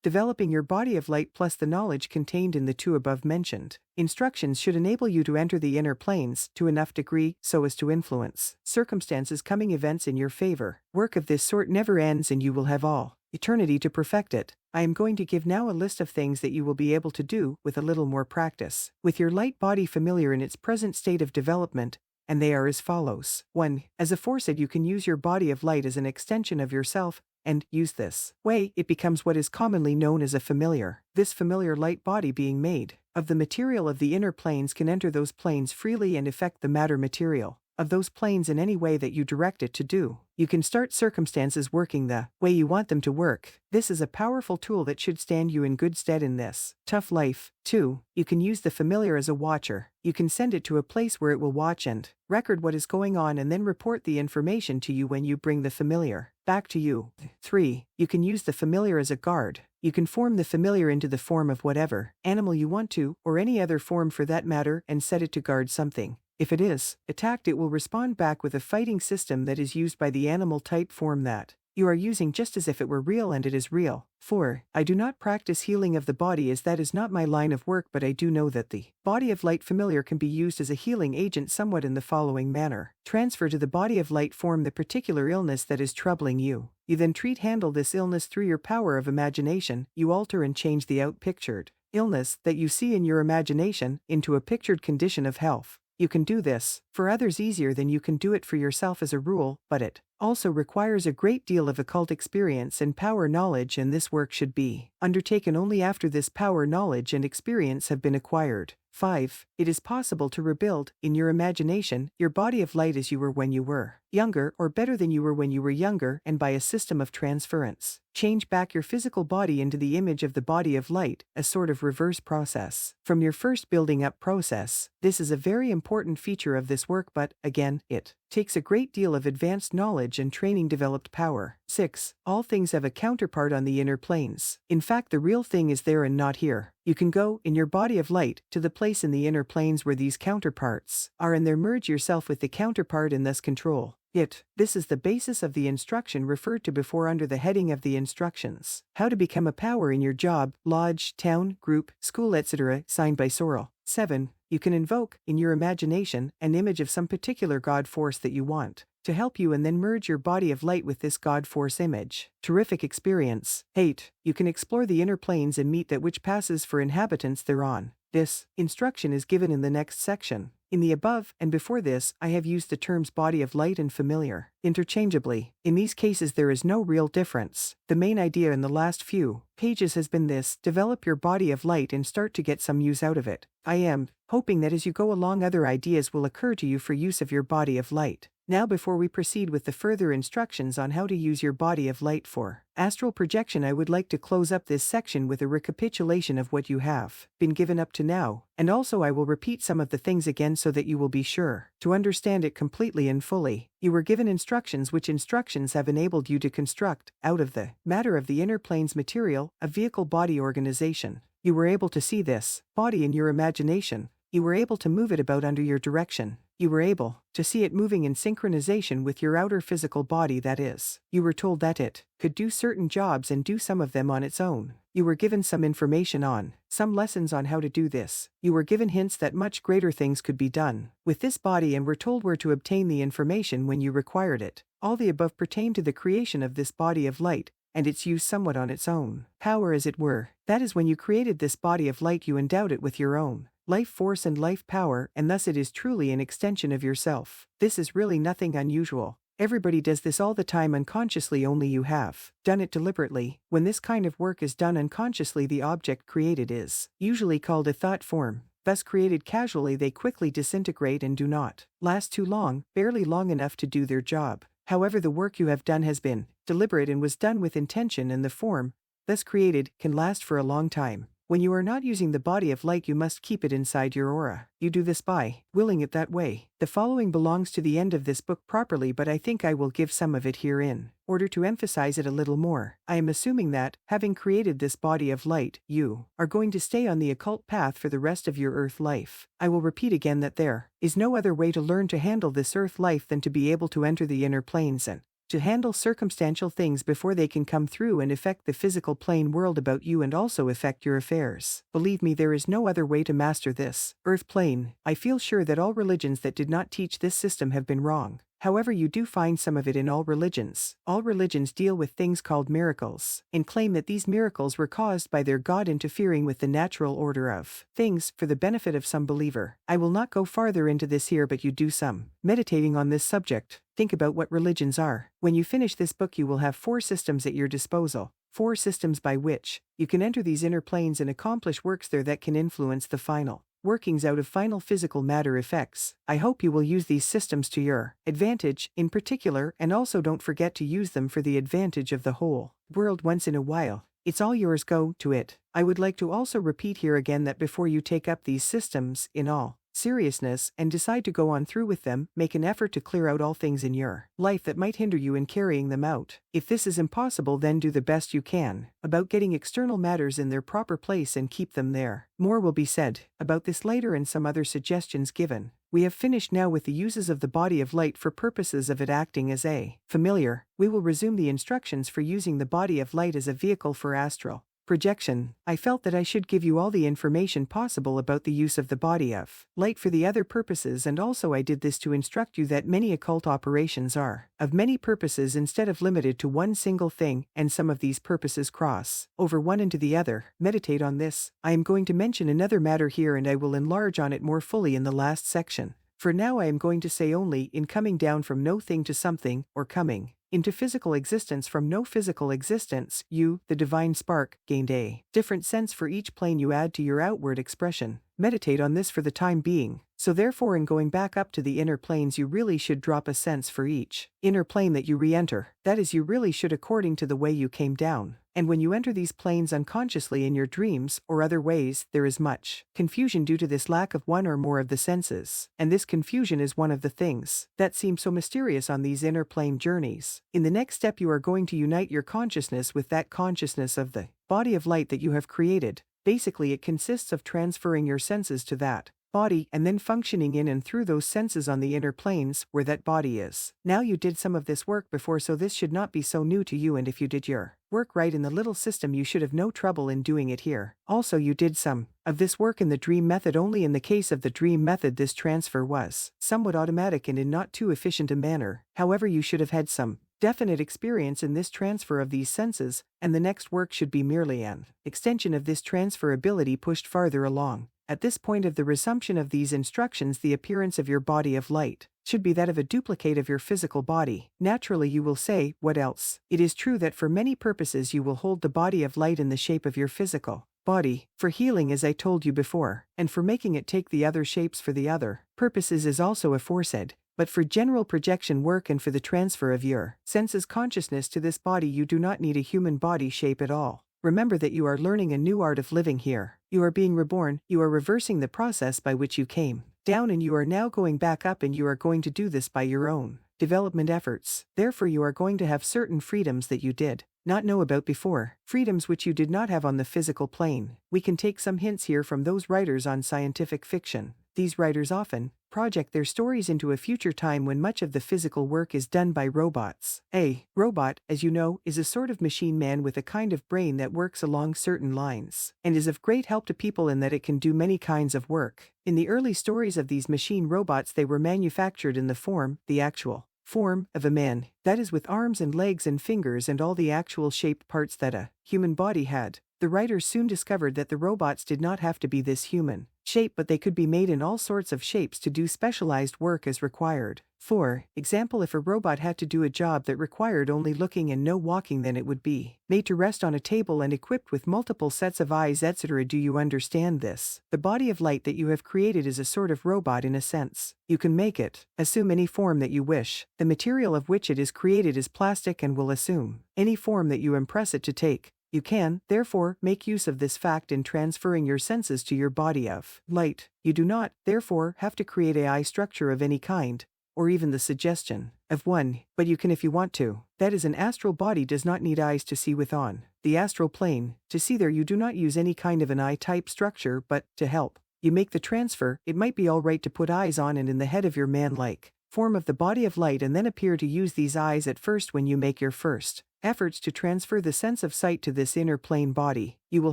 Speaker 1: developing your body of light plus the knowledge contained in the 2 above mentioned instructions should enable you to enter the inner planes to enough degree so as to influence circumstances, coming events in your favor. Work of this sort never ends and you will have all eternity to perfect it. I am going to give now a list of things that you will be able to do with a little more practice with your light body familiar in its present state of development, and they are as follows. 1. As aforesaid, you can use your body of light as an extension of yourself and use this way, it becomes what is commonly known as a familiar. This familiar light body, being made of the material of the inner planes, can enter those planes freely and affect the matter material of those planes in any way that you direct it to do. You can start circumstances working the way you want them to work. This is a powerful tool that should stand you in good stead in this tough life. 2. You can use the familiar as a watcher. You can send it to a place where it will watch and record what is going on and then report the information to you when you bring the familiar back to you. 3. You can use the familiar as a guard. You can form the familiar into the form of whatever animal you want to, or any other form for that matter, and set it to guard something. If it is attacked, it will respond back with a fighting system that is used by the animal type form that you are using, just as if it were real, and it is real. 4. I do not practice healing of the body, as that is not my line of work, but I do know that the body of light familiar can be used as a healing agent somewhat in the following manner. Transfer to the body of light form the particular illness that is troubling you. You then handle this illness through your power of imagination. You alter and change the out-pictured illness that you see in your imagination into a pictured condition of health. You can do this for others easier than you can do it for yourself as a rule, but it also requires a great deal of occult experience and power knowledge, and this work should be undertaken only after this power knowledge and experience have been acquired. 5. It is possible to rebuild, in your imagination, your body of light as you were when you were younger, or better than you were when you were younger, and by a system of transference, change back your physical body into the image of the body of light, a sort of reverse process from your first building up process. This is a very important feature of this work, but, again, it takes a great deal of advanced knowledge and training developed power. 6. All things have a counterpart on the inner planes. In fact, the real thing is there and not here. You can go, in your body of light, to the place in the inner planes where these counterparts are, and there merge yourself with the counterpart and thus control it. This is the basis of the instruction referred to before under the heading of the instructions. How to become a power in your job, lodge, town, group, school, etc., signed by Sorrel. 7. You can invoke, in your imagination, an image of some particular God force that you want to help you and then merge your body of light with this God Force image. Terrific experience. 8. You can explore the inner planes and meet that which passes for inhabitants thereon. This instruction is given in the next section. In the above and before this, I have used the terms body of light and familiar interchangeably. In these cases there is no real difference. The main idea in the last few pages has been this: develop your body of light and start to get some use out of it. I am hoping that as you go along other ideas will occur to you for use of your body of light. Now before we proceed with the further instructions on how to use your body of light for astral projection, I would like to close up this section with a recapitulation of what you have been given up to now, and also I will repeat some of the things again so that you will be sure to understand it completely and fully. You were given instructions, which instructions have enabled you to construct, out of the matter of the inner plane's material, a vehicle body organization. You were able to see this body in your imagination. You were able to move it about under your direction. You were able to see it moving in synchronization with your outer physical body, that is. You were told that it could do certain jobs and do some of them on its own. You were given some information on, some lessons on how to do this. You were given hints that much greater things could be done with this body and were told where to obtain the information when you required it. All the above pertain to the creation of this body of light, and its use somewhat on its own power, as it were. That is, when you created this body of light you endowed it with your own life force and life power, and thus it is truly an extension of yourself. This is really nothing unusual. Everybody does this all the time unconsciously, only you have done it deliberately. When this kind of work is done unconsciously, the object created is usually called a thought form. Thus created casually, they quickly disintegrate and do not last too long, barely long enough to do their job. However, the work you have done has been deliberate and was done with intention, and the form thus created can last for a long time. When you are not using the body of light, you must keep it inside your aura. You do this by willing it that way. The following belongs to the end of this book properly, but I think I will give some of it here in order to emphasize it a little more. I am assuming that, having created this body of light, you are going to stay on the occult path for the rest of your earth life. I will repeat again that there is no other way to learn to handle this earth life than to be able to enter the inner planes and to handle circumstantial things before they can come through and affect the physical plane world about you and also affect your affairs. Believe me, there is no other way to master this earth plane. I feel sure that all religions that did not teach this system have been wrong. However, you do find some of it in all religions. All religions deal with things called miracles, and claim that these miracles were caused by their God interfering with the natural order of things for the benefit of some believer. I will not go farther into this here, but you do some meditating on this subject. Think about what religions are. When you finish this book, you will have 4 systems at your disposal. 4 systems by which you can enter these inner planes and accomplish works there that can influence the final workings out of final physical matter effects. I hope you will use these systems to your advantage in particular, and also don't forget to use them for the advantage of the whole world once in a while. It's all yours, go to it. I would like to also repeat here again that before you take up these systems in all seriousness and decide to go on through with them, make an effort to clear out all things in your life that might hinder you in carrying them out. If this is impossible, then do the best you can about getting external matters in their proper place and keep them there. More will be said about this later and some other suggestions given. We have finished now with the uses of the body of light for purposes of it acting as a familiar. We will resume the instructions for using the body of light as a vehicle for astral projection. I felt that I should give you all the information possible about the use of the body of light for the other purposes, and also I did this to instruct you that many occult operations are of many purposes instead of limited to one single thing, and some of these purposes cross over one into the other. Meditate on this. I am going to mention another matter here, and I will enlarge on it more fully in the last section. For now I am going to say only in coming down from no thing to something, or coming into physical existence from no physical existence, you, the divine spark, gained a different sense for each plane you add to your outward expression. Meditate on this for the time being. So therefore, in going back up to the inner planes, you really should drop a sense for each inner plane that you re-enter. That is, you really should according to the way you came down. And when you enter these planes unconsciously in your dreams or other ways, there is much confusion due to this lack of one or more of the senses. And this confusion is one of the things that seem so mysterious on these inner plane journeys. In the next step, you are going to unite your consciousness with that consciousness of the body of light that you have created. Basically, it consists of transferring your senses to that body and then functioning in and through those senses on the inner planes where that body is. Now, you did some of this work before, so this should not be so new to you, and if you did your work right in the little system, you should have no trouble in doing it here. Also, you did some of this work in the dream method. Only in the case of the dream method this transfer was somewhat automatic and in not too efficient a manner. However, you should have had some definite experience in this transfer of these senses, and the next work should be merely an extension of this transfer ability pushed farther along. At this point of the resumption of these instructions, the appearance of your body of light should be that of a duplicate of your physical body. Naturally, you will say, what else? It is true that for many purposes you will hold the body of light in the shape of your physical body, for healing as I told you before, and for making it take the other shapes for the other purposes is also aforesaid. But for general projection work and for the transfer of your senses consciousness to this body, you do not need a human body shape at all. Remember that you are learning a new art of living here. You are being reborn, you are reversing the process by which you came down, and you are now going back up, and you are going to do this by your own development efforts. Therefore, you are going to have certain freedoms that you did not know about before, freedoms which you did not have on the physical plane. We can take some hints here from those writers on scientific fiction. These writers often project their stories into a future time when much of the physical work is done by robots. A robot, as you know, is a sort of machine man with a kind of brain that works along certain lines, and is of great help to people in that it can do many kinds of work. In the early stories of these machine robots, they were manufactured in the form, the actual form, of a man, that is, with arms and legs and fingers and all the actual shaped parts that a human body had. The writers soon discovered that the robots did not have to be this human shape, but they could be made in all sorts of shapes to do specialized work as required. For example, if a robot had to do a job that required only looking and no walking, then it would be made to rest on a table and equipped with multiple sets of eyes, etc. Do you understand this? The body of light that you have created is a sort of robot in a sense. You can make it assume any form that you wish. The material of which it is created is plastic and will assume any form that you impress it to take. You can, therefore, make use of this fact in transferring your senses to your body of light. You do not, therefore, have to create an eye structure of any kind, or even the suggestion of one, but you can if you want to. That is, an astral body does not need eyes to see with on the astral plane. To see there, you do not use any kind of an eye-type structure, but, to help you make the transfer, it might be all right to put eyes on and in the head of your man-like form of the body of light, and then appear to use these eyes at first when you make your first efforts to transfer the sense of sight to this inner plane body. You will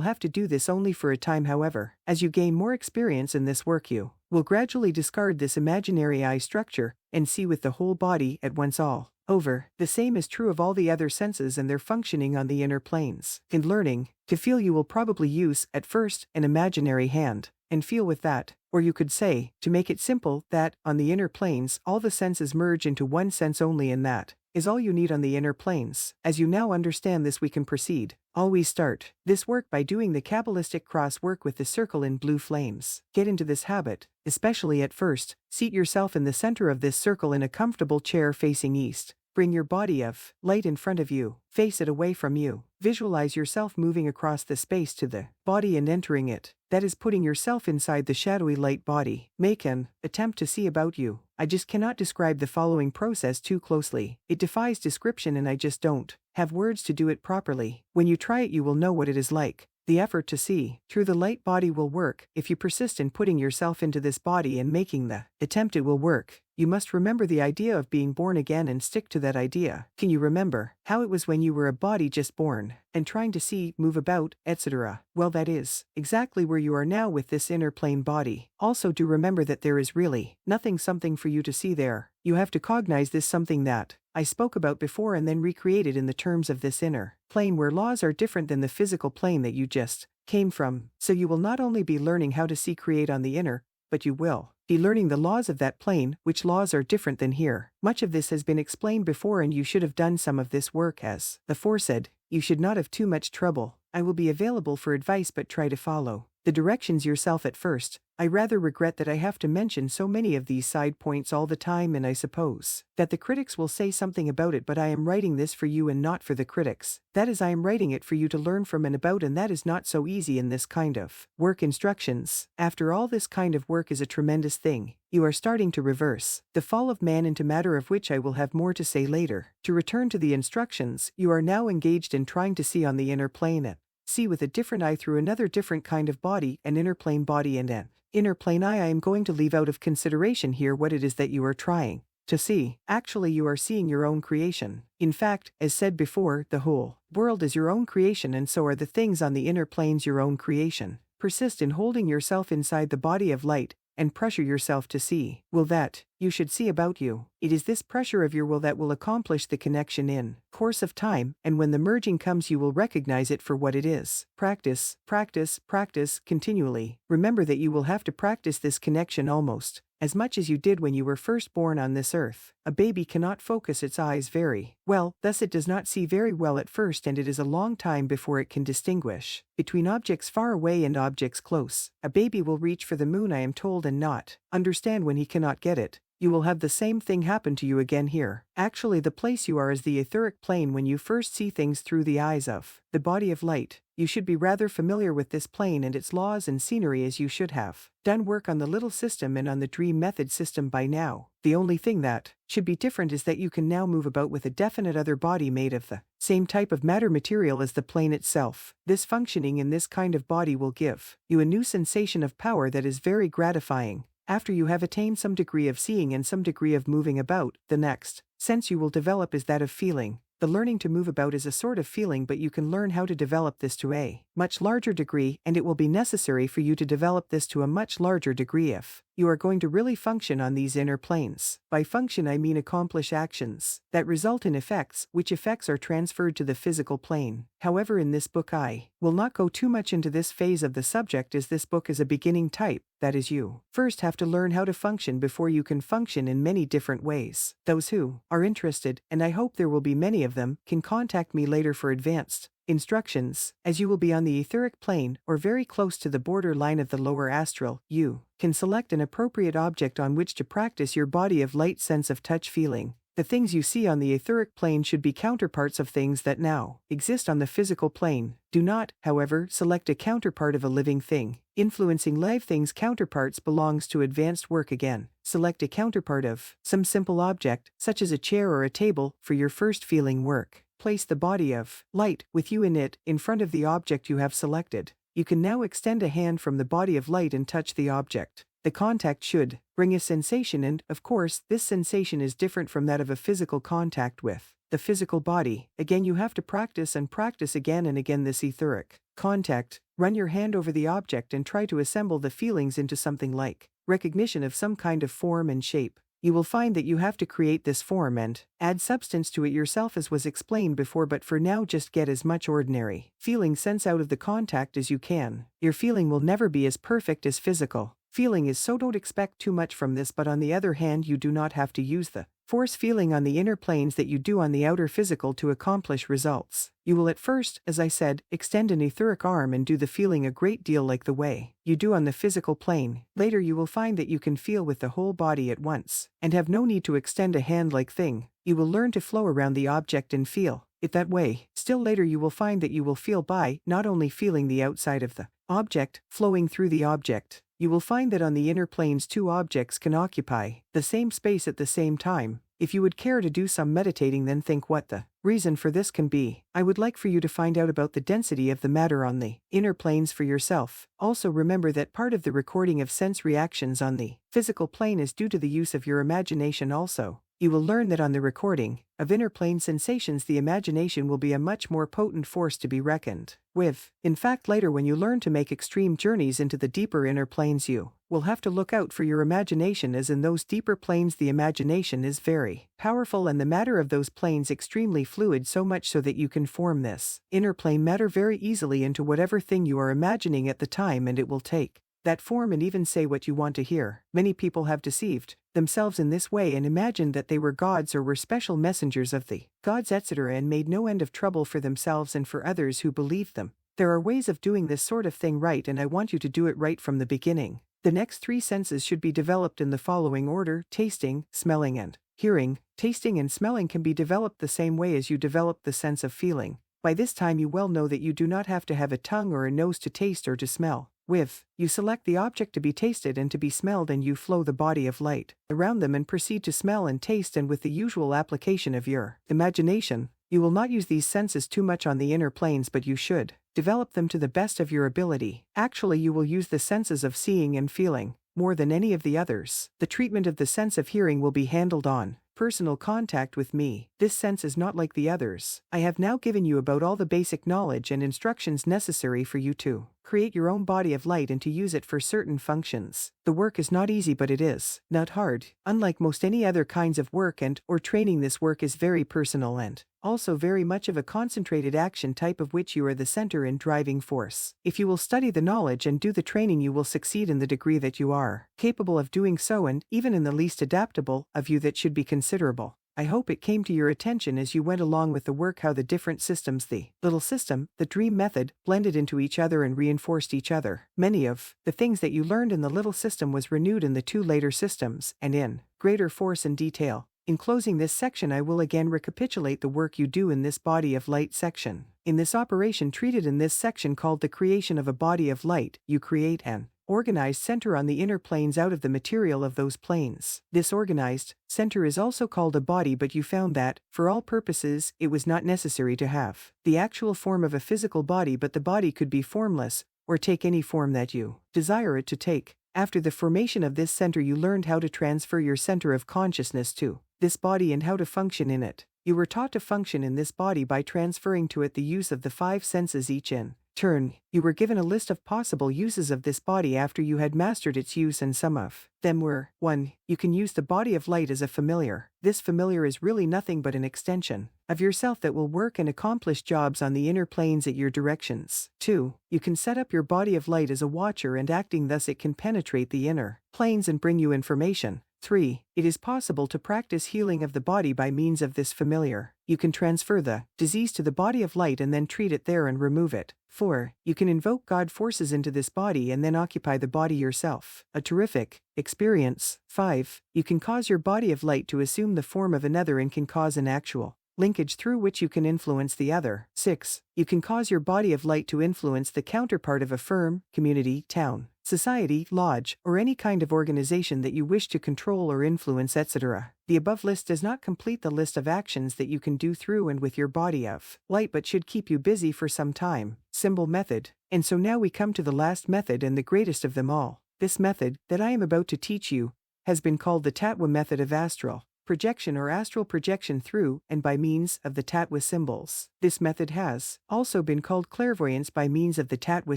Speaker 1: have to do this only for a time, however. As you gain more experience in this work, you will gradually discard this imaginary eye structure and see with the whole body at once all over. The same is true of all the other senses and their functioning on the inner planes. In learning to feel, you will probably use, at first, an imaginary hand and feel with that. Or you could say, to make it simple, that, on the inner planes, all the senses merge into one sense only, and that is all you need on the inner planes. As you now understand this, we can proceed. Always start this work by doing the Kabbalistic cross work with the circle in blue flames. Get into this habit, especially at first. Seat yourself in the center of this circle in a comfortable chair facing east. Bring your body of light in front of you. Face it away from you. Visualize yourself moving across the space to the body and entering it. That is, putting yourself inside the shadowy light body. Make an attempt to see about you. I just cannot describe the following process too closely. It defies description, and I just don't have words to do it properly. When you try it, you will know what it is like. The effort to see through the light body will work. If you persist in putting yourself into this body and making the attempt, it will work. You must remember the idea of being born again and stick to that idea. Can you remember how it was when you were a body just born and trying to see, move about, etc.? Well, that is exactly where you are now with this inner plane body. Also, do remember that there is really something for you to see there. You have to cognize this something that I spoke about before and then recreate it in the terms of this inner plane, where laws are different than the physical plane that you just came from. So you will not only be learning how to see create on the inner, but you will be learning the laws of that plane, which laws are different than here. Much of this has been explained before, and you should have done some of this work as aforesaid. You should not have too much trouble. I will be available for advice, but try to follow the directions yourself at first. I rather regret that I have to mention so many of these side points all the time, and I suppose that the critics will say something about it, but I am writing this for you and not for the critics. That is, I am writing it for you to learn from and about, and that is not so easy in this kind of work. Instructions. After all, this kind of work is a tremendous thing. You are starting to reverse the fall of man into matter, of which I will have more to say later. To return to the instructions, you are now engaged in trying to see on the inner plane at see with a different eye through another different kind of body, an inner plane body and an inner plane eye. I am going to leave out of consideration here what it is that you are trying to see. Actually, you are seeing your own creation. In fact, as said before, the whole world is your own creation, and so are the things on the inner planes your own creation. Persist in holding yourself inside the body of light, and pressure yourself to see will that you should see about you. It is this pressure of your will that will accomplish the connection in course of time, and when the merging comes you will recognize it for what it is. Practice, practice, practice continually. Remember that you will have to practice this connection almost as much as you did when you were first born on this earth. A baby cannot focus its eyes very well, thus it does not see very well at first, and it is a long time before it can distinguish between objects far away and objects close. A baby will reach for the moon, I am told, and not understand when he cannot get it. You will have the same thing happen to you again here. Actually, the place you are is the etheric plane when you first see things through the eyes of the body of light. You should be rather familiar with this plane and its laws and scenery, as you should have done work on the little system and on the dream method system by now. The only thing that should be different is that you can now move about with a definite other body made of the same type of matter material as the plane itself. This functioning in this kind of body will give you a new sensation of power that is very gratifying. After you have attained some degree of seeing and some degree of moving about, the next sense you will develop is that of feeling. The learning to move about is a sort of feeling, but you can learn how to develop this to a much larger degree, and it will be necessary for you to develop this to a much larger degree if you are going to really function on these inner planes. By function I mean accomplish actions that result in effects, which effects are transferred to the physical plane. However, in this book I will not go too much into this phase of the subject, as this book is a beginning type, that is, you first have to learn how to function before you can function in many different ways. Those who are interested, and I hope there will be many of them, can contact me later for advanced instructions. As you will be on the etheric plane, or very close to the border line of the lower astral, you can select an appropriate object on which to practice your body of light sense of touch feeling. The things you see on the etheric plane should be counterparts of things that now exist on the physical plane. Do not, however, select a counterpart of a living thing. Influencing live things counterparts belongs to advanced work again. Select a counterpart of some simple object, such as a chair or a table, for your first feeling work. Place the body of light, with you in it, in front of the object you have selected. You can now extend a hand from the body of light and touch the object. The contact should bring a sensation, and, of course, this sensation is different from that of a physical contact with the physical body. Again, you have to practice and practice again and again this etheric contact. Run your hand over the object and try to assemble the feelings into something like recognition of some kind of form and shape. You will find that you have to create this form and add substance to it yourself, as was explained before, but for now just get as much ordinary feeling sense out of the contact as you can. Your feeling will never be as perfect as physical feeling is, so don't expect too much from this, but on the other hand you do not have to use the force feeling on the inner planes that you do on the outer physical to accomplish results. You will at first, as I said, extend an etheric arm and do the feeling a great deal like the way you do on the physical plane. Later you will find that you can feel with the whole body at once, and have no need to extend a hand-like thing. You will learn to flow around the object and feel it that way. Still later you will find that you will feel by not only feeling the outside of the object, flowing through the object. You will find that on the inner planes two objects can occupy the same space at the same time. If you would care to do some meditating, then think what the reason for this can be. I would like for you to find out about the density of the matter on the inner planes for yourself. Also remember that part of the recording of sense reactions on the physical plane is due to the use of your imagination also. You will learn that on the recording of inner plane sensations the imagination will be a much more potent force to be reckoned with. In fact, later when you learn to make extreme journeys into the deeper inner planes you will have to look out for your imagination, as in those deeper planes the imagination is very powerful and the matter of those planes extremely fluid, so much so that you can form this inner plane matter very easily into whatever thing you are imagining at the time, and it will take that form and even say what you want to hear. Many people have deceived themselves in this way and imagined that they were gods or were special messengers of the gods, etc., and made no end of trouble for themselves and for others who believed them. There are ways of doing this sort of thing right, and I want you to do it right from the beginning. The next three senses should be developed in the following order: tasting, smelling, and hearing. Tasting and smelling can be developed the same way as you develop the sense of feeling. By this time you well know that you do not have to have a tongue or a nose to taste or to smell with. You select the object to be tasted and to be smelled, and you flow the body of light around them and proceed to smell and taste, and with the usual application of your imagination. You will not use these senses too much on the inner planes, but you should develop them to the best of your ability. Actually, you will use the senses of seeing and feeling more than any of the others. The treatment of the sense of hearing will be handled on personal contact with me. This sense is not like the others. I have now given you about all the basic knowledge and instructions necessary for you to create your own body of light and to use it for certain functions. The work is not easy, but it is not hard. Unlike most any other kinds of work or training, this work is very personal and also very much of a concentrated action type of which you are the center and driving force. If you will study the knowledge and do the training, you will succeed in the degree that you are capable of doing so, and even in the least adaptable of you that should be considerable. I hope it came to your attention as you went along with the work how the different systems, the little system, the dream method, blended into each other and reinforced each other. Many of the things that you learned in the little system was renewed in the two later systems, and in greater force and detail. In closing this section, I will again recapitulate the work you do in this body of light section. In this operation treated in this section called the creation of a body of light, you create an organized center on the inner planes out of the material of those planes. This organized center is also called a body, but you found that, for all purposes, it was not necessary to have the actual form of a physical body, but the body could be formless, or take any form that you desire it to take. After the formation of this center, you learned how to transfer your center of consciousness to this body and how to function in it. You were taught to function in this body by transferring to it the use of the 5 senses each in turn. You were given a list of possible uses of this body after you had mastered its use, and some of them were: 1. You can use the body of light as a familiar. This familiar is really nothing but an extension of yourself that will work and accomplish jobs on the inner planes at your directions. 2. You can set up your body of light as a watcher, and acting thus it can penetrate the inner planes and bring you information. 3. It is possible to practice healing of the body by means of this familiar. You can transfer the disease to the body of light and then treat it there and remove it. 4. You can invoke God forces into this body and then occupy the body yourself. A terrific experience. 5. You can cause your body of light to assume the form of another and can cause an actual linkage through which you can influence the other. 6. You can cause your body of light to influence the counterpart of a firm, community, town, society, lodge, or any kind of organization that you wish to control or influence, etc. The above list does not complete the list of actions that you can do through and with your body of light, but should keep you busy for some time. Symbol method. And so now we come to the last method and the greatest of them all. This method that I am about to teach you has been called the Tattwa method of astral projection or astral projection through and by means of the Tattwa symbols. This method has also been called clairvoyance by means of the Tattwa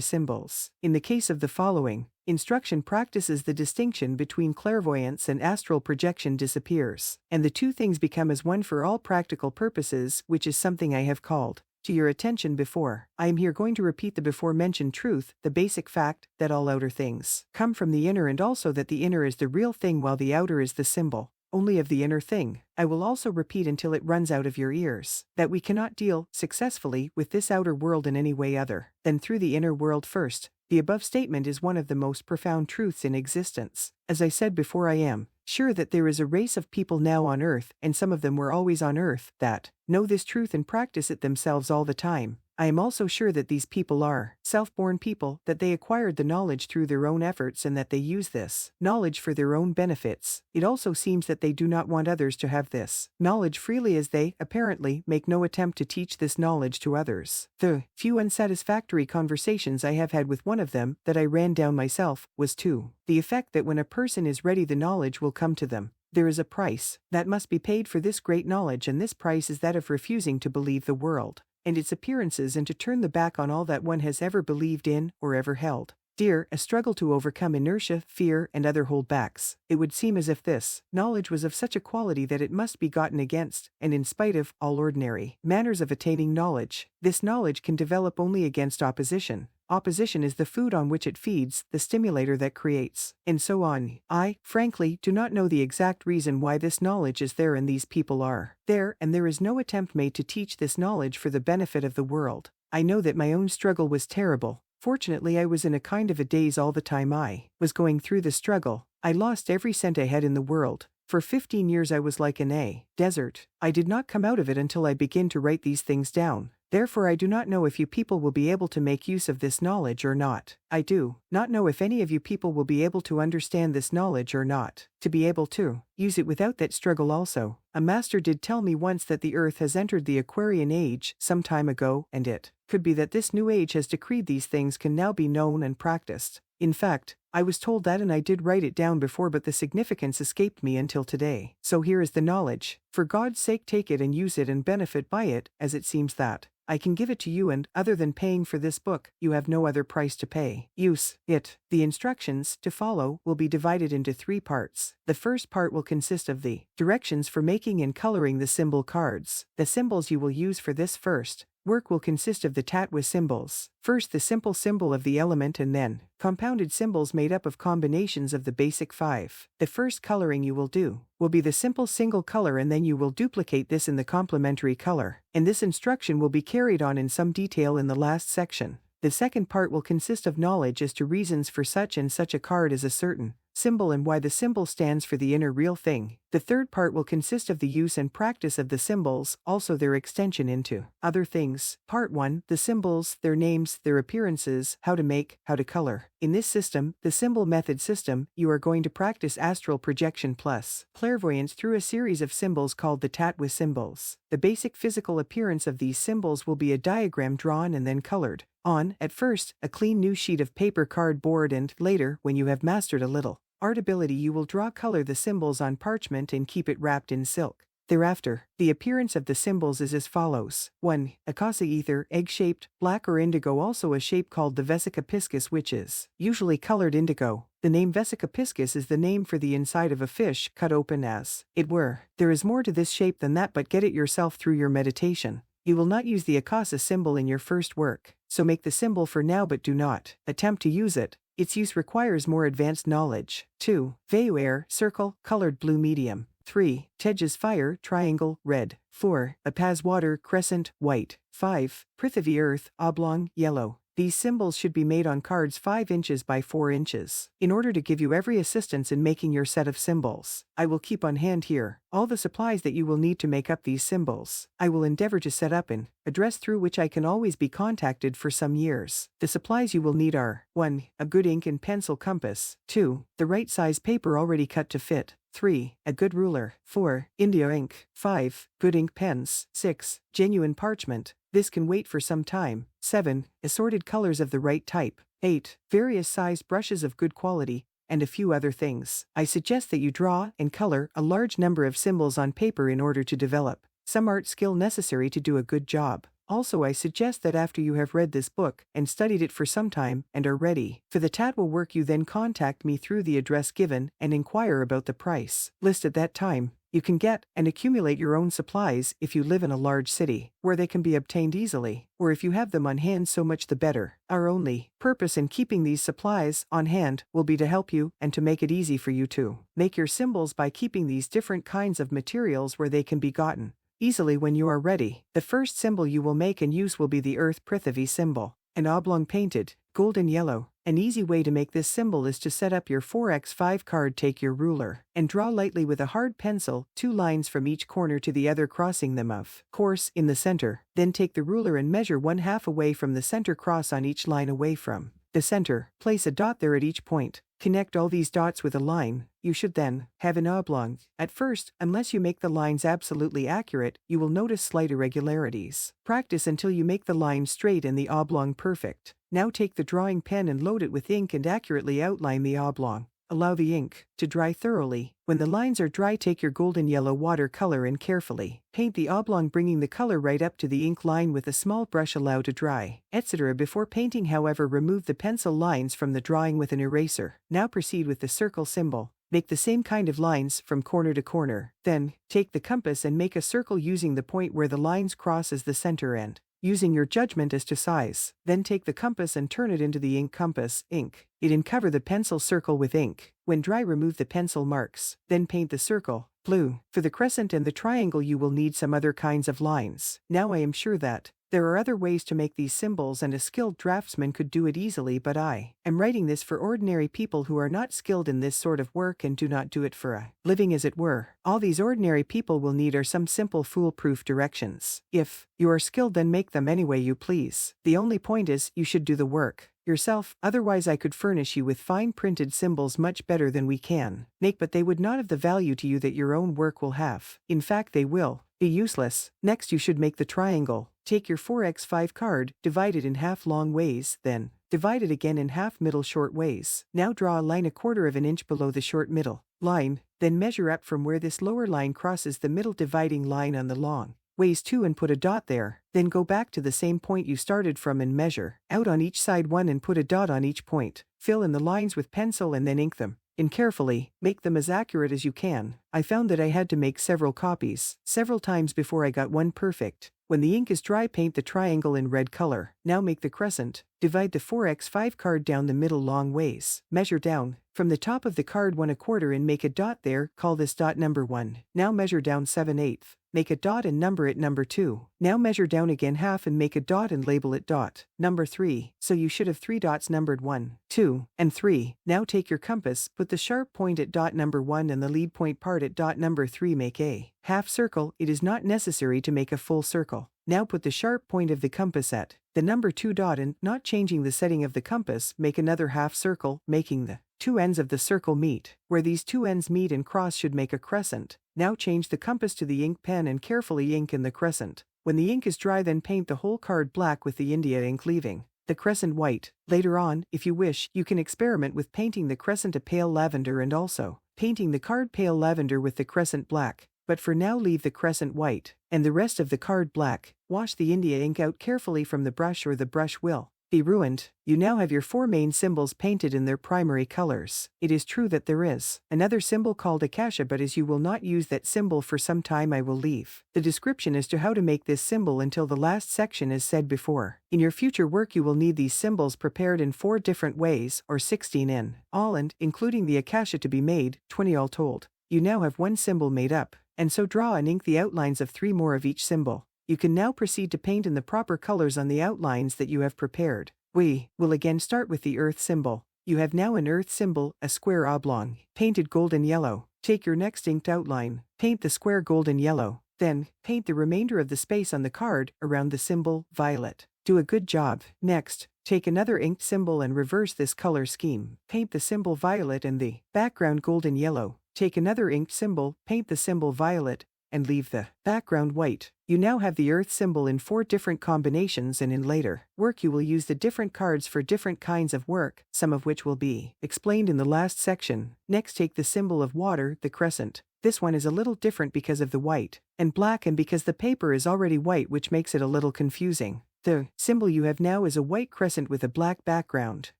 Speaker 1: symbols. In the case of the following instruction practices, the distinction between clairvoyance and astral projection disappears, and the two things become as one for all practical purposes, which is something I have called to your attention before. I am here going to repeat the before mentioned truth, the basic fact that all outer things come from the inner, and also that the inner is the real thing while the outer is the symbol only of the inner thing. I will also repeat until it runs out of your ears that we cannot deal successfully with this outer world in any way other than through the inner world first. The above statement is one of the most profound truths in existence. As I said before, I am sure that there is a race of people now on earth, and some of them were always on earth, that know this truth and practice it themselves all the time. I am also sure that these people are self-born people, that they acquired the knowledge through their own efforts and that they use this knowledge for their own benefits. It also seems that they do not want others to have this knowledge freely, as they, apparently, make no attempt to teach this knowledge to others. The few unsatisfactory conversations I have had with one of them, that I ran down myself, was to the effect that when a person is ready, the knowledge will come to them. There is a price that must be paid for this great knowledge, and this price is that of refusing to believe the world and its appearances, and to turn the back on all that one has ever believed in or ever held dear, a struggle to overcome inertia, fear, and other holdbacks. It would seem as if this knowledge was of such a quality that it must be gotten against, and in spite of, all ordinary manners of attaining knowledge. This knowledge can develop only against opposition. Opposition is the food on which it feeds, the stimulator that creates, and so on. I, frankly, do not know the exact reason why this knowledge is there and these people are there, and there is no attempt made to teach this knowledge for the benefit of the world. I know that my own struggle was terrible. Fortunately, I was in a kind of a daze all the time I was going through the struggle. I lost every cent I had in the world. For 15 years I was like in a desert. I did not come out of it until I began to write these things down. Therefore I do not know if you people will be able to make use of this knowledge or not. I do not know if any of you people will be able to understand this knowledge or not, to be able to use it without that struggle also. A master did tell me once that the earth has entered the Aquarian age some time ago, and it could be that this new age has decreed these things can now be known and practiced. In fact, I was told that and I did write it down before, but the significance escaped me until today. So here is the knowledge. For God's sake, take it and use it and benefit by it, as it seems that I can give it to you, and, other than paying for this book, you have no other price to pay. Use it. The instructions to follow will be divided into 3 parts. The first part will consist of the directions for making and coloring the symbol cards. The symbols you will use for this first work will consist of the tatwa symbols. First, the simple symbol of the element, and then compounded symbols made up of combinations of the basic 5. The first coloring you will do will be the simple single color, and then you will duplicate this in the complementary color. And this instruction will be carried on in some detail in the last section. The second part will consist of knowledge as to reasons for such and such a card as a certain symbol and why the symbol stands for the inner real thing. The third part will consist of the use and practice of the symbols, also their extension into other things. Part 1, the symbols, their names, their appearances, how to make, how to color. In this system, the symbol method system, you are going to practice astral projection plus clairvoyance through a series of symbols called the tatwa symbols. The basic physical appearance of these symbols will be a diagram drawn and then colored on, at first, a clean new sheet of paper cardboard, and later, when you have mastered a little art ability, you will color the symbols on parchment and keep it wrapped in silk. Thereafter, the appearance of the symbols is as follows. 1. Akasa ether, egg-shaped, black or indigo, also a shape called the vesica piscis, which is usually colored indigo. The name vesica piscis is the name for the inside of a fish cut open as it were. There is more to this shape than that, but get it yourself through your meditation. You will not use the akasa symbol in your first work, so make the symbol for now, but do not attempt to use it. Its use requires more advanced knowledge. 2. Vayu air, circle, colored blue medium. 3. Tejas fire, triangle, red. 4. Apaz water, crescent, white. 5. Prithvi earth, oblong, yellow. These symbols should be made on cards 5 inches by 4 inches. In order to give you every assistance in making your set of symbols, I will keep on hand here all the supplies that you will need to make up these symbols. I will endeavor to set up an address through which I can always be contacted for some years. The supplies you will need are 1. A good ink and pencil compass. 2. The right size paper already cut to fit. 3. A good ruler. 4. India ink. 5. Good ink pens. 6. Genuine parchment. This can wait for some time. 7. Assorted colors of the right type. 8. Various sized brushes of good quality, and a few other things. I suggest that you draw and color a large number of symbols on paper in order to develop some art skill necessary to do a good job. Also, I suggest that after you have read this book and studied it for some time and are ready for the tatwa work, you then contact me through the address given and inquire about the price list at that time. You can get and accumulate your own supplies if you live in a large city, where they can be obtained easily, or if you have them on hand, so much the better. Our only purpose in keeping these supplies on hand will be to help you and to make it easy for you to make your symbols by keeping these different kinds of materials where they can be gotten easily when you are ready. The first symbol you will make and use will be the earth Prithvi symbol, an oblong painted, golden yellow. An easy way to make this symbol is to set up your 4x5 card. Take your ruler and draw lightly with a hard pencil 2 lines from each corner to the other, crossing them of course in the center. Then take the ruler and measure 1/2 away from the center, cross on each line away from the center. Place a dot there at each point. Connect all these dots with a line. You should then have an oblong. At first, unless you make the lines absolutely accurate, you will notice slight irregularities. Practice until you make the line straight and the oblong perfect. Now take the drawing pen and load it with ink and accurately outline the oblong. Allow the ink to dry thoroughly. When the lines are dry, take your golden yellow watercolor and carefully paint the oblong, bringing the color right up to the ink line with a small brush. Allow to dry, etc. Before painting, however, remove the pencil lines from the drawing with an eraser. Now proceed with the circle symbol. Make the same kind of lines from corner to corner. Then, take the compass and make a circle using the point where the lines cross as the center end, using your judgment as to size. Then take the compass and turn it into the ink compass, ink it, and cover the pencil circle with ink. When dry, remove the pencil marks. Then paint the circle blue. For the crescent and the triangle, you will need some other kinds of lines. Now I am sure that there are other ways to make these symbols, and a skilled draftsman could do it easily, but I am writing this for ordinary people who are not skilled in this sort of work and do not do it for a living, as it were. All these ordinary people will need are some simple foolproof directions. If you are skilled, then make them any way you please. The only point is, you should do the work yourself, otherwise I could furnish you with fine printed symbols much better than we can make, but they would not have the value to you that your own work will have. In fact, they will be useless. Next, you should make the triangle. Take your 4x5 card, divide it in half long ways, then divide it again in half middle short ways. Now draw a line 1/4 of an inch below the short middle line, then measure up from where this lower line crosses the middle dividing line on the long ways 2 and put a dot there. Then go back to the same point you started from and measure out on each side 1 and put a dot on each point. Fill in the lines with pencil and then ink them in carefully. Make them as accurate as you can. I found that I had to make several copies several times before I got one perfect. When the ink is dry, paint the triangle in red color. Now make the crescent. Divide the 4x5 card down the middle long ways. Measure down from the top of the card 1/4 and make a dot there. Call this dot number 1. Now measure down 7/8. Make a dot and number it number 2. Now measure down again half and make a dot and label it dot number 3. So you should have 3 dots numbered 1, 2, and 3. Now take your compass, put the sharp point at dot number 1 and the lead point part at dot number 3. Make a half circle. It is not necessary to make a full circle. Now put the sharp point of the compass at the number 2 dot and, not changing the setting of the compass, make another half circle, making the 2 ends of the circle meet. Where these 2 ends meet and cross should make a crescent. Now change the compass to the ink pen and carefully ink in the crescent. When the ink is dry, then paint the whole card black with the India ink, leaving the crescent white. Later on, if you wish, you can experiment with painting the crescent a pale lavender and also painting the card pale lavender with the crescent black. But for now, leave the crescent white and the rest of the card black. Wash the India ink out carefully from the brush or the brush will be ruined. You now have your 4 main symbols painted in their primary colors. It is true that there is another symbol called Akasha, but as you will not use that symbol for some time, I will leave the description as to how to make this symbol until the last section as said before. In your future work you will need these symbols prepared in 4 different ways, or 16 in all, and including the Akasha to be made, 20 all told. You now have 1 symbol made up, and so draw and ink the outlines of 3 more of each symbol. You can now proceed to paint in the proper colors on the outlines that you have prepared. We will again start with the earth symbol. You have now an earth symbol, a square oblong, painted golden yellow. Take your next inked outline, paint the square golden yellow, then paint the remainder of the space on the card around the symbol violet. Do a good job. Next, take another inked symbol and reverse this color scheme. Paint the symbol violet and the background golden yellow. Take another inked symbol, paint the symbol violet, and leave the background white. You now have the earth symbol in 4 different combinations, and in later work you will use the different cards for different kinds of work, some of which will be explained in the last section. Next, take the symbol of water, the crescent. This one is a little different because of the white and black and because the paper is already white, which makes it a little confusing. The symbol you have now is a white crescent with a black background.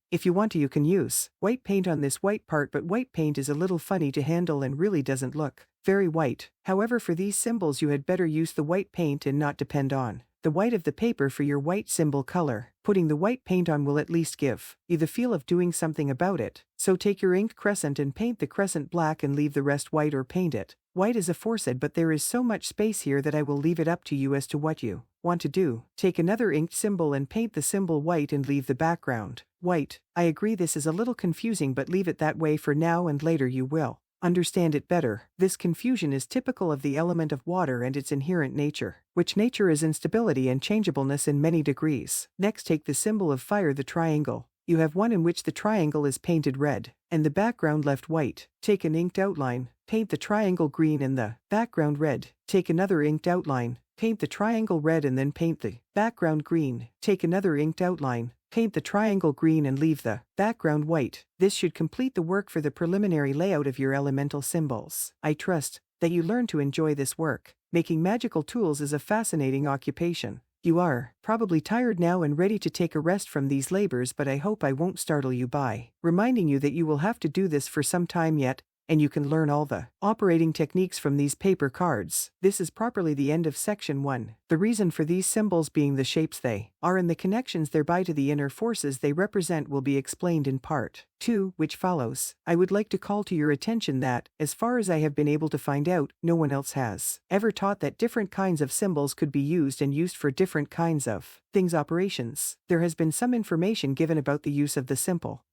Speaker 1: If you want to, you can use white paint on this white part, but white paint is a little funny to handle and really doesn't look very white. However, for these symbols you had better use the white paint and not depend on the white of the paper for your white symbol color. Putting the white paint on will at least give you the feel of doing something about it. So take your inked crescent and paint the crescent black and leave the rest white, or paint it white as aforesaid, but there is so much space here that I will leave it up to you as to what you want to do. Take another inked symbol and paint the symbol white and leave the background white. I agree this is a little confusing, but leave it that way for now and later you will understand it better. This confusion is typical of the element of water and its inherent nature, which nature is instability and changeableness in many degrees. Next, take the symbol of fire, the triangle. You have one in which the triangle is painted red and the background left white. Take an inked outline, paint the triangle green and the background red. Take another inked outline, paint the triangle red and then paint the background green. Take another inked outline, paint the triangle green and leave the background white. This should complete the work for the preliminary layout of your elemental symbols. I trust that you learn to enjoy this work. Making magical tools is a fascinating occupation. You are probably tired now and ready to take a rest from these labors, but I hope I won't startle you by reminding you that you will have to do this for some time yet, and you can learn all the operating techniques from these paper cards. This is properly the end of section 1. The reason for these symbols being the shapes they are and the connections thereby to the inner forces they represent will be explained in part 2, which follows. I would like to call to your attention that, as far as I have been able to find out, no one else has ever taught that different kinds of symbols could be used and used for different kinds of things operations. There has been some information given about the use of the symbol,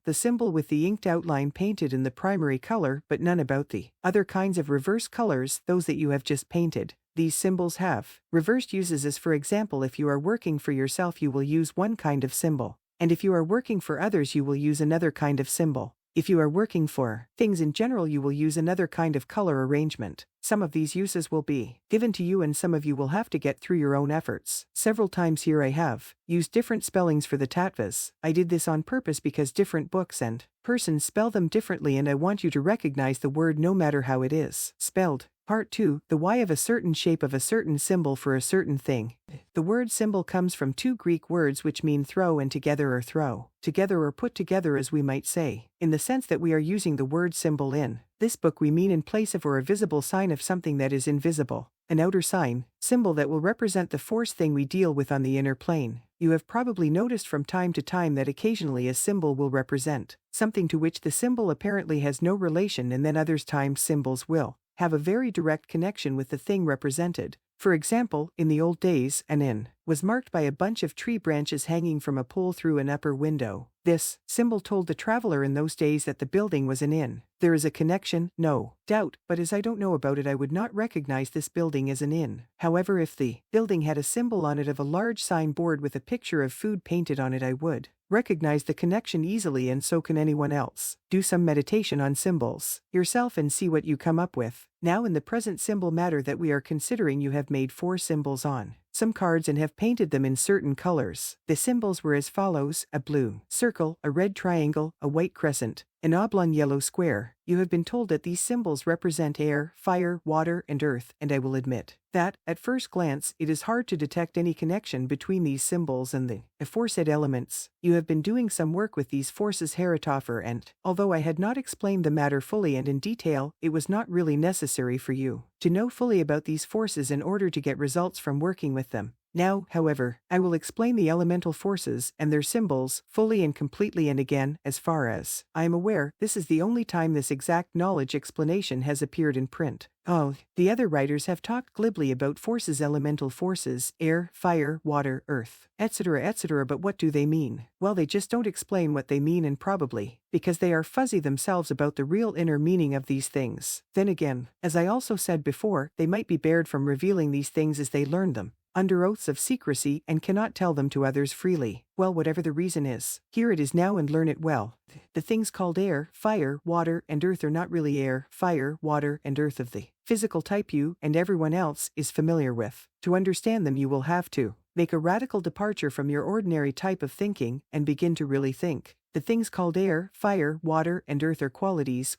Speaker 1: the symbol with the inked outline painted in the primary color, but none about the other kinds of reverse colors, those that you have just painted. These symbols have reversed uses, as for example, if you are working for yourself you will use one kind of symbol, and if you are working for others you will use another kind of symbol. If you are working for things in general, you will use another kind of color arrangement. Some of these uses will be given to you and some of you will have to get through your own efforts. Several times here I have used different spellings for the tattvas. I did this on purpose because different books and persons spell them differently and I want you to recognize the word no matter how it is spelled. Part 2. The Y of a certain shape of a certain symbol for a certain thing. The word symbol comes from two Greek words which mean throw and together or throw. Together or put together as we might say. In the sense that we are using the word symbol in this book we mean in place of or a visible sign of something that is invisible. An outer sign, symbol that will represent the force thing we deal with on the inner plane. You have probably noticed from time to time that occasionally a symbol will represent something to which the symbol apparently has no relation and then other times symbols will have a very direct connection with the thing represented. For example, in the old days, an inn was marked by a bunch of tree branches hanging from a pole through an upper window. This symbol told the traveler in those days that the building was an inn. There is a connection, no doubt, but as I don't know about it I would not recognize this building as an inn. However, if the building had a symbol on it of a large signboard with a picture of food painted on it I would recognize the connection easily and so can anyone else. Do some meditation on symbols yourself and see what you come up with. Now in the present symbol matter that we are considering you have made 4 symbols on some cards and have painted them in certain colors. The symbols were as follows: a blue circle, a red triangle, a white crescent, an oblong yellow square. You have been told that these symbols represent air, fire, water, and earth, and I will admit that, at first glance, it is hard to detect any connection between these symbols and the aforesaid elements. You have been doing some work with these forces Haritoffer, and, although I had not explained the matter fully and in detail, it was not really necessary for you to know fully about these forces in order to get results from working with them. Now, however, I will explain the elemental forces and their symbols fully and completely, and again, as far as I am aware, this is the only time this exact knowledge explanation has appeared in print. Oh, the other writers have talked glibly about forces, elemental forces, air, fire, water, earth, etc., but what do they mean? Well, they just don't explain what they mean, and probably because they are fuzzy themselves about the real inner meaning of these things. Then again, as I also said before, they might be barred from revealing these things as they learn them under oaths of secrecy and cannot tell them to others freely. Well, whatever the reason is, here it is now and learn it well. The things called air, fire, water, and earth are not really air, fire, water, and earth of the physical type you and everyone else is familiar with. To understand them you will have to make a radical departure from your ordinary type of thinking and begin to really think. The things called air, fire, water, and earth are qualities,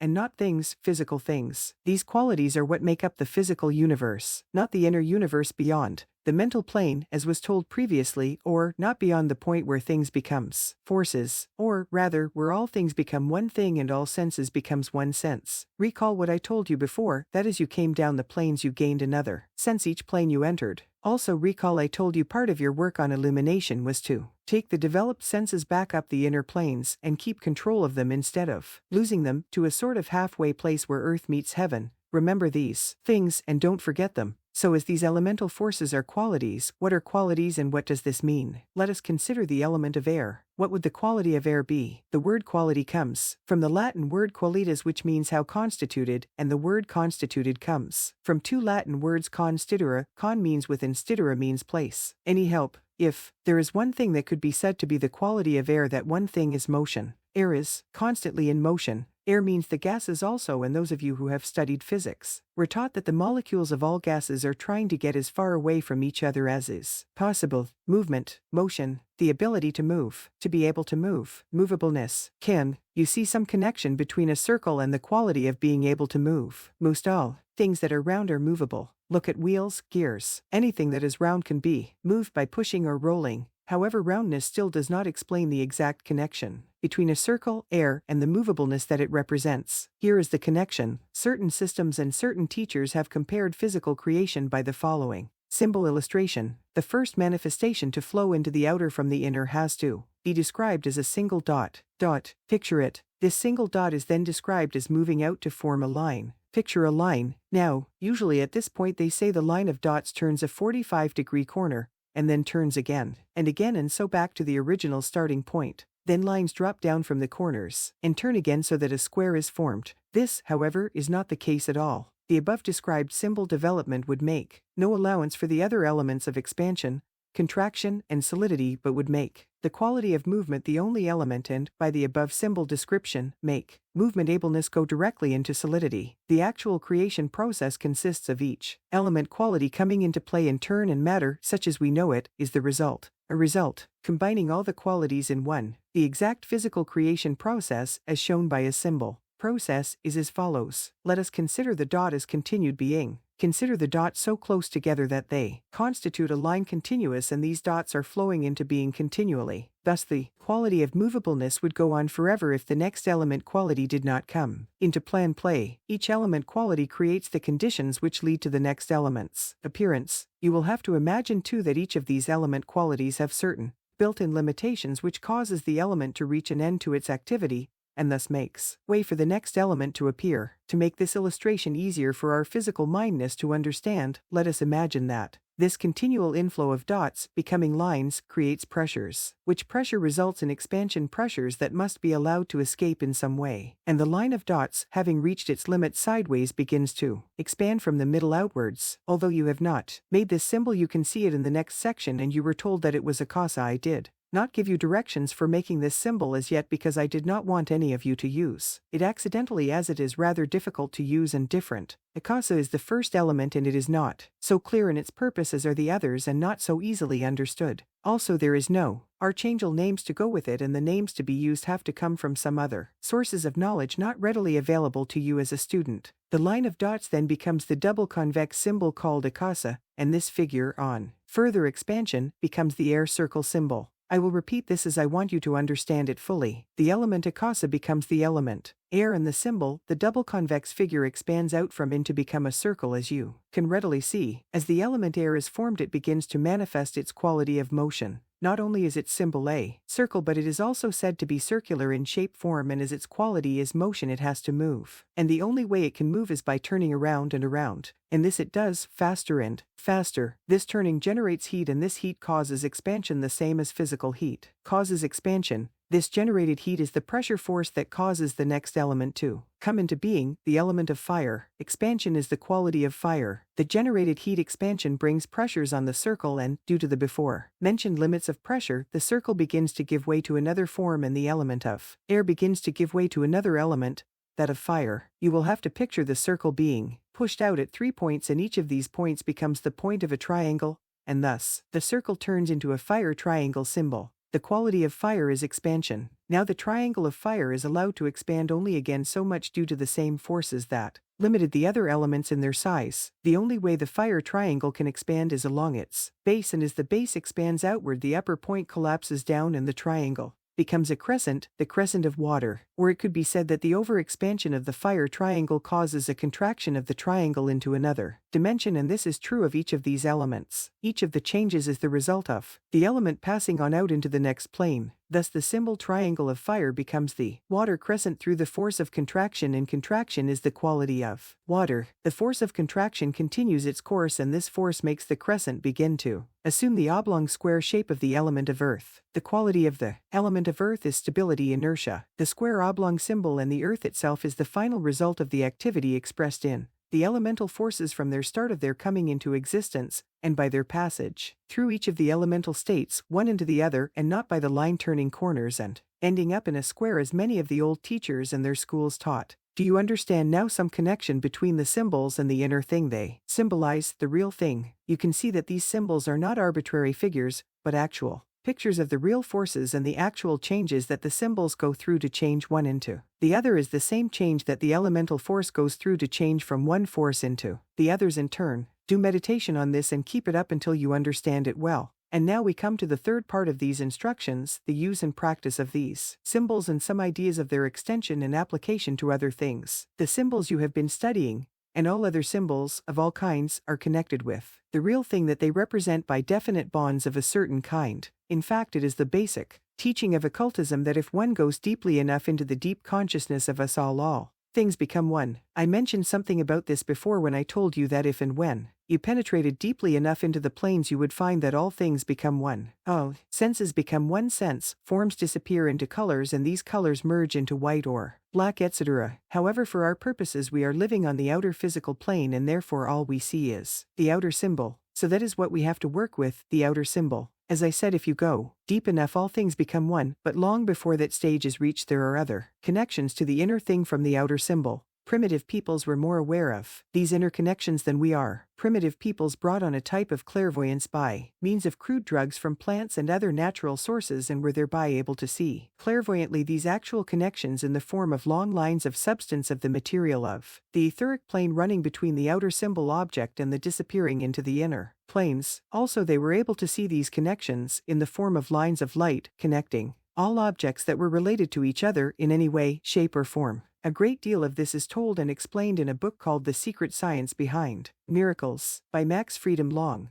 Speaker 1: and not things, physical things. These qualities are what make up the physical universe, not the inner universe beyond the mental plane, as was told previously, or not beyond the point where things becomes forces, or rather where all things become one thing and all senses becomes one sense. Recall what I told you before, that as you came down the planes you gained another sense each plane you entered. Also recall I told you part of your work on illumination was to take the developed senses back up the inner planes and keep control of them instead of losing them to a sort of halfway place where earth meets heaven. Remember these things and don't forget them. So as these elemental forces are qualities, what are qualities and what does this mean? Let us consider the element of air. What would the quality of air be? The word quality comes from the Latin word qualitas, which means how constituted, and the word constituted comes from 2 Latin words constituere. Con means within, stituere means place. Any help? If there is one thing that could be said to be the quality of air, that one thing is motion. Air is constantly in motion. Air means the gases also, and those of you who have studied physics were taught that the molecules of all gases are trying to get as far away from each other as is possible. Movement, motion, the ability to move, to be able to move, movableness. Can you see some connection between a circle and the quality of being able to move? Most all things that are round are movable. Look at wheels, gears. Anything that is round can be moved by pushing or rolling. However, roundness still does not explain the exact connection between a circle, air, and the movableness that it represents. Here is the connection. Certain systems and certain teachers have compared physical creation by the following symbol illustration. The first manifestation to flow into the outer from the inner has to be described as a single dot. Picture it. This single dot is then described as moving out to form a line. Picture a line. Now, usually at this point they say the line of dots turns a 45-degree corner, and then turns again, and so back to the original starting point. Then lines drop down from the corners, and turn again so that a square is formed. This, however, is not the case at all. The above described symbol development would make no allowance for the other elements of expansion, contraction, and solidity but would make the quality of movement the only element and, by the above symbol description, make movement ableness go directly into solidity. The actual creation process consists of each element quality coming into play in turn, and matter, such as we know it, is the result. A result, combining all the qualities in one. The exact physical creation process, as shown by a symbol process, is as follows. Let us consider the dot as continued being. Consider the dots so close together that they constitute a line continuous, and these dots are flowing into being continually. Thus the quality of movableness would go on forever if the next element quality did not come into play. Each element quality creates the conditions which lead to the next element's appearance. You will have to imagine too that each of these element qualities have certain built-in limitations which causes the element to reach an end to its activity, and thus makes way for the next element to appear. To make this illustration easier for our physical mindness to understand, let us imagine that this continual inflow of dots, becoming lines, creates pressures, which pressure results in expansion pressures that must be allowed to escape in some way. And the line of dots, having reached its limit sideways, begins to expand from the middle outwards. Although you have not made this symbol, you can see it in the next section, and you were told that it was a casa. I did not give you directions for making this symbol as yet because I did not want any of you to use it accidentally, as it is rather difficult to use and different. Akasa is the first element, and it is not so clear in its purpose as are the others, and not so easily understood. Also, there is no archangel names to go with it, and the names to be used have to come from some other sources of knowledge not readily available to you as a student. The line of dots then becomes the double convex symbol called Akasa, and this figure, on further expansion, becomes the air circle symbol. I will repeat this as I want you to understand it fully. The element Akasa becomes the element air, and the symbol, the double convex figure, expands out from in to become a circle, as you can readily see. As the element air is formed, it begins to manifest its quality of motion. Not only is its symbol a circle, but it is also said to be circular in shape form, and as its quality is motion, it has to move. And the only way it can move is by turning around and around. And this it does, faster and faster. This turning generates heat, and this heat causes expansion, the same as physical heat causes expansion. This generated heat is the pressure force that causes the next element to come into being, the element of fire. Expansion is the quality of fire. The generated heat expansion brings pressures on the circle, and, due to the before-mentioned limits of pressure, the circle begins to give way to another form, and the element of air begins to give way to another element, that of fire. You will have to picture the circle being pushed out at 3 points, and each of these points becomes the point of a triangle, and thus the circle turns into a fire triangle symbol. The quality of fire is expansion. Now the triangle of fire is allowed to expand only again so much due to the same forces that limited the other elements in their size. The only way the fire triangle can expand is along its base, and as the base expands outward, the upper point collapses down and the triangle becomes a crescent, the crescent of water. Or it could be said that the overexpansion of the fire triangle causes a contraction of the triangle into another dimension, and this is true of each of these elements. Each of the changes is the result of the element passing on out into the next plane. Thus the symbol triangle of fire becomes the water crescent through the force of contraction, and contraction is the quality of water. The force of contraction continues its course, and this force makes the crescent begin to assume the oblong square shape of the element of earth. The quality of the element of earth is stability, inertia. The square oblong symbol and the earth itself is the final result of the activity expressed in the elemental forces from their start of their coming into existence, and by their passage through each of the elemental states, one into the other, and not by the line turning corners and ending up in a square as many of the old teachers and their schools taught. Do you understand now some connection between the symbols and the inner thing they symbolize, the real thing? You can see that these symbols are not arbitrary figures, but actual pictures of the real forces and the actual changes that the symbols go through to change one into the other is the same change that the elemental force goes through to change from one force into the others in turn. Do meditation on this and keep it up until you understand it well. And now we come to the third part of these instructions, the use and practice of these symbols and some ideas of their extension and application to other things. The symbols you have been studying, and all other symbols of all kinds, are connected with the real thing that they represent by definite bonds of a certain kind. In fact, it is the basic teaching of occultism that if one goes deeply enough into the deep consciousness of us all things become one. I mentioned something about this before when I told you that if and when you penetrated deeply enough into the planes, you would find that all things become one. All senses become one sense, forms disappear into colors, and these colors merge into white or black, etc. However, for our purposes, we are living on the outer physical plane, and therefore all we see is the outer symbol. So that is what we have to work with, the outer symbol. As I said, if you go deep enough, all things become one, but long before that stage is reached, there are other connections to the inner thing from the outer symbol. Primitive peoples were more aware of these interconnections than we are. Primitive peoples brought on a type of clairvoyance by means of crude drugs from plants and other natural sources and were thereby able to see clairvoyantly these actual connections in the form of long lines of substance of the material of the etheric plane running between the outer symbol object and the disappearing into the inner planes. Also, they were able to see these connections in the form of lines of light connecting all objects that were related to each other in any way, shape, or form. A great deal of this is told and explained in a book called The Secret Science Behind Miracles by Max Freedom Long.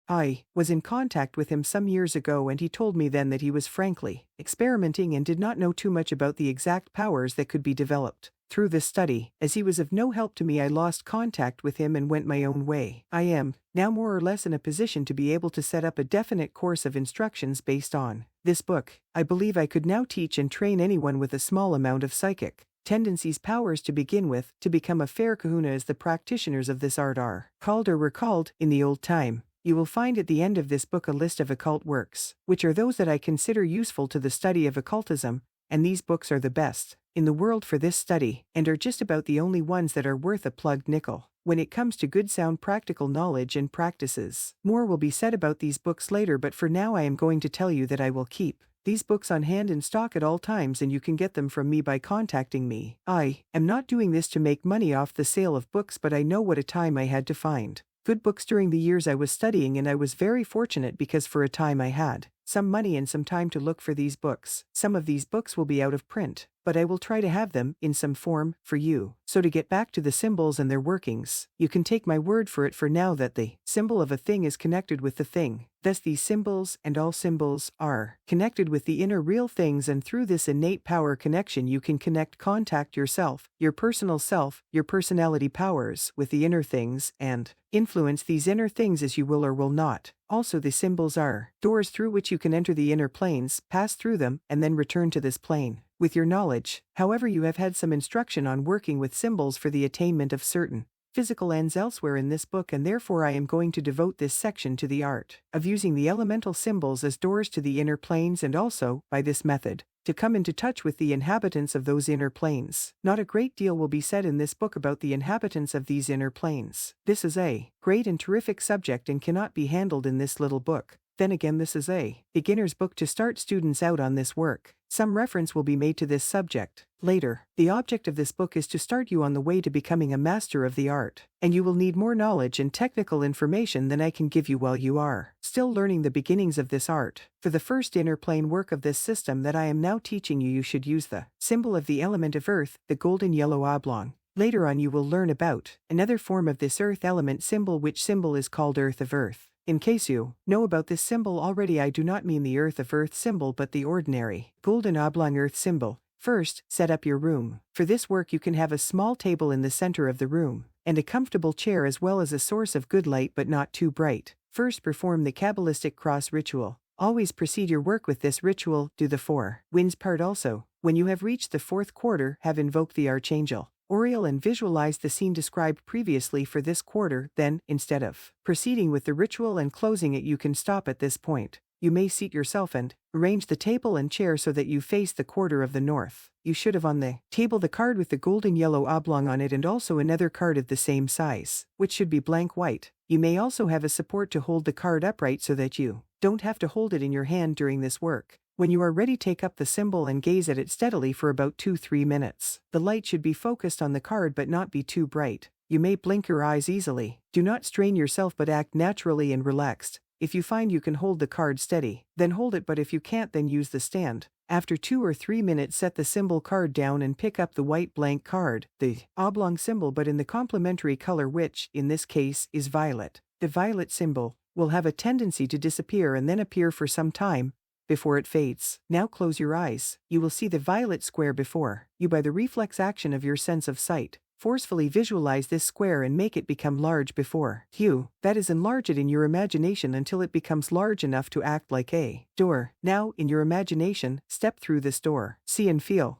Speaker 1: I was in contact with him some years ago, and he told me then that he was frankly experimenting and did not know too much about the exact powers that could be developed through this study. As he was of no help to me, I lost contact with him and went my own way. I am now more or less in a position to be able to set up a definite course of instructions based on this book. I believe I could now teach and train anyone with a small amount of psychic tendencies powers to begin with to become a fair kahuna, as the practitioners of this art are called or were called in the old time. You will find at the end of this book a list of occult works, which are those that I consider useful to the study of occultism, and these books are the best in the world for this study, and are just about the only ones that are worth a plugged nickel when it comes to good sound practical knowledge and practices. More will be said about these books later, but for now I am going to tell you that I will keep these books on hand in stock at all times, and you can get them from me by contacting me. I am not doing this to make money off the sale of books, but I know what a time I had to find good books during the years I was studying, and I was very fortunate because for a time I had some money and some time to look for these books. Some of these books will be out of print, but I will try to have them in some form for you. So to get back to the symbols and their workings, you can take my word for it for now that the symbol of a thing is connected with the thing. Thus these symbols and all symbols are connected with the inner real things, and through this innate power connection you can contact yourself, your personal self, your personality powers with the inner things and influence these inner things as you will or will not. Also, the symbols are doors through which you can enter the inner planes, pass through them, and then return to this plane with your knowledge. However, you have had some instruction on working with symbols for the attainment of certain physical ends elsewhere in this book, and therefore I am going to devote this section to the art of using the elemental symbols as doors to the inner planes, and also, by this method, to come into touch with the inhabitants of those inner planes. Not a great deal will be said in this book about the inhabitants of these inner planes. This is a great and terrific subject and cannot be handled in this little book. Then again, this is a beginner's book to start students out on this work. Some reference will be made to this subject later. The object of this book is to start you on the way to becoming a master of the art, and you will need more knowledge and technical information than I can give you while you are still learning the beginnings of this art. For the first inner plane work of this system that I am now teaching you, you should use the symbol of the element of earth, the golden yellow oblong. Later on you will learn about another form of this earth element symbol, which symbol is called earth of earth. In case you know about this symbol already, I do not mean the earth of earth symbol but the ordinary golden oblong earth symbol. First, set up your room. For this work you can have a small table in the center of the room, and a comfortable chair as well as a source of good light but not too bright. First, perform the Kabbalistic cross ritual. Always proceed your work with this ritual. Do the four winds part also. When you have reached the fourth quarter, have invoked the Archangel Oriel and visualize the scene described previously for this quarter. Then, instead of proceeding with the ritual and closing it, you can stop at this point. You may seat yourself and arrange the table and chair so that you face the quarter of the north. You should have on the table the card with the golden yellow oblong on it, and also another card of the same size, which should be blank white. You may also have a support to hold the card upright so that you don't have to hold it in your hand during this work. When you are ready, take up the symbol and gaze at it steadily for about 2-3 minutes. The light should be focused on the card but not be too bright. You may blink your eyes easily. Do not strain yourself but act naturally and relaxed. If you find you can hold the card steady, then hold it, but if you can't, then use the stand. After 2 or 3 minutes, set the symbol card down and pick up the white blank card, the oblong symbol but in the complementary color, which, in this case, is violet. The violet symbol will have a tendency to disappear and then appear for some time before it fades. Now close your eyes. You will see the violet square before you by the reflex action of your sense of sight. Forcefully visualize this square and make it become large before you. That is, enlarge it in your imagination until it becomes large enough to act like a door. Now, in your imagination, step through this door. See and feel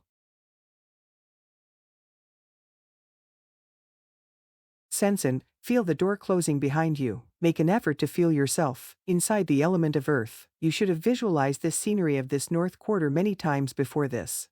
Speaker 1: sense and feel the door closing behind you. Make an effort to feel yourself inside the element of earth. You should have visualized this scenery of this north quarter many times before this.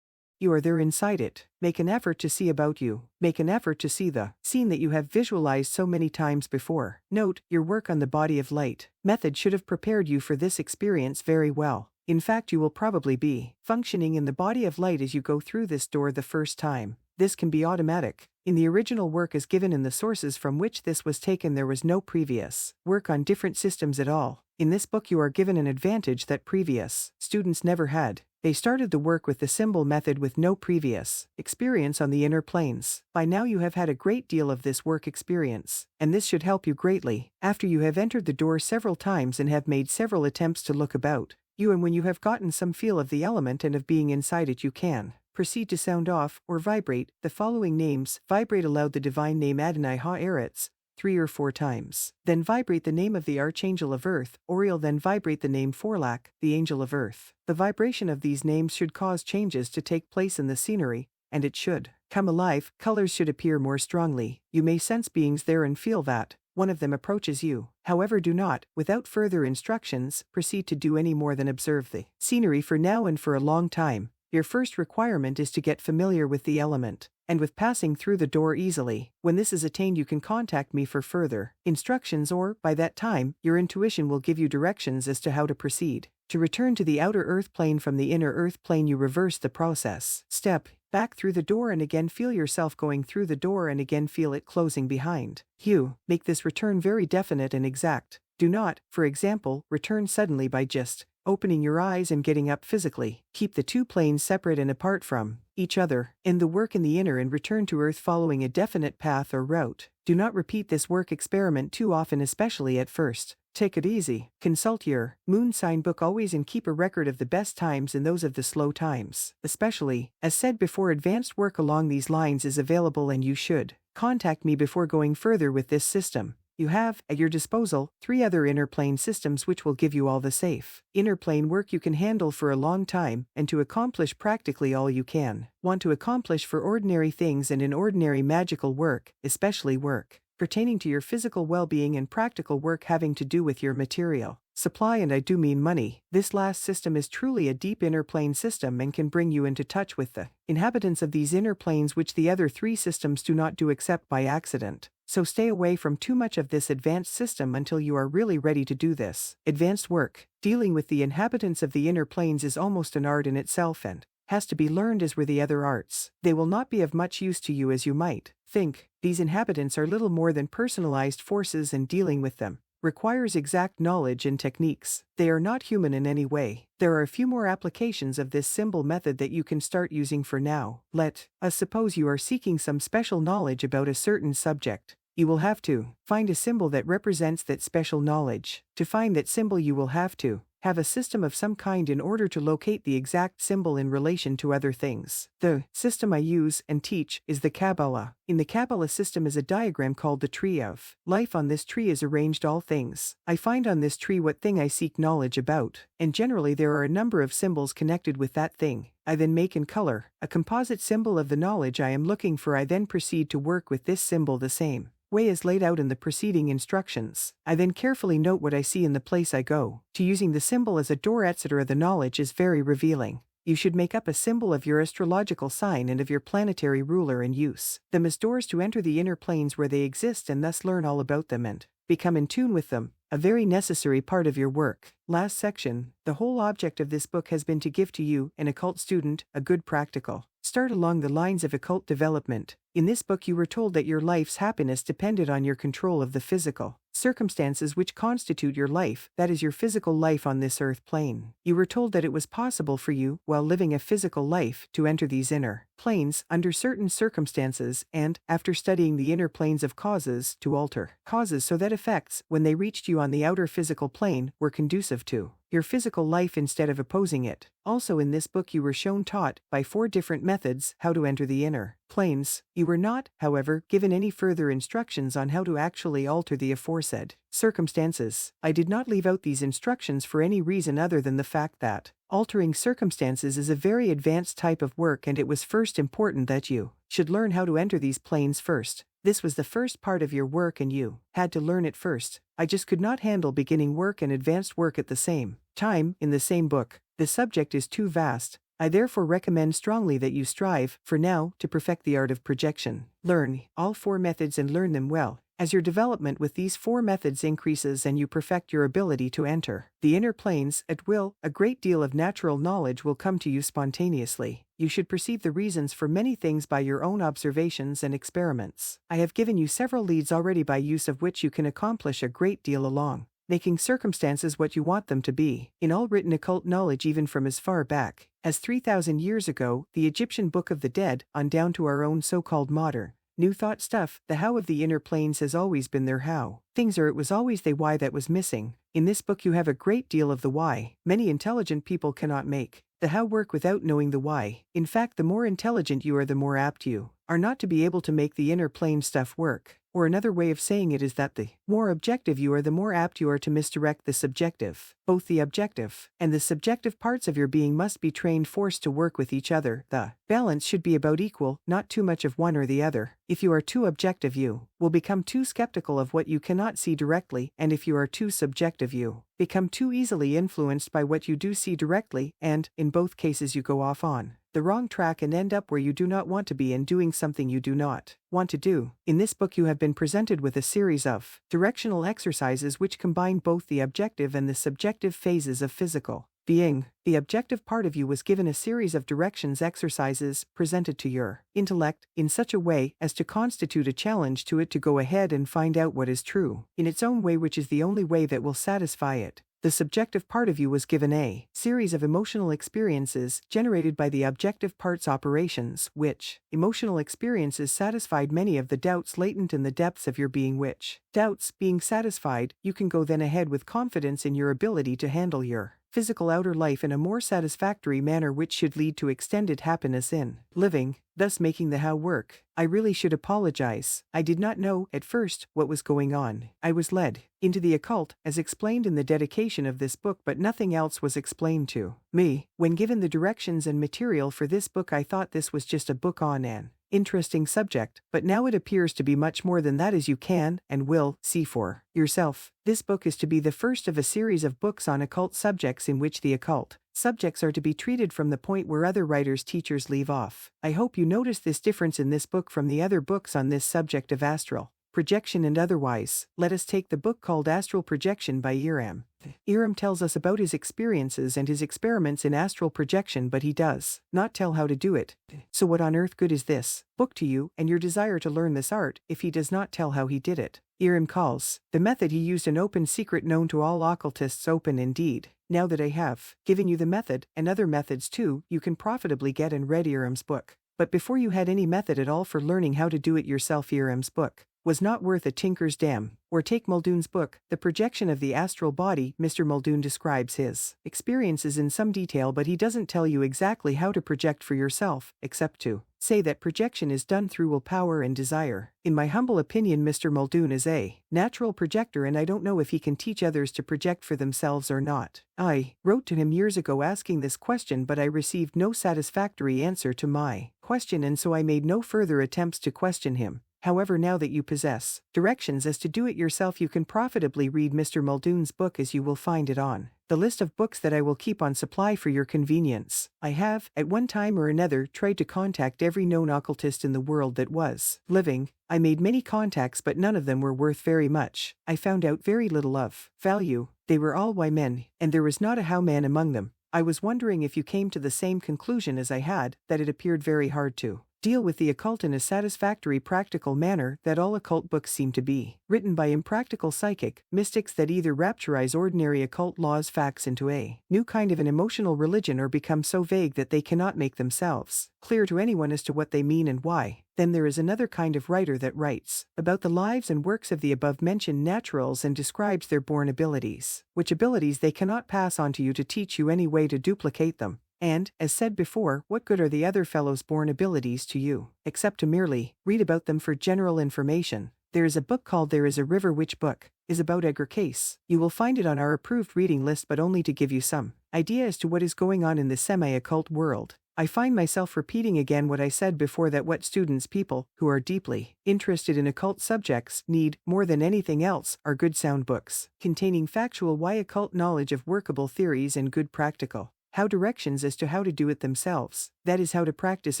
Speaker 1: You are there inside it. Make an effort to see about you. Make an effort to see the scene that you have visualized so many times before. Note, your work on the body of light method should have prepared you for this experience very well. In fact, you will probably be functioning in the body of light as you go through this door the first time. This can be automatic. In the original work as given in the sources from which this was taken, there was no previous work on different systems at all. In this book you are given an advantage that previous students never had. They started the work with the symbol method with no previous experience on the inner planes. By now you have had a great deal of this work experience, and this should help you greatly after you have entered the door several times and have made several attempts to look about you, and when you have gotten some feel of the element and of being inside it, you can proceed to sound off or vibrate the following names. Vibrate aloud the divine name Adonai Ha-Eretz 3 or 4 times. Then vibrate the name of the Archangel of Earth, Oriel. Then vibrate the name Forlak, the Angel of Earth. The vibration of these names should cause changes to take place in the scenery, and it should come alive. Colors should appear more strongly. You may sense beings there and feel that one of them approaches you. However, do not, without further instructions, proceed to do any more than observe the scenery for now and for a long time. Your first requirement is to get familiar with the element, and with passing through the door easily. When this is attained, you can contact me for further instructions, or, by that time, your intuition will give you directions as to how to proceed. To return to the outer earth plane from the inner earth plane, you reverse the process. Step back through the door and again feel yourself going through the door and again feel it closing behind you. Make this return very definite and exact. Do not, for example, return suddenly by just opening your eyes and getting up physically. Keep the two planes separate and apart from each other. End the work in the inner and return to earth following a definite path or route. Do not repeat this work experiment too often, especially at first. Take it easy. Consult your moon sign book always and keep a record of the best times and those of the slow times. Especially, as said before, advanced work along these lines is available and you should contact me before going further with this system. You have, at your disposal, 3 other inner plane systems which will give you all the safe inner plane work you can handle for a long time, and to accomplish practically all you can want to accomplish for ordinary things and in ordinary magical work, especially work pertaining to your physical well-being and practical work having to do with your material supply, and I do mean money. This last system is truly a deep inner plane system and can bring you into touch with the inhabitants of these inner planes, which the other 3 systems do not do except by accident. So stay away from too much of this advanced system until you are really ready to do this advanced work. Dealing with the inhabitants of the inner planes is almost an art in itself and has to be learned as were the other arts. They will not be of much use to you as you might think. These inhabitants are little more than personalized forces, and dealing with them requires exact knowledge and techniques. They are not human in any way. There are a few more applications of this symbol method that you can start using for now. Let us suppose you are seeking some special knowledge about a certain subject. You will have to find a symbol that represents that special knowledge. To find that symbol, you will have to have a system of some kind in order to locate the exact symbol in relation to other things. The system I use and teach is the Kabbalah. In the Kabbalah system is a diagram called the Tree of Life. On this tree is arranged all things. I find on this tree what thing I seek knowledge about, and generally there are a number of symbols connected with that thing. I then make in color a composite symbol of the knowledge I am looking for. I then proceed to work with this symbol the same way as laid out in the preceding instructions. I then carefully note what I see in the place I go to, using the symbol as a door, etc. The knowledge is very revealing. You should make up a symbol of your astrological sign and of your planetary ruler and use them as doors to enter the inner planes where they exist, and thus learn all about them and become in tune with them. A very necessary part of your work. Last section. The whole object of this book has been to give to you, an occult student, a good practical start along the lines of occult development. In this book you were told that your life's happiness depended on your control of the physical circumstances which constitute your life, that is your physical life on this earth plane. You were told that it was possible for you, while living a physical life, to enter these inner planes under certain circumstances and, after studying the inner planes of causes, to alter causes so that effects, when they reached you on the outer physical plane, were conducive to your physical life instead of opposing it. Also in this book you were taught, by 4 different methods, how to enter the inner planes. You were not, however, given any further instructions on how to actually alter the aforesaid circumstances. I did not leave out these instructions for any reason other than the fact that altering circumstances is a very advanced type of work, and it was first important that you should learn how to enter these planes first. This was the first part of your work and you had to learn it first. I just could not handle beginning work and advanced work at the same time in the same book. The subject is too vast. I therefore recommend strongly that you strive, for now, to perfect the art of projection. Learn all 4 methods and learn them well. As your development with these 4 methods increases and you perfect your ability to enter the inner planes at will, a great deal of natural knowledge will come to you spontaneously. You should perceive the reasons for many things by your own observations and experiments. I have given you several leads already by use of which you can accomplish a great deal along making circumstances what you want them to be. In all written occult knowledge, even from as far back as 3,000 years ago, the Egyptian Book of the Dead, on down to our own so-called modern New Thought stuff, the how of the inner planes has always been their how. Things are it was always they why that was missing. In this book you have a great deal of the why. Many intelligent people cannot make the how work without knowing the why. In fact, the more intelligent you are, the more apt you are not to be able to make the inner plane stuff work. Or another way of saying it is that the more objective you are, the more apt you are to misdirect the subjective. Both the objective and the subjective parts of your being must be trained forced to work with each other. The balance should be about equal, not too much of one or the other. If you are too objective, you will become too skeptical of what you cannot see directly, and if you are too subjective, you become too easily influenced by what you do see directly, and, in both cases, you go off on the wrong track and end up where you do not want to be and doing something you do not want to do. In this book you have been presented with a series of directional exercises which combine both the objective and the subjective phases of physical being. The objective part of you was given a series of directions exercises presented to your intellect in such a way as to constitute a challenge to it to go ahead and find out what is true in its own way, which is the only way that will satisfy it. The subjective part of you was given a series of emotional experiences generated by the objective part's operations, which emotional experiences satisfied many of the doubts latent in the depths of your being, which doubts being satisfied, you can go then ahead with confidence in your ability to handle your physical outer life in a more satisfactory manner, which should lead to extended happiness in living, thus making the how work. I really should apologize. I did not know, at first, what was going on. I was led into the occult, as explained in the dedication of this book, but nothing else was explained to me. When given the directions and material for this book, I thought this was just a book on an interesting subject, but now it appears to be much more than that, as you can and will see for yourself. This book is to be the first of a series of books on occult subjects in which the occult subjects are to be treated from the point where other writers' teachers leave off. I hope you notice this difference in this book from the other books on this subject of astral projection and otherwise. Let us take the book called Astral Projection by Iram. Iram tells us about his experiences and his experiments in astral projection, but he does not tell how to do it. So what on earth good is this book to you and your desire to learn this art if he does not tell how he did it? Iram calls the method he used an open secret known to all occultists open indeed. Now that I have given you the method and other methods too, you can profitably get and read Iram's book. But before you had any method at all for learning how to do it yourself, Iram's book was not worth a tinker's dam. Or take Muldoon's book, The Projection of the Astral Body. Mr. Muldoon describes his experiences in some detail, but he doesn't tell you exactly how to project for yourself, except to say that projection is done through willpower and desire. In my humble opinion, Mr. Muldoon is a natural projector, and I don't know if he can teach others to project for themselves or not. I wrote to him years ago asking this question, but I received no satisfactory answer to my question, and so I made no further attempts to question him. However, now that you possess directions as to do it yourself, you can profitably read Mr. Muldoon's book, as you will find it on the list of books that I will keep on supply for your convenience. I have, at one time or another, tried to contact every known occultist in the world that was living. I made many contacts, but none of them were worth very much. I found out very little of value. They were all why men, and there was not a how man among them. I was wondering if you came to the same conclusion as I had, that it appeared very hard to deal with the occult in a satisfactory practical manner, that all occult books seem to be written by impractical psychic mystics that either rapturize ordinary occult laws facts into a new kind of an emotional religion, or become so vague that they cannot make themselves clear to anyone as to what they mean and why. Then there is another kind of writer that writes about the lives and works of the above-mentioned naturals and describes their born abilities, which abilities they cannot pass on to you to teach you any way to duplicate them. And, as said before, what good are the other fellows' born abilities to you, except to merely read about them for general information? There is a book called There is a River, which book is about Edgar Cayce. You will find it on our approved reading list, but only to give you some idea as to what is going on in the semi-occult world. I find myself repeating again what I said before, that what students, people who are deeply interested in occult subjects, need, more than anything else, are good sound books, containing factual occult knowledge of workable theories and good practical how directions as to how to do it themselves, that is, how to practice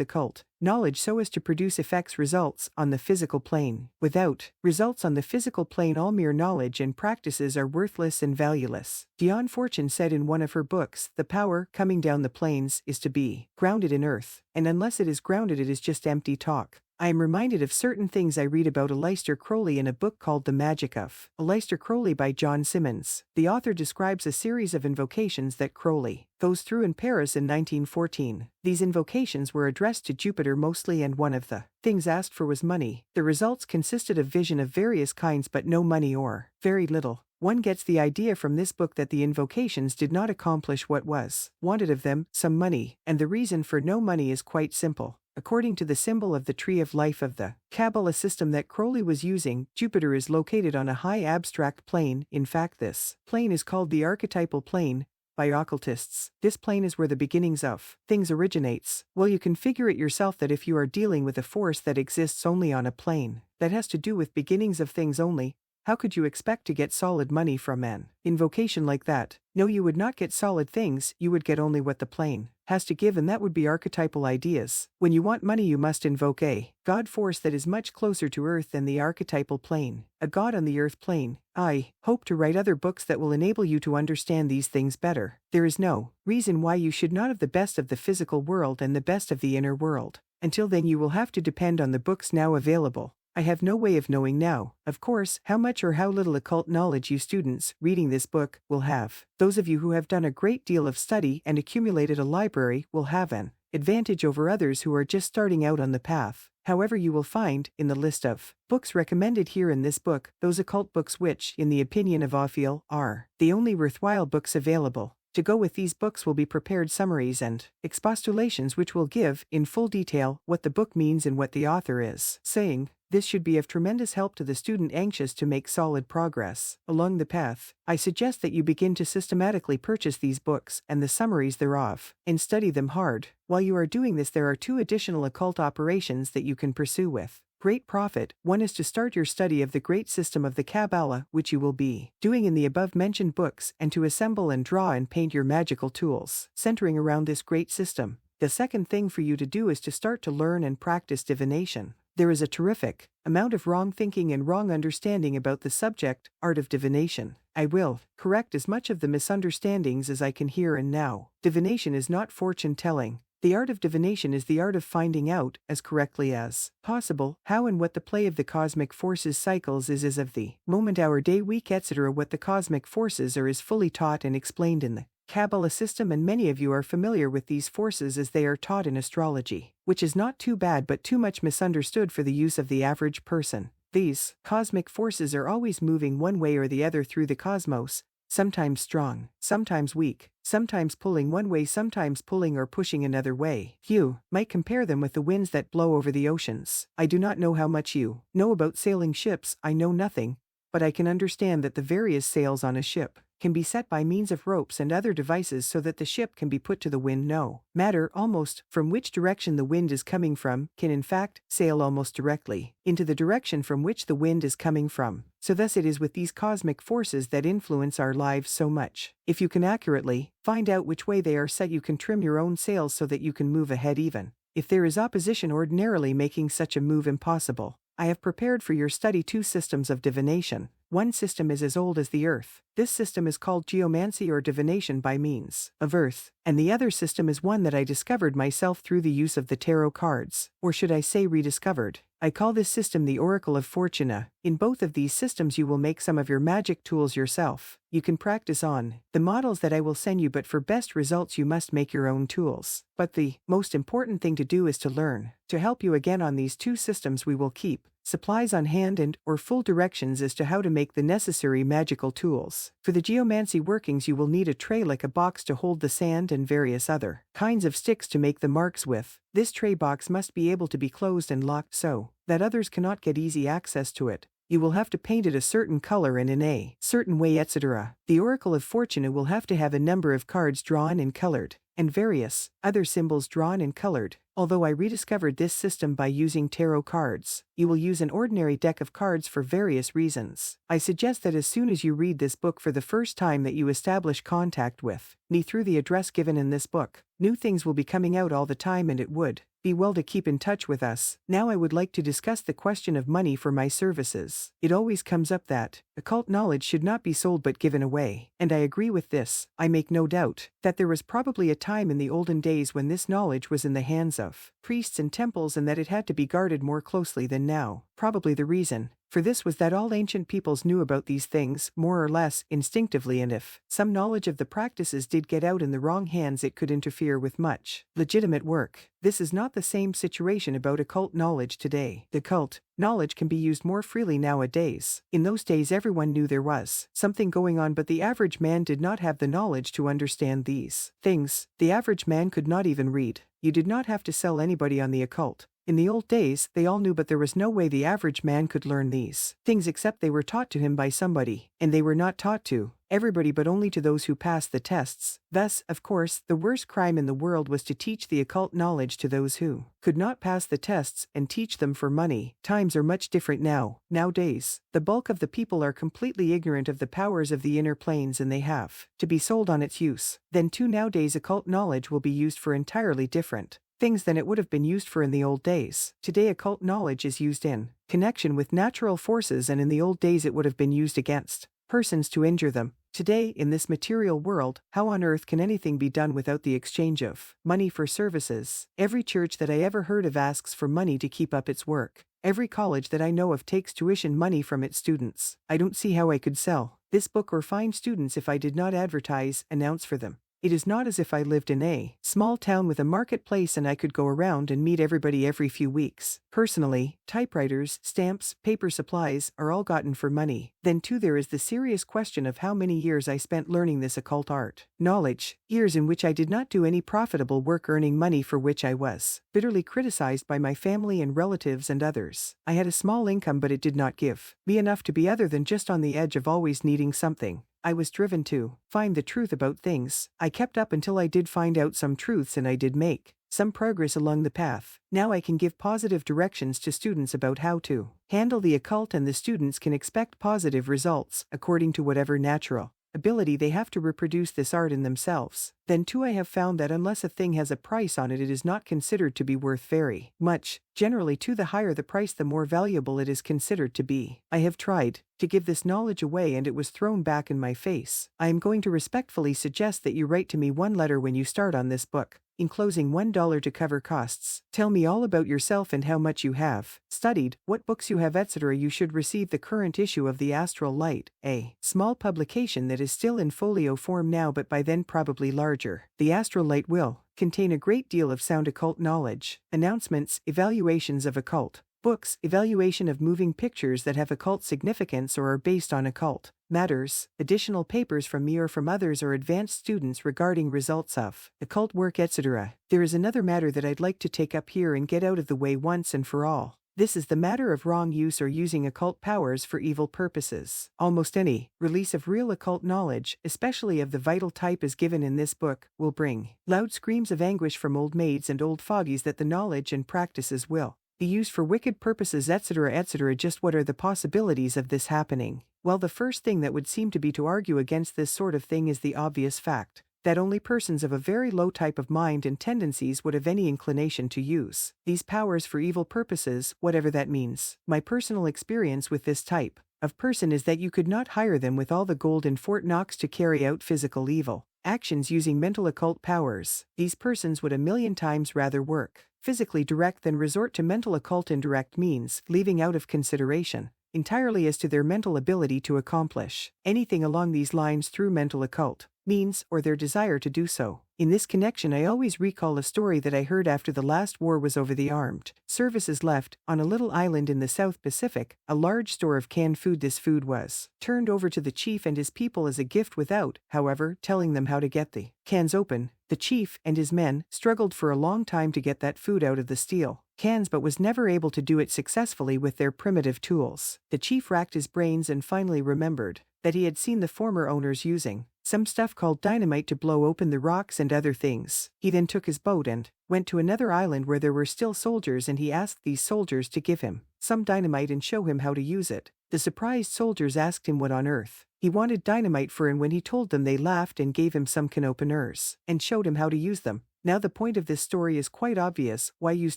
Speaker 1: occult knowledge so as to produce effects results on the physical plane. Without results on the physical plane, all mere knowledge and practices are worthless and valueless. Dion Fortune said in one of her books, the power coming down the plains is to be grounded in earth, and unless it is grounded it is just empty talk. I am reminded of certain things I read about Aleister Crowley in a book called The Magic of Aleister Crowley by John Simmons. The author describes a series of invocations that Crowley goes through in Paris in 1914. These invocations were addressed to Jupiter mostly, and one of the things asked for was money. The results consisted of vision of various kinds but no money or very little. One gets the idea from this book that the invocations did not accomplish what was wanted of them, some money, and the reason for no money is quite simple. According to the symbol of the tree of life of the Kabbalah system that Crowley was using, Jupiter is located on a high abstract plane. In fact, this plane is called the archetypal plane by occultists. This plane is where the beginnings of things originates. Well, you can figure it yourself that if you are dealing with a force that exists only on a plane that has to do with beginnings of things only, how could you expect to get solid money from an invocation like that? No, you would not get solid things, you would get only what the plane has to give, and that would be archetypal ideas. When you want money you must invoke a god force that is much closer to earth than the archetypal plane, a god on the earth plane. I hope to write other books that will enable you to understand these things better. There is no reason why you should not have the best of the physical world and the best of the inner world. Until then you will have to depend on the books now available. I have no way of knowing now, of course, how much or how little occult knowledge you students reading this book will have. Those of you who have done a great deal of study and accumulated a library will have an advantage over others who are just starting out on the path. However, you will find, in the list of books recommended here in this book, those occult books which, in the opinion of Ophiel, are the only worthwhile books available. To go with these books will be prepared summaries and expostulations which will give, in full detail, what the book means and what the author is saying. This should be of tremendous help to the student anxious to make solid progress along the path. I suggest that you begin to systematically purchase these books and the summaries thereof, and study them hard. While you are doing this, there are two additional occult operations that you can pursue with great profit. One is to start your study of the great system of the Kabbalah, which you will be doing in the above-mentioned books, and to assemble and draw and paint your magical tools, centering around this great system. The second thing for you to do is to start to learn and practice divination. There is a terrific amount of wrong thinking and wrong understanding about the subject, art of divination. I will correct as much of the misunderstandings as I can here and now. Divination is not fortune-telling. The art of divination is the art of finding out, as correctly as possible, how and what the play of the cosmic forces cycles is as of the moment, hour, day, week, etc. What the cosmic forces are is fully taught and explained in the Kabbalah system, and many of you are familiar with these forces as they are taught in astrology, which is not too bad but too much misunderstood for the use of the average person. These cosmic forces are always moving one way or the other through the cosmos, sometimes strong, sometimes weak, sometimes pulling one way, sometimes pulling or pushing another way. You might compare them with the winds that blow over the oceans. I do not know how much you know about sailing ships. I know nothing, but I can understand that the various sails on a ship can be set by means of ropes and other devices so that the ship can be put to the wind. No matter almost from which direction the wind is coming from, can in fact sail almost directly into the direction from which the wind is coming from. So thus it is with these cosmic forces that influence our lives so much. If you can accurately find out which way they are set, you can trim your own sails so that you can move ahead even if there is opposition ordinarily making such a move impossible. I have prepared for your study two systems of divination. One system is as old as the earth. This system is called geomancy or divination by means of earth, and the other system is one that I discovered myself through the use of the tarot cards, or should I say rediscovered. I call this system the Oracle of Fortuna. In both of these systems you will make some of your magic tools yourself. You can practice on the models that I will send you, but for best results you must make your own tools. But the most important thing to do is to learn. To help you again on these two systems we will keep supplies on hand and or full directions as to how to make the necessary magical tools. For the geomancy workings you will need a tray like a box to hold the sand and various other kinds of sticks to make the marks with. This tray box must be able to be closed and locked so that others cannot get easy access to it. You will have to paint it a certain color and in a certain way, etc. The Oracle of Fortune will have to have a number of cards drawn and colored, and various other symbols drawn and colored. Although I rediscovered this system by using tarot cards, you will use an ordinary deck of cards for various reasons. I suggest that as soon as you read this book for the first time that you establish contact with me through the address given in this book. New things will be coming out all the time and it would be well to keep in touch with us. Now I would like to discuss the question of money for my services. It always comes up that occult knowledge should not be sold but given away, and I agree with this. I make no doubt that there was probably a time in the olden days when this knowledge was in the hands of priests and temples and that it had to be guarded more closely than now. Probably the reason for this was that all ancient peoples knew about these things, more or less, instinctively, and if some knowledge of the practices did get out in the wrong hands it could interfere with much legitimate work. This is not the same situation about occult knowledge today. The occult knowledge can be used more freely nowadays. In those days everyone knew there was something going on, but the average man did not have the knowledge to understand these things. The average man could not even read. You did not have to sell anybody on the occult. In the old days, they all knew, but there was no way the average man could learn these things except they were taught to him by somebody, and they were not taught to everybody but only to those who passed the tests. Thus, of course, the worst crime in the world was to teach the occult knowledge to those who could not pass the tests and teach them for money. Times are much different now. Nowadays, the bulk of the people are completely ignorant of the powers of the inner planes and they have to be sold on its use. Then too, nowadays occult knowledge will be used for entirely different things than it would have been used for in the old days. Today occult knowledge is used in connection with natural forces, and in the old days it would have been used against persons to injure them. Today, in this material world, how on earth can anything be done without the exchange of money for services? Every church that I ever heard of asks for money to keep up its work. Every college that I know of takes tuition money from its students. I don't see how I could sell this book or find students if I did not advertise, announce for them. It is not as if I lived in a small town with a marketplace and I could go around and meet everybody every few weeks. Personally, typewriters, stamps, paper supplies are all gotten for money. Then too, there is the serious question of how many years I spent learning this occult art knowledge, years in which I did not do any profitable work, earning money for which I was bitterly criticized by my family and relatives and others. I had a small income, but it did not give me enough to be other than just on the edge of always needing something. I was driven to find the truth about things. I kept up until I did find out some truths, and I did make some progress along the path. Now I can give positive directions to students about how to handle the occult, and the students can expect positive results according to whatever natural ability they have to reproduce this art in themselves. Then too, I have found that unless a thing has a price on it, it is not considered to be worth very much. Generally too, the higher the price, the more valuable it is considered to be. I have tried to give this knowledge away and it was thrown back in my face. I am going to respectfully suggest that you write to me one letter when you start on this book, enclosing $1 to cover costs. Tell me all about yourself and how much you have studied, what books you have, etc. You should receive the current issue of the Astral Light, a small publication that is still in folio form now, but by then probably larger. The Astral Light will contain a great deal of sound occult knowledge, announcements, evaluations of occult books, evaluation of moving pictures that have occult significance or are based on occult matters, additional papers from me or from others or advanced students regarding results of occult work, etc. There is another matter that I'd like to take up here and get out of the way once and for all. This is the matter of wrong use or using occult powers for evil purposes. Almost any release of real occult knowledge, especially of the vital type as given in this book, will bring loud screams of anguish from old maids and old fogies that the knowledge and practices will be used for wicked purposes, etc., etc. Just what are the possibilities of this happening? Well, the first thing that would seem to be to argue against this sort of thing is the obvious fact that only persons of a very low type of mind and tendencies would have any inclination to use these powers for evil purposes, whatever that means. My personal experience with this type of person is that you could not hire them with all the gold in Fort Knox to carry out physical evil actions using mental occult powers. These persons would a million times rather work physically direct than resort to mental occult indirect means, leaving out of consideration entirely as to their mental ability to accomplish anything along these lines through mental occult means or their desire to do so. In this connection, I always recall a story that I heard after the last war was over. The armed services left, on a little island in the South Pacific, a large store of canned food. This food was turned over to the chief and his people as a gift without, however, telling them how to get the cans open. The chief and his men struggled for a long time to get that food out of the steel cans but was never able to do it successfully with their primitive tools. The chief racked his brains and finally remembered that he had seen the former owners using some stuff called dynamite to blow open the rocks and other things. He then took his boat and went to another island where there were still soldiers, and he asked these soldiers to give him some dynamite and show him how to use it. The surprised soldiers asked him what on earth he wanted dynamite for, and when he told them, they laughed and gave him some can openers and showed him how to use them. Now the point of this story is quite obvious. Why use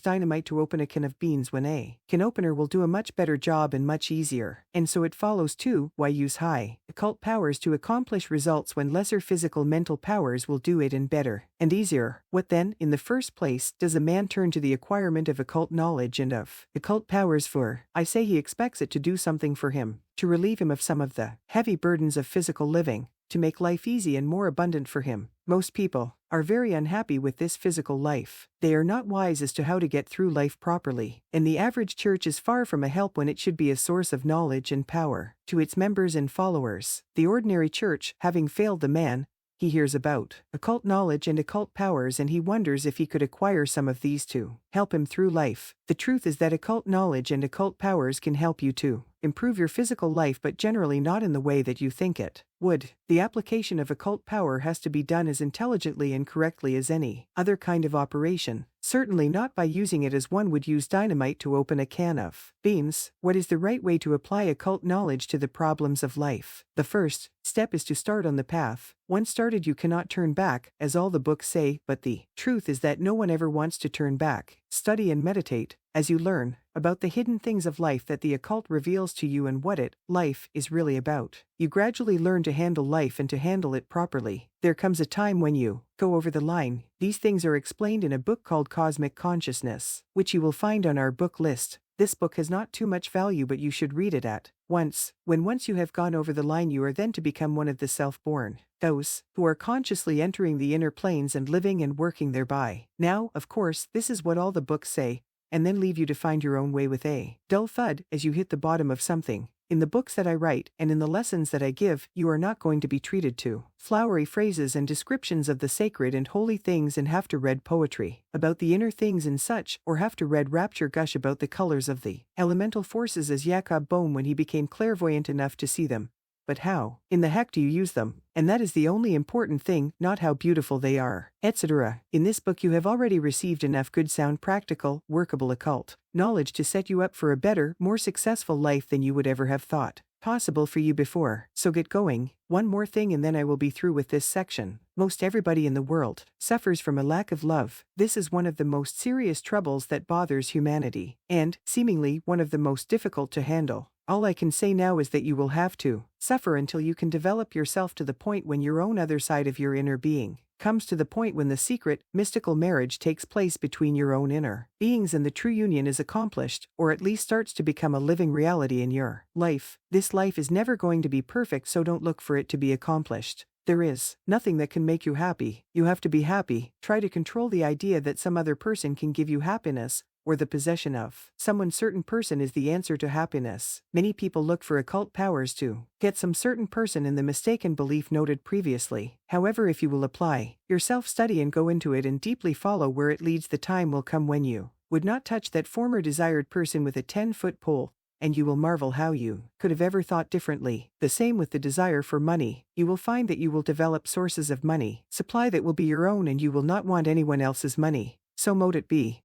Speaker 1: dynamite to open a can of beans when a can opener will do a much better job and much easier? And so it follows too, why use high occult powers to accomplish results when lesser physical mental powers will do it in better and easier? What then, in the first place, does a man turn to the acquirement of occult knowledge and of occult powers for? I say he expects it to do something for him, to relieve him of some of the heavy burdens of physical living, to make life easy and more abundant for him. Most people are very unhappy with this physical life. They are not wise as to how to get through life properly, and the average church is far from a help when it should be a source of knowledge and power to its members and followers. The ordinary church, having failed the man, he hears about occult knowledge and occult powers, and he wonders if he could acquire some of these to help him through life. The truth is that occult knowledge and occult powers can help you to improve your physical life, but generally not in the way that you think it would. The application of occult power has to be done as intelligently and correctly as any other kind of operation, certainly not by using it as one would use dynamite to open a can of beans. What is the right way to apply occult knowledge to the problems of life? The first step is to start on the path. Once started, you cannot turn back, as all the books say, but the truth is that no one ever wants to turn back. Study and meditate as you learn about the hidden things of life that the occult reveals to you and what life is really about. You gradually learn to handle life and to handle it properly. There comes a time when you go over the line. These things are explained in a book called Cosmic Consciousness, which you will find on our book list. This book has not too much value, but you should read it at once. Once you have gone over the line, you are then to become one of the self-born, those who are consciously entering the inner planes and living and working thereby. Now, of course, this is what all the books say, and then leave you to find your own way with a dull thud as you hit the bottom of something. In the books that I write and in the lessons that I give, you are not going to be treated to flowery phrases and descriptions of the sacred and holy things and have to read poetry about the inner things and such, or have to read rapture gush about the colors of the elemental forces as Jacob Boehme when he became clairvoyant enough to see them. But how in the heck do you use them? And that is the only important thing, not how beautiful they are, etc. In this book you have already received enough good, sound, practical, workable occult knowledge to set you up for a better, more successful life than you would ever have thought possible for you before. So get going. One more thing and then I will be through with this section. Most everybody in the world suffers from a lack of love. This is one of the most serious troubles that bothers humanity, and seemingly one of the most difficult to handle. All I can say now is that you will have to suffer until you can develop yourself to the point when your own other side of your inner being comes to the point when the secret, mystical marriage takes place between your own inner beings and the true union is accomplished, or at least starts to become a living reality in your life. This life is never going to be perfect, so don't look for it to be accomplished. There is nothing that can make you happy. You have to be happy. Try to control the idea that some other person can give you happiness, or the possession of someone certain person is the answer to happiness. Many people look for occult powers to get some certain person in the mistaken belief noted previously. However, if you will apply your self-study and go into it and deeply follow where it leads, the time will come when you would not touch that former desired person with a 10-foot pole, and you will marvel how you could have ever thought differently. The same with the desire for money. You will find that you will develop sources of money supply that will be your own, and you will not want anyone else's money. So mote it be.